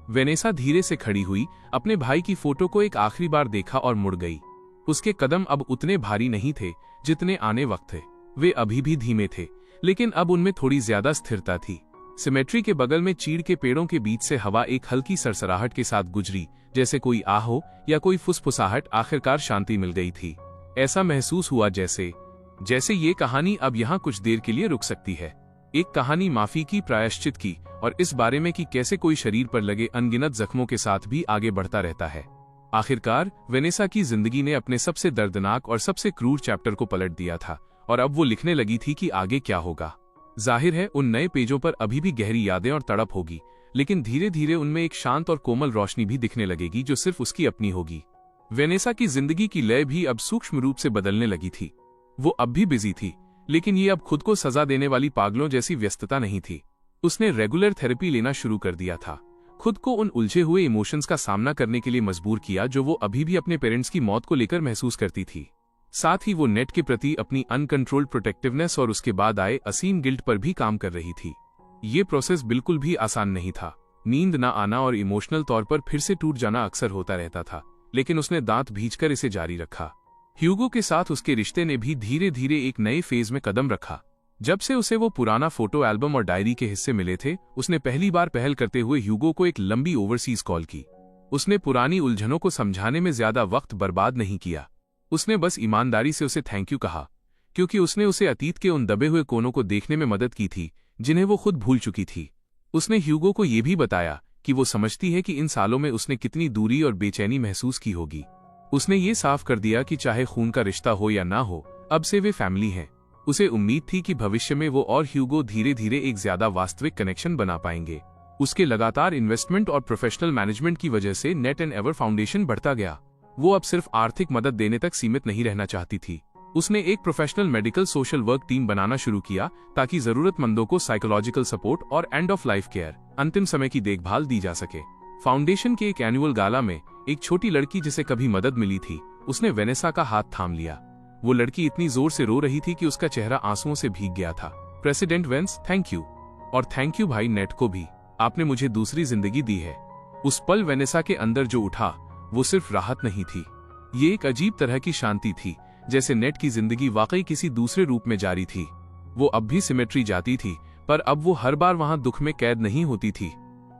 वेनेसा धीरे से खड़ी हुई, अपने भाई की फोटो को एक आखिरी बार देखा और मुड़ गई। उसके कदम अब उतने भारी नहीं थे जितने आने वक्त थे। वे अभी भी धीमे थे, लेकिन अब उनमें थोड़ी ज्यादा स्थिरता थी। सिमेट्री के बगल में चीड़ के पेड़ों के बीच से हवा एक हल्की सरसराहट के साथ गुजरी, जैसे कोई आहो या कोई फुसफुसाहट। आखिरकार शांति मिल गई थी। ऐसा महसूस हुआ जैसे ये कहानी अब यहाँ कुछ देर के लिए रुक सकती है। एक कहानी माफी की, प्रायश्चित की, और इस बारे में कि कैसे कोई शरीर पर लगे अनगिनत जख्मों के साथ भी आगे बढ़ता रहता है। आखिरकार वेनेसा की जिंदगी ने अपने सबसे दर्दनाक और सबसे क्रूर चैप्टर को पलट दिया था, और अब वो लिखने लगी थी कि आगे क्या होगा। जाहिर है उन नए पेजों पर अभी भी गहरी यादें और तड़प होगी, लेकिन धीरे धीरे उनमें एक शांत और कोमल रोशनी भी दिखने लगेगी जो सिर्फ उसकी अपनी होगी। वेनेसा की जिंदगी की लय भी अब सूक्ष्म रूप से बदलने लगी थी। वो अब भी बिजी थी, लेकिन ये अब खुद को सजा देने वाली पागलों जैसी व्यस्तता नहीं थी। उसने रेगुलर थेरेपी लेना शुरू कर दिया था, खुद को उन उलझे हुए इमोशंस का सामना करने के लिए मजबूर किया जो वो अभी भी अपने पेरेंट्स की मौत को लेकर महसूस करती थी। साथ ही वो नेट के प्रति अपनी अनकंट्रोल्ड प्रोटेक्टिवनेस और उसके बाद आए असीम गिल्ट पर भी काम कर रही थी। ये प्रोसेस बिल्कुल भी आसान नहीं था। नींद न आना और इमोशनल तौर पर फिर से टूट जाना अक्सर होता रहता था, लेकिन उसने दांत भींचकर इसे जारी रखा। ह्यूगो के साथ उसके रिश्ते ने भी धीरे धीरे एक नए फेज में कदम रखा। जब से उसे वो पुराना फोटो एल्बम और डायरी के हिस्से मिले थे, उसने पहली बार पहल करते हुए ह्यूगो को एक लंबी ओवरसीज कॉल की। उसने पुरानी उलझनों को समझाने में ज्यादा वक्त बर्बाद नहीं किया। उसने बस ईमानदारी से उसे थैंक यू कहा, क्योंकि उसने उसे अतीत के उन दबे हुए कोनों को देखने में मदद की थी जिन्हें वो खुद भूल चुकी थी। उसने ह्यूगो को ये भी बताया कि वो समझती है कि इन सालों में उसने कितनी दूरी और बेचैनी महसूस की होगी। उसने ये साफ कर दिया कि चाहे खून का रिश्ता हो या ना हो, अब से वे फैमिली हैं। उसे उम्मीद थी कि भविष्य में वो और ह्यूगो धीरे धीरे एक ज्यादा वास्तविक कनेक्शन बना पाएंगे। उसके लगातार इन्वेस्टमेंट और प्रोफेशनल मैनेजमेंट की वजह से नेट एंड एवर फाउंडेशन बढ़ता गया। वो अब सिर्फ आर्थिक मदद देने तक सीमित नहीं रहना चाहती थी। उसने एक professional medical social work team बनाना शुरू किया ताकि जरूरतमंदों को साइकोलॉजिकल सपोर्ट और एंड ऑफ लाइफ केयर, अंतिम समय की देखभाल दी जा सके। फाउंडेशन के एक एनुअल गाला में एक छोटी लड़की जिसे कभी मदद मिली थी, उसने वेनेसा का हाथ थाम लिया। वो लड़की इतनी जोर से रो रही थी कि उसका चेहरा आंसुओं से भीग गया था। President Vance, thank you. और थैंक यू भाई नेट को भी, आपने मुझे दूसरी जिंदगी दी है। उस पल वेनेसा के अंदर जो उठा वो सिर्फ राहत नहीं थी, ये एक अजीब तरह की शांति थी, जैसे नेट की जिंदगी वाकई किसी दूसरे रूप में जारी थी। वो अब भी सिमेट्री जाती थी, पर अब वो हर बार वहां दुख में कैद नहीं होती थी।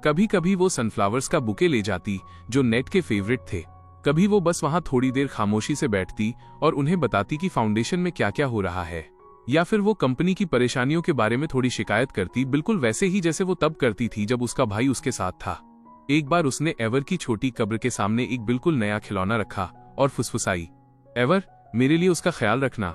कभी कभी वो सनफ्लावर्स का बुके ले जाती जो नेट के फेवरेट थे। कभी वो बस वहां थोड़ी देर खामोशी से बैठती और उन्हें बताती कि फाउंडेशन में क्या क्या हो रहा है। या फिर वो कंपनी की परेशानियों के बारे में थोड़ी शिकायत करती, बिल्कुल वैसे ही जैसे वो तब करती थी जब उसका भाई उसके साथ था। एक बार उसने एवर की छोटी कब्र के सामने एक बिल्कुल नया खिलौना रखा और फुसफुसाई, एवर, मेरे लिए उसका ख्याल रखना।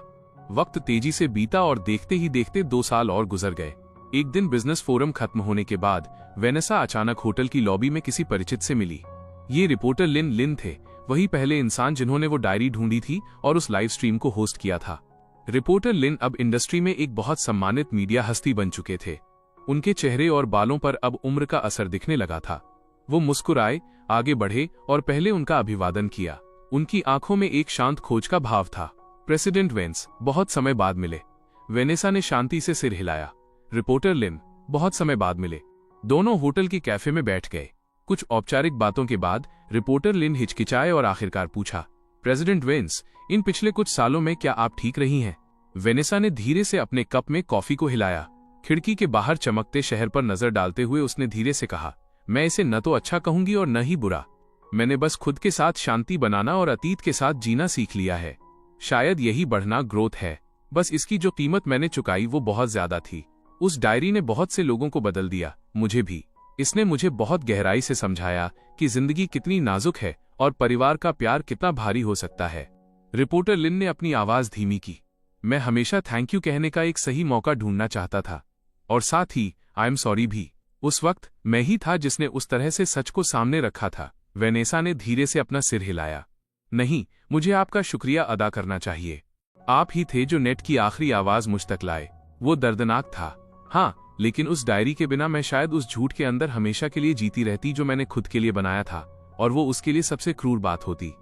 वक्त तेजी से बीता और देखते ही देखते 2 साल और गुजर गए। एक दिन बिजनेस फोरम खत्म होने के बाद वेनेसा अचानक होटल की लॉबी में किसी परिचित से मिली। ये रिपोर्टर लिन थे, वही पहले इंसान जिन्होंने वो डायरी ढूंढी थी और उस लाइव स्ट्रीम को होस्ट किया था। रिपोर्टर लिन अब इंडस्ट्री में एक बहुत सम्मानित मीडिया हस्ती बन चुके थे। उनके चेहरे और बालों पर अब उम्र का असर दिखने लगा था। वो मुस्कुराए, आगे बढ़े और पहले उनका अभिवादन किया। उनकी आंखों में एक शांत खोज का भाव था। प्रेसिडेंट वेंस, बहुत समय बाद मिले। वेनेसा ने शांति से सिर हिलाया। रिपोर्टर लिन, बहुत समय बाद मिले। दोनों होटल के कैफे में बैठ गए। कुछ औपचारिक बातों के बाद रिपोर्टर लिन हिचकिचाए और आखिरकार पूछा, प्रेसिडेंट वेंस, इन पिछले कुछ सालों में क्या आप ठीक रही हैं? वेनेसा ने धीरे से अपने कप में कॉफी को हिलाया। खिड़की के बाहर चमकते शहर पर नजर डालते हुए उसने धीरे से कहा, मैं इसे न तो अच्छा कहूंगी और न ही बुरा। मैंने बस खुद के साथ शांति बनाना और अतीत के साथ जीना सीख लिया है। शायद यही बढ़ना ग्रोथ है। बस इसकी जो कीमत मैंने चुकाई वो बहुत ज्यादा थी। उस डायरी ने बहुत से लोगों को बदल दिया, मुझे भी। इसने मुझे बहुत गहराई से समझाया कि जिंदगी कितनी नाजुक है और परिवार का प्यार कितना भारी हो सकता है। रिपोर्टर लिन ने अपनी आवाज धीमी की। मैं हमेशा थैंक यू कहने का एक सही मौका ढूंढना चाहता था, और साथ ही आई एम सॉरी भी। उस वक्त मैं ही था जिसने उस तरह से सच को सामने रखा था। वेनेसा ने धीरे से अपना सिर हिलाया। नहीं, मुझे आपका शुक्रिया अदा करना चाहिए। आप ही थे जो नेट की आखिरी आवाज मुझ तक लाए। वो दर्दनाक था, हाँ, लेकिन उस डायरी के बिना मैं शायद उस झूठ के अंदर हमेशा के लिए जीती रहती जो मैंने खुद के लिए बनाया था, और वो उसके लिए सबसे क्रूर बात होती।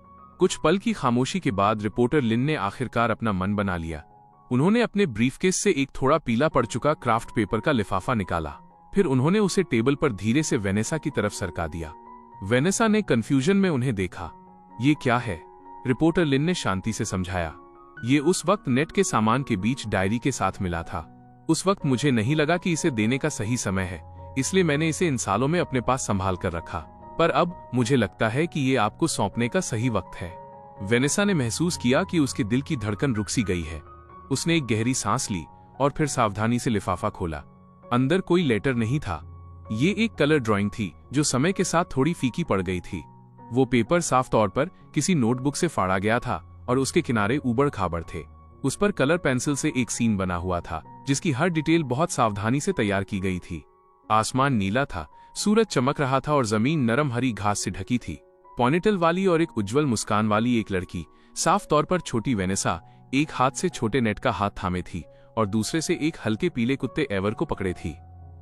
कुछ पल की खामोशी के बाद रिपोर्टर लिन ने आखिरकार अपना मन बना लिया। उन्होंने अपने ब्रीफकेस से एक थोड़ा पीला पड़ चुका क्राफ्ट पेपर का लिफाफा निकाला। फिर उन्होंने उसे टेबल पर धीरे से वेनेसा की तरफ सरका दिया। वेनेसा ने कंफ्यूजन में उन्हें देखा। ये क्या है? रिपोर्टर लिन ने शांति से समझाया। ये उस वक्त नेट के सामान के बीच डायरी के साथ मिला था। उस वक्त मुझे नहीं लगा कि इसे देने का सही समय है, इसलिए मैंने इसे इन सालों में अपने पास संभाल कर रखा। पर अब मुझे लगता है कि ये आपको सौंपने का सही वक्त है। वेनेसा ने महसूस किया कि उसके दिल की धड़कन रुक सी गई है। उसने एक गहरी सांस ली और फिर सावधानी से लिफाफा खोला। अंदर कोई लेटर नहीं था। ये एक कलर ड्राइंग थी जो समय के साथ थोड़ी फीकी पड़ गई थी। वो पेपर साफ तौर पर किसी नोटबुक से फाड़ा गया था और उसके किनारे ऊबड़ खाबड़ थे। उस पर कलर पेंसिल से एक सीन बना हुआ था जिसकी हर डिटेल बहुत सावधानी से तैयार की गई थी। आसमान नीला था, सूरज चमक रहा था और जमीन नरम हरी घास से ढकी थी। पॉनीटेल वाली और एक उज्जवल मुस्कान वाली एक लड़की, साफ तौर पर छोटी वेनेसा, एक हाथ से छोटे नेट का हाथ थामे थी और दूसरे से एक हल्के पीले कुत्ते एवर को पकड़े थी।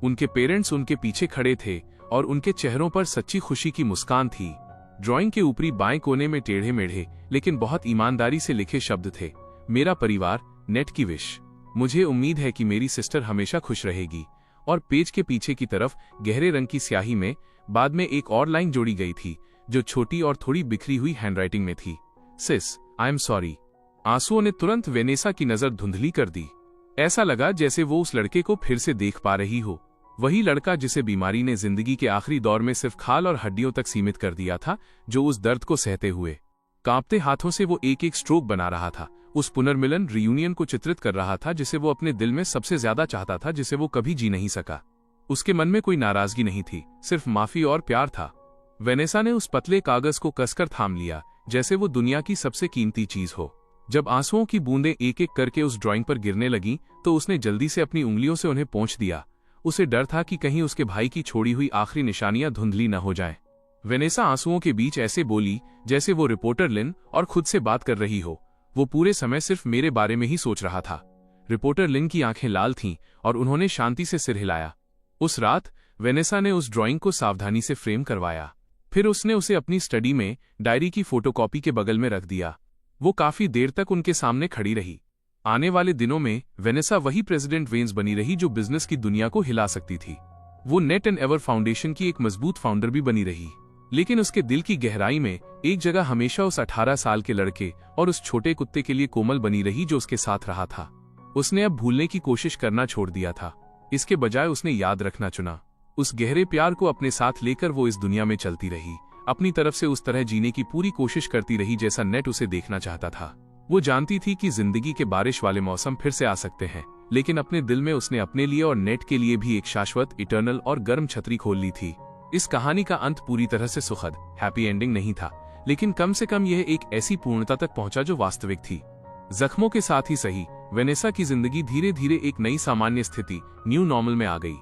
उनके पेरेंट्स उनके पीछे खड़े थे और उनके चेहरों पर सच्ची खुशी की मुस्कान थी। ड्राइंग के ऊपरी बाएं कोने में टेढ़े मेढ़े लेकिन बहुत ईमानदारी से लिखे शब्द थे, मेरा परिवार, नेट की विश। मुझे उम्मीद है कि मेरी सिस्टर हमेशा खुश रहेगी। और पेज के पीछे की तरफ गहरे रंग की स्याही में बाद में एक और लाइन जोड़ी गई थी जो छोटी और थोड़ी बिखरी हुई हैंडराइटिंग में थी, सिस, आई एम सॉरी। आंसुओं ने तुरंत वेनेसा की नजर धुंधली कर दी। ऐसा लगा जैसे वो उस लड़के को फिर से देख पा रही हो, वही लड़का जिसे बीमारी ने जिंदगी के आखिरी दौर में सिर्फ खाल और हड्डियों तक सीमित कर दिया था, जो उस दर्द को सहते हुए कांपते हाथों से वो एक एक स्ट्रोक बना रहा था, उस पुनर्मिलन रियूनियन को चित्रित कर रहा था जिसे वो अपने दिल में सबसे ज्यादा चाहता था, जिसे वो कभी जी नहीं सका। उसके मन में कोई नाराजगी नहीं थी, सिर्फ माफी और प्यार था। वेनेसा ने उस पतले कागज को कसकर थाम लिया जैसे वो दुनिया की सबसे कीमती चीज हो। जब आंसुओं की बूंदें एक एक करके उस ड्राइंग पर गिरने लगी तो उसने जल्दी से अपनी उंगलियों से उन्हें पोंछ दिया। उसे डर था कि कहीं उसके भाई की छोड़ी हुई आखिरी निशानियां धुंधली न हो जाएं। वेनेसा आंसुओं के बीच ऐसे बोली जैसे वो रिपोर्टर लिन और खुद से बात कर रही हो। वो पूरे समय सिर्फ मेरे बारे में ही सोच रहा था। रिपोर्टर लिन की आंखें लाल थीं और उन्होंने शांति से सिर हिलाया। उस रात वेनेसा ने उस ड्राइंग को सावधानी से फ्रेम करवाया। फिर उसने उसे अपनी स्टडी में डायरी की फोटोकॉपी के बगल में रख दिया। वो काफी देर तक उनके सामने खड़ी रही। आने वाले दिनों में वेनेसा वही प्रेसिडेंट वेन्स बनी रही जो बिजनेस की दुनिया को हिला सकती थी। वो नेट एंड एवर फाउंडेशन की एक मजबूत फाउंडर भी बनी रही, लेकिन उसके दिल की गहराई में एक जगह हमेशा उस 18 साल के लड़के और उस छोटे कुत्ते के लिए कोमल बनी रही जो उसके साथ रहा था। उसने अब भूलने की कोशिश करना छोड़ दिया था, इसके बजाय उसने याद रखना चुना। उस गहरे प्यार को अपने साथ लेकर वो इस दुनिया में चलती रही, अपनी तरफ से उस तरह जीने की पूरी कोशिश करती रही जैसा नेट उसे देखना चाहता था। वो जानती थी कि जिंदगी के बारिश वाले मौसम फिर से आ सकते हैं, लेकिन अपने दिल में उसने अपने लिए और नेट के लिए भी एक शाश्वत, इटर्नल और गर्म छतरी खोल ली थी। इस कहानी का अंत पूरी तरह से सुखद, हैप्पी एंडिंग नहीं था, लेकिन कम से कम यह एक ऐसी पूर्णता तक पहुंचा जो वास्तविक थी। जख्मों के साथ ही सही, वेनेसा की जिंदगी धीरे धीरे एक नई सामान्य स्थिति, न्यू नॉर्मल में आ गई।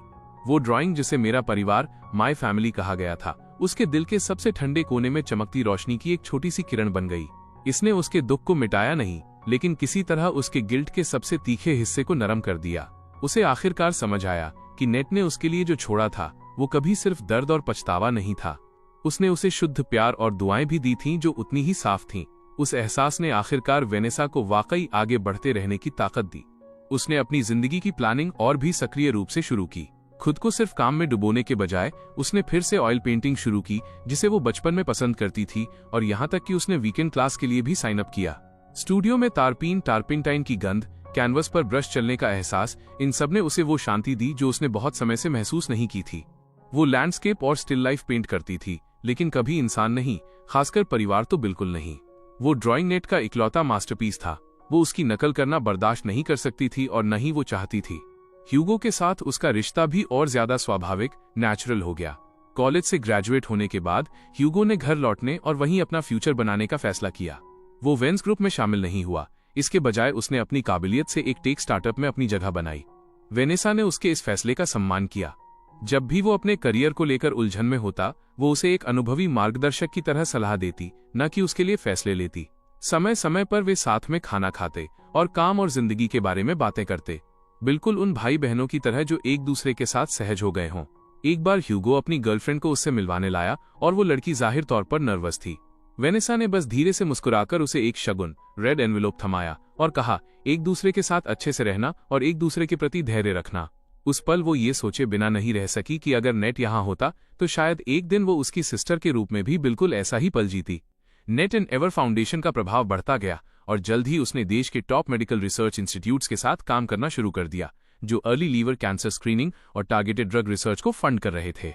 वो ड्राइंग जिसे मेरा परिवार, माय फैमिली कहा गया था, उसके दिल के सबसे ठंडे कोने में चमकती रोशनी की एक छोटी सी किरण बन गई। इसने उसके दुख को मिटाया नहीं, लेकिन किसी तरह उसके गिल्ट के सबसे तीखे हिस्से को नरम कर दिया। उसे आखिरकार समझ आया कि नेट ने उसके लिए जो छोड़ा था वो कभी सिर्फ दर्द और पछतावा नहीं था। उसने उसे शुद्ध प्यार और दुआएं भी दी थीं जो उतनी ही साफ थीं। उस एहसास ने आखिरकार वेनेसा को वाकई आगे बढ़ते रहने की ताकत दी। उसने अपनी जिंदगी की प्लानिंग और भी सक्रिय रूप से शुरू की। खुद को सिर्फ काम में डुबोने के बजाय उसने फिर से ऑयल पेंटिंग शुरू की, जिसे वो बचपन में पसंद करती थी, और यहाँ तक कि उसने वीकेंड क्लास के लिए भी साइन अप किया। स्टूडियो में टारपिंटाइन की गंध, कैनवस पर ब्रश चलने का एहसास, इन सब ने उसे वो शांति दी जो उसने बहुत समय से महसूस नहीं की थी। वो लैंडस्केप और स्टिल लाइफ पेंट करती थी, लेकिन कभी इंसान नहीं, खासकर परिवार तो बिल्कुल नहीं। वो ड्राइंग नेट का इकलौता मास्टरपीस था। वो उसकी नकल करना बर्दाश्त नहीं कर सकती थी और न ही वो चाहती थी। ह्यूगो के साथ उसका रिश्ता भी और ज्यादा स्वाभाविक, नेचुरल हो गया। कॉलेज से ग्रेजुएट होने के बाद ह्यूगो ने घर लौटने और वहीं अपना फ्यूचर बनाने का फैसला किया। वो वेन्स ग्रुप में शामिल नहीं हुआ, इसके बजाय उसने अपनी काबिलियत से एक टेक स्टार्टअप में अपनी जगह बनाई। वेनेसा ने उसके इस फैसले का सम्मान किया। जब भी वो अपने करियर को लेकर उलझन में होता, वो उसे एक अनुभवी मार्गदर्शक की तरह सलाह देती, न कि उसके लिए फैसले लेती। समय समय पर वे साथ में खाना खाते और काम और जिंदगी के बारे में बातें करते, बिल्कुल उन भाई बहनों की तरह जो एक दूसरे के साथ सहज हो गए हों। एक बार ह्यूगो अपनी गर्लफ्रेंड को उससे मिलवाने लाया और वो लड़की जाहिर तौर पर नर्वस थी। वेनेसा ने बस धीरे से मुस्कुराकर उसे एक शगुन, रेड एनवेलोप थमाया और कहा, एक दूसरे के साथ अच्छे से रहना और एक दूसरे के प्रति धैर्य रखना। उस पल वो ये सोचे बिना नहीं रह सकी कि अगर नेट यहाँ होता तो शायद एक दिन वो उसकी सिस्टर के रूप में भी बिल्कुल ऐसा ही पल जीती। नेट एंड एवर फाउंडेशन का प्रभाव बढ़ता गया और जल्द ही उसने देश के टॉप मेडिकल रिसर्च इंस्टीट्यूट्स के साथ काम करना शुरू कर दिया, जो अर्ली लीवर कैंसर स्क्रीनिंग और टारगेटेड ड्रग रिसर्च को फंड कर रहे थे।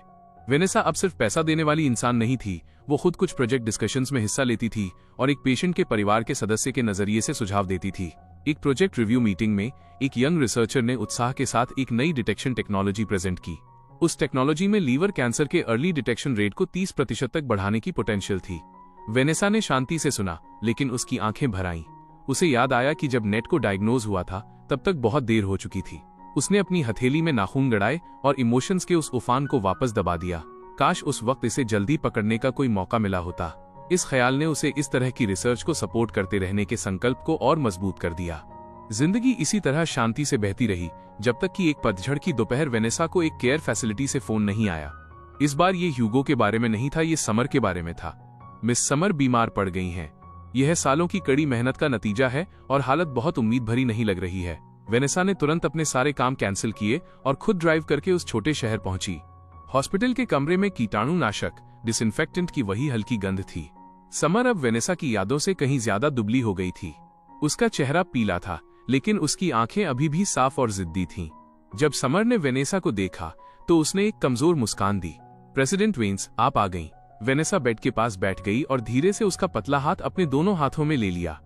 वेनेसा अब सिर्फ पैसा देने वाली इंसान नहीं थी, वो खुद कुछ प्रोजेक्ट डिस्कशंस में हिस्सा लेती थी और एक पेशेंट के परिवार के सदस्य के नजरिए से सुझाव देती थी। एक प्रोजेक्ट रिव्यू मीटिंग में एक यंग रिसर्चर ने उत्साह के साथ एक नई डिटेक्शन टेक्नोलॉजी प्रेजेंट की। उस टेक्नोलॉजी में लीवर कैंसर के अर्ली डिटेक्शन रेट को 30% तक बढ़ाने की पोटेंशियल थी। वेनेसा ने शांति से सुना, लेकिन उसकी आंखें भर आईं। उसे याद आया कि जब नेट को डायग्नोज हुआ था तब तक बहुत देर हो चुकी थी। उसने अपनी हथेली में नाखून गड़ाए और इमोशंस के उस उफान को वापस दबा दिया। काश उस वक्त इसे जल्दी पकड़ने का कोई मौका मिला होता। इस ख्याल ने उसे इस तरह की रिसर्च को सपोर्ट करते रहने के संकल्प को और मजबूत कर दिया। जिंदगी इसी तरह शांति से बहती रही जब तक कि एक पतझड़ की दोपहर वेनेसा को एक केयर फैसिलिटी से फोन नहीं आया। इस बार ये ह्यूगो के बारे में नहीं था, ये समर के बारे में था। मिस समर बीमार पड़ गई हैं। यह सालों की कड़ी मेहनत का नतीजा है और हालत बहुत उम्मीद भरी नहीं लग रही है। वेनेसा ने तुरंत अपने सारे काम कैंसिल किए और खुद ड्राइव करके उस छोटे शहर पहुंची। हॉस्पिटल के कमरे में कीटाणुनाशक डिसइंफेक्टेंट की वही हल्की गंध थी। समर अब वेनेसा की यादों से कहीं ज्यादा दुबली हो गई थी। उसका चेहरा पीला था, लेकिन उसकी आंखें अभी भी साफ और जिद्दी थीं। जब समर ने वेनेसा को देखा तो उसने एक कमजोर मुस्कान दी। प्रेसिडेंट वेन्स, आप आ गईं। वेनेसा बेड के पास बैठ गई और धीरे से उसका पतला हाथ अपने दोनों हाथों में ले लिया।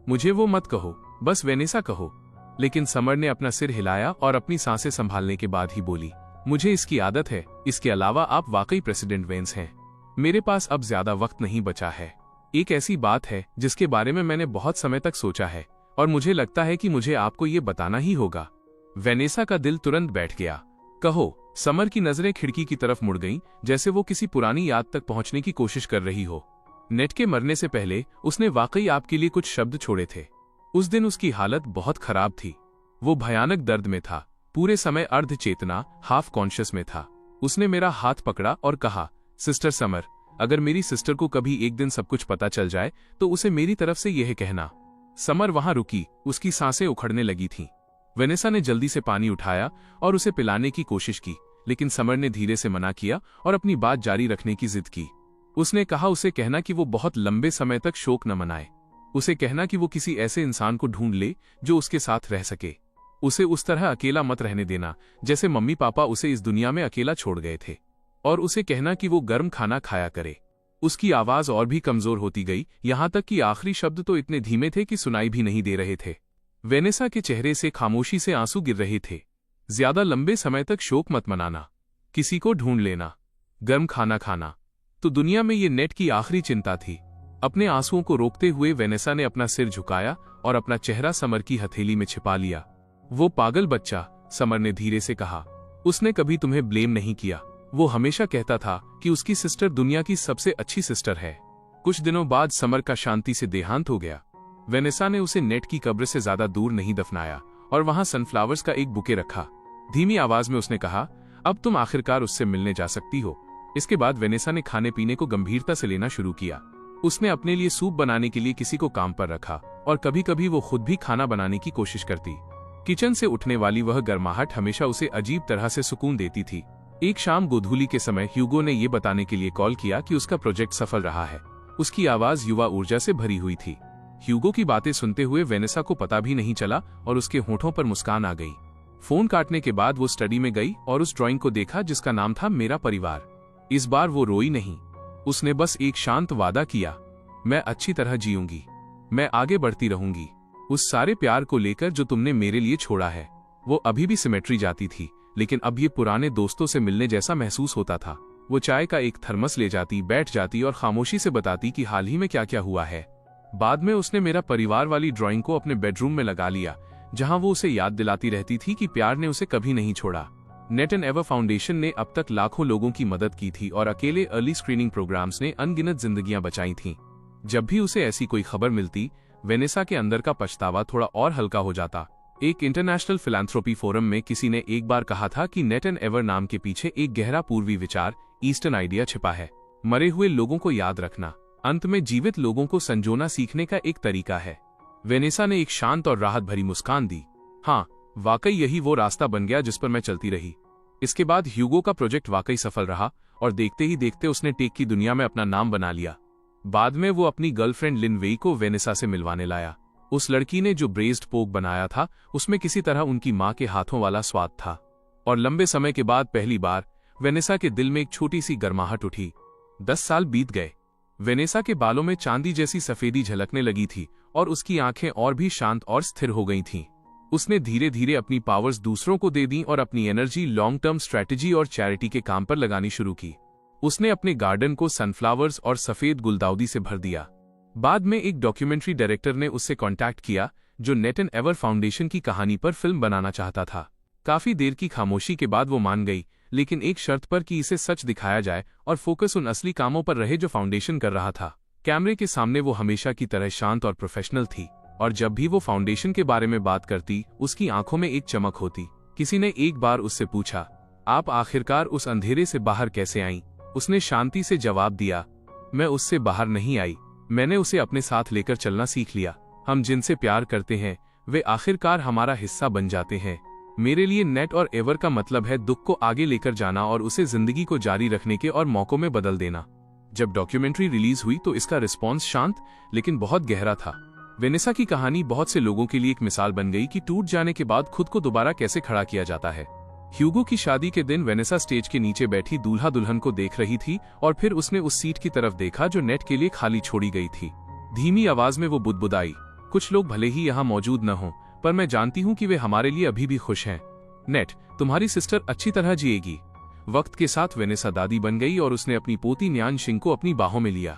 मुझे वो मत कहो, बस वेनेसा कहो। लेकिन समर ने अपना सिर हिलाया और अपनी सांसें संभालने के बाद ही बोली, मुझे इसकी आदत है। इसके अलावा आप वाकई प्रेसिडेंट वेन्स हैं। मेरे पास अब ज्यादा वक्त नहीं बचा है। एक ऐसी बात है जिसके बारे में मैंने बहुत समय तक सोचा है और मुझे लगता है कि मुझे आपको ये बताना ही होगा। वेनेसा का दिल तुरंत बैठ गया। कहो। समर की नजरें खिड़की की तरफ मुड़ गईं, जैसे वो किसी पुरानी याद तक पहुंचने की कोशिश कर रही हो। नेट के मरने से पहले उसने वाकई आपके लिए कुछ शब्द छोड़े थे। उस दिन उसकी हालत बहुत खराब थी। वो भयानक दर्द में था, पूरे समय अर्ध चेतना हाफ कॉन्शियस में था। उसने मेरा हाथ पकड़ा और कहा, सिस्टर समर, अगर मेरी सिस्टर को कभी एक दिन सब कुछ पता चल जाए तो उसे मेरी तरफ से यह कहना। समर वहां रुकी, उसकी सांसें उखड़ने लगी थीं। वेनेसा ने जल्दी से पानी उठाया और उसे पिलाने की कोशिश की, लेकिन समर ने धीरे से मना किया और अपनी बात जारी रखने की जिद की। उसने कहा, उसे कहना कि वो बहुत लंबे समय तक शोक न मनाए। उसे कहना कि वो किसी ऐसे इंसान को ढूंढ ले जो उसके साथ रह सके। उसे उस तरह अकेला मत रहने देना जैसे मम्मी पापा उसे इस दुनिया में अकेला छोड़ गए थे। और उसे कहना कि वो गर्म खाना खाया करे। उसकी आवाज और भी कमजोर होती गई, यहां तक कि आखिरी शब्द तो इतने धीमे थे कि सुनाई भी नहीं दे रहे थे। वेनेसा के चेहरे से खामोशी से आंसू गिर रहे थे। ज्यादा लंबे समय तक शोक मत मनाना, किसी को ढूंढ लेना, गर्म खाना खाना। तो दुनिया में ये नेट की आखिरी चिंता थी। अपने आंसुओं को रोकते हुए वेनेसा ने अपना सिर झुकाया और अपना चेहरा समर की हथेली में छिपा लिया। वो पागल बच्चा, समर ने धीरे से कहा। उसने कभी तुम्हें ब्लेम नहीं किया। वो हमेशा कहता था कि उसकी सिस्टर दुनिया की सबसे अच्छी सिस्टर है। कुछ दिनों बाद समर का शांति से देहांत हो गया। वेनेसा ने उसे नेट की कब्र से ज्यादा दूर नहीं दफनाया और वहां सनफ्लावर्स का एक बुके रखा। धीमी आवाज में उसने कहा, अब तुम आखिरकार उससे मिलने जा सकती हो। इसके बाद वेनेसा ने खाने पीने को गंभीरता से लेना शुरू किया। उसने अपने लिए सूप बनाने के लिए किसी को काम पर रखा और कभी कभी वो खुद भी खाना बनाने की कोशिश करती। किचन से उठने वाली वह गर्माहट हमेशा उसे अजीब तरह से सुकून देती थी। एक शाम गोधूली के समय ह्यूगो ने ये बताने के लिए कॉल किया कि उसका प्रोजेक्ट सफल रहा है। उसकी आवाज युवा ऊर्जा से भरी हुई थी। ह्यूगो की बातें सुनते हुए वेनेसा को पता भी नहीं चला और उसके होठों पर मुस्कान आ गई। फोन काटने के बाद वो स्टडी में गई और उस ड्राइंग को देखा जिसका नाम था मेरा परिवार। इस बार वो रोई नहीं। उसने बस एक शांत वादा किया, मैं अच्छी तरह जीऊंगी, मैं आगे बढ़ती रहूंगी, उस सारे प्यार को लेकर जो तुमने मेरे लिए छोड़ा है। वो अभी भी सिमेट्री जाती थी, लेकिन अब ये पुराने दोस्तों से मिलने जैसा महसूस होता था। वो चाय का एक थर्मस ले जाती, बैठ जाती और खामोशी से बताती कि हाल ही में क्या क्या हुआ है। बाद में उसने मेरा परिवार वाली ड्राइंग को अपने बेडरूम में लगा लिया, जहां वो उसे याद दिलाती रहती थी कि प्यार ने उसे कभी नहीं छोड़ा। नेट एंड एवर फाउंडेशन ने अब तक लाखों लोगों की मदद की थी और अकेले अर्ली स्क्रीनिंग प्रोग्राम्स ने अनगिनत जिंदगियां बचाई थीं। जब भी उसे ऐसी कोई खबर मिलती, वेनेसा के अंदर का पछतावा थोड़ा और हल्का हो जाता। एक इंटरनेशनल फिलैंथ्रोपी फोरम में किसी ने एक बार कहा था कि नेट एंड एवर नाम के पीछे एक गहरा पूर्वी विचार, ईस्टर्न आइडिया छिपा है। मरे हुए लोगों को याद रखना अंत में जीवित लोगों को संजोना सीखने का एक तरीका है। वेनेसा ने एक शांत और राहत भरी मुस्कान दी। हाँ, वाकई यही वो रास्ता बन गया जिस पर मैं चलती रही। इसके बाद ह्यूगो का प्रोजेक्ट वाकई सफल रहा और देखते ही देखते उसने टेक की दुनिया में अपना नाम बना लिया। बाद में वो अपनी गर्लफ्रेंड लिन वेई को वेनेसा से मिलवाने लाया। उस लड़की ने जो ब्रेस्ड पोक बनाया था उसमें किसी तरह उनकी मां के हाथों वाला स्वाद था। और लंबे समय के बाद पहली बार वेनेसा के दिल में एक छोटी सी गर्माहट उठी। 10 साल बीत गए। वेनेसा के बालों में चांदी जैसी सफेदी झलकने लगी थी और उसकी आंखें और भी शांत और स्थिर हो गई थीं। उसने धीरे धीरे अपनी पावर्स दूसरों को दे दी और अपनी एनर्जी लॉन्ग टर्म स्ट्रैटेजी और चैरिटी के काम पर लगानी शुरू की। उसने अपने गार्डन को सनफ्लावर्स और सफेद गुलदाउदी से भर दिया। बाद में एक डॉक्यूमेंट्री डायरेक्टर ने उससे कांटेक्ट किया जो नेट एंड एवर फाउंडेशन की कहानी पर फिल्म बनाना चाहता था। काफी देर की खामोशी के बाद वो मान गई, लेकिन एक शर्त पर कि इसे सच दिखाया जाए और फोकस उन असली कामों पर रहे जो फाउंडेशन कर रहा था। कैमरे के सामने वो हमेशा की तरह शांत और प्रोफेशनल थी, और जब भी वो फाउंडेशन के बारे में बात करती उसकी आंखों में एक चमक होती। किसी ने एक बार उससे पूछा, आप आखिरकार उस अंधेरे से बाहर कैसे आईं? उसने शांति से जवाब दिया, मैं उससे बाहर नहीं आई, मैंने उसे अपने साथ लेकर चलना सीख लिया। हम जिनसे प्यार करते हैं वे आखिरकार हमारा हिस्सा बन जाते हैं। मेरे लिए नेट और एवर का मतलब है दुख को आगे लेकर जाना और उसे जिंदगी को जारी रखने के और मौकों में बदल देना। जब डॉक्यूमेंट्री रिलीज हुई तो इसका रिस्पॉन्स शांत लेकिन बहुत गहरा था। वेनेसा की कहानी बहुत से लोगों के लिए एक मिसाल बन गई कि टूट जाने के बाद खुद को दोबारा कैसे खड़ा किया जाता है। ह्यूगो की शादी के दिन वेनेसा स्टेज के नीचे बैठी दूल्हा दुल्हन को देख रही थी और फिर उसने उस सीट की तरफ देखा जो नेट के लिए खाली छोड़ी गई थी। धीमी आवाज में वो बुदबुदाई, कुछ लोग भले ही यहाँ मौजूद न हों, पर मैं जानती हूँ कि वे हमारे लिए अभी भी खुश हैं। नेट, तुम्हारी सिस्टर अच्छी तरह जिएगी। वक्त के साथ वेनेसा दादी बन गई और उसने अपनी पोती न्यानशिंग को अपनी बाहों में लिया।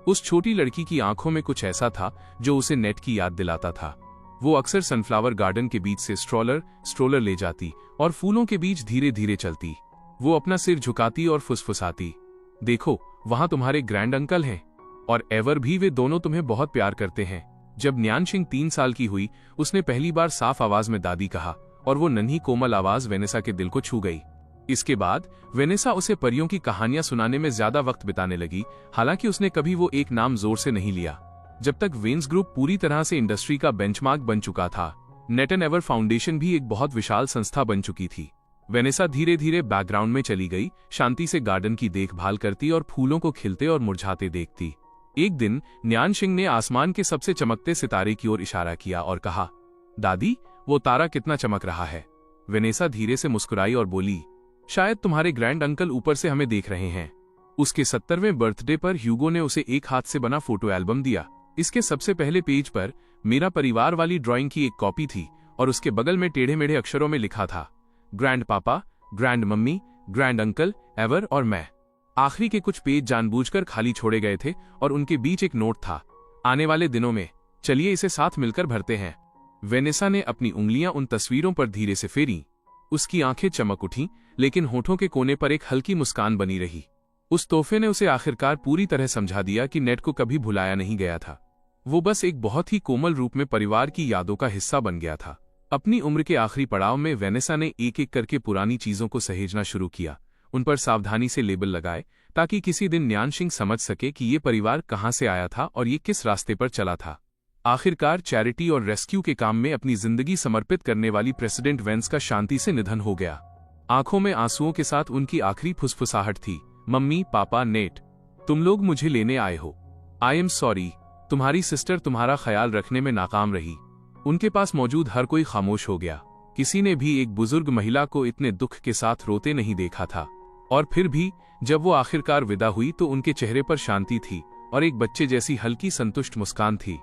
उस छोटी लड़की की आंखों में कुछ ऐसा था जो उसे नेट की याद दिलाता था। वो अक्सर सनफ्लावर गार्डन के बीच से स्ट्रोलर ले जाती और फूलों के बीच धीरे धीरे चलती। वो अपना सिर झुकाती और फुसफुसाती, देखो वहां तुम्हारे ग्रैंड अंकल हैं और एवर भी, वे दोनों तुम्हें बहुत प्यार करते हैं। जब न्यानशिंग 3 साल की हुई उसने पहली बार साफ आवाज में दादी कहा और वो नन्ही कोमल आवाज वेनेसा के दिल को छू गई। इसके बाद वेनेसा उसे परियों की कहानियां सुनाने में ज्यादा वक्त बिताने लगी, हालांकि उसने कभी वो एक नाम जोर से नहीं लिया। जब तक वेन्स ग्रुप पूरी तरह से इंडस्ट्री का बेंचमार्क बन चुका था, नेट एंड एवर फाउंडेशन भी एक बहुत विशाल संस्था बन चुकी थी। वेनेसा धीरे धीरे बैकग्राउंड में चली गई, शांति से गार्डन की देखभाल करती और फूलों को खिलते और मुरझाते देखती। एक दिन न्यानशिंग ने आसमान के सबसे चमकते सितारे की ओर इशारा किया और कहा, दादी, वो तारा कितना चमक रहा है। वेनेसा धीरे से मुस्कुराई और बोली, शायद तुम्हारे ग्रैंड अंकल ऊपर से हमें देख रहे हैं। उसके 70वें बर्थडे पर ह्यूगो ने उसे एक हाथ से बना फोटो एल्बम दिया। इसके सबसे पहले पेज पर मेरा परिवार वाली ड्राइंग की एक कॉपी थी और उसके बगल में टेढ़े मेढ़े अक्षरों में लिखा था, ग्रैंड पापा, grand mummy, grand uncle, ever और मैं। आखिरी के कुछ पेज जानबूझकर खाली छोड़े गए थे और उनके बीच एक नोट था, आने वाले दिनों में चलिए इसे साथ मिलकर भरते हैं। वेनेसा ने अपनी उंगलियां उन तस्वीरों पर धीरे से फेरी। उसकी आंखें चमक उठीं, लेकिन होठों के कोने पर एक हल्की मुस्कान बनी रही। उस तोहफे ने उसे आखिरकार पूरी तरह समझा दिया कि नेट को कभी भुलाया नहीं गया था। वो बस एक बहुत ही कोमल रूप में परिवार की यादों का हिस्सा बन गया था। अपनी उम्र के आखिरी पड़ाव में वेनेसा ने एक एक करके पुरानी चीजों को सहेजना शुरू किया, उन पर सावधानी से लेबल लगाए ताकि किसी दिन न्यानशिंग समझ सके कि ये परिवार कहाँ से आया था और ये किस रास्ते पर चला था। आखिरकार चैरिटी और रेस्क्यू के काम में अपनी जिंदगी समर्पित करने वाली प्रेसिडेंट वेंस का शांति से निधन हो गया। आंखों में आंसुओं के साथ उनकी आखिरी फुसफुसाहट थी, मम्मी, पापा, नेट, तुम लोग मुझे लेने आए हो। आई एम सॉरी, तुम्हारी सिस्टर तुम्हारा ख्याल रखने में नाकाम रही। उनके पास मौजूद हर कोई खामोश हो गया। किसी ने भी एक बुजुर्ग महिला को इतने दुख के साथ रोते नहीं देखा था। और फिर भी जब वो आखिरकार विदा हुई तो उनके चेहरे पर शांति थी और एक बच्चे जैसी हल्की संतुष्ट मुस्कान थी।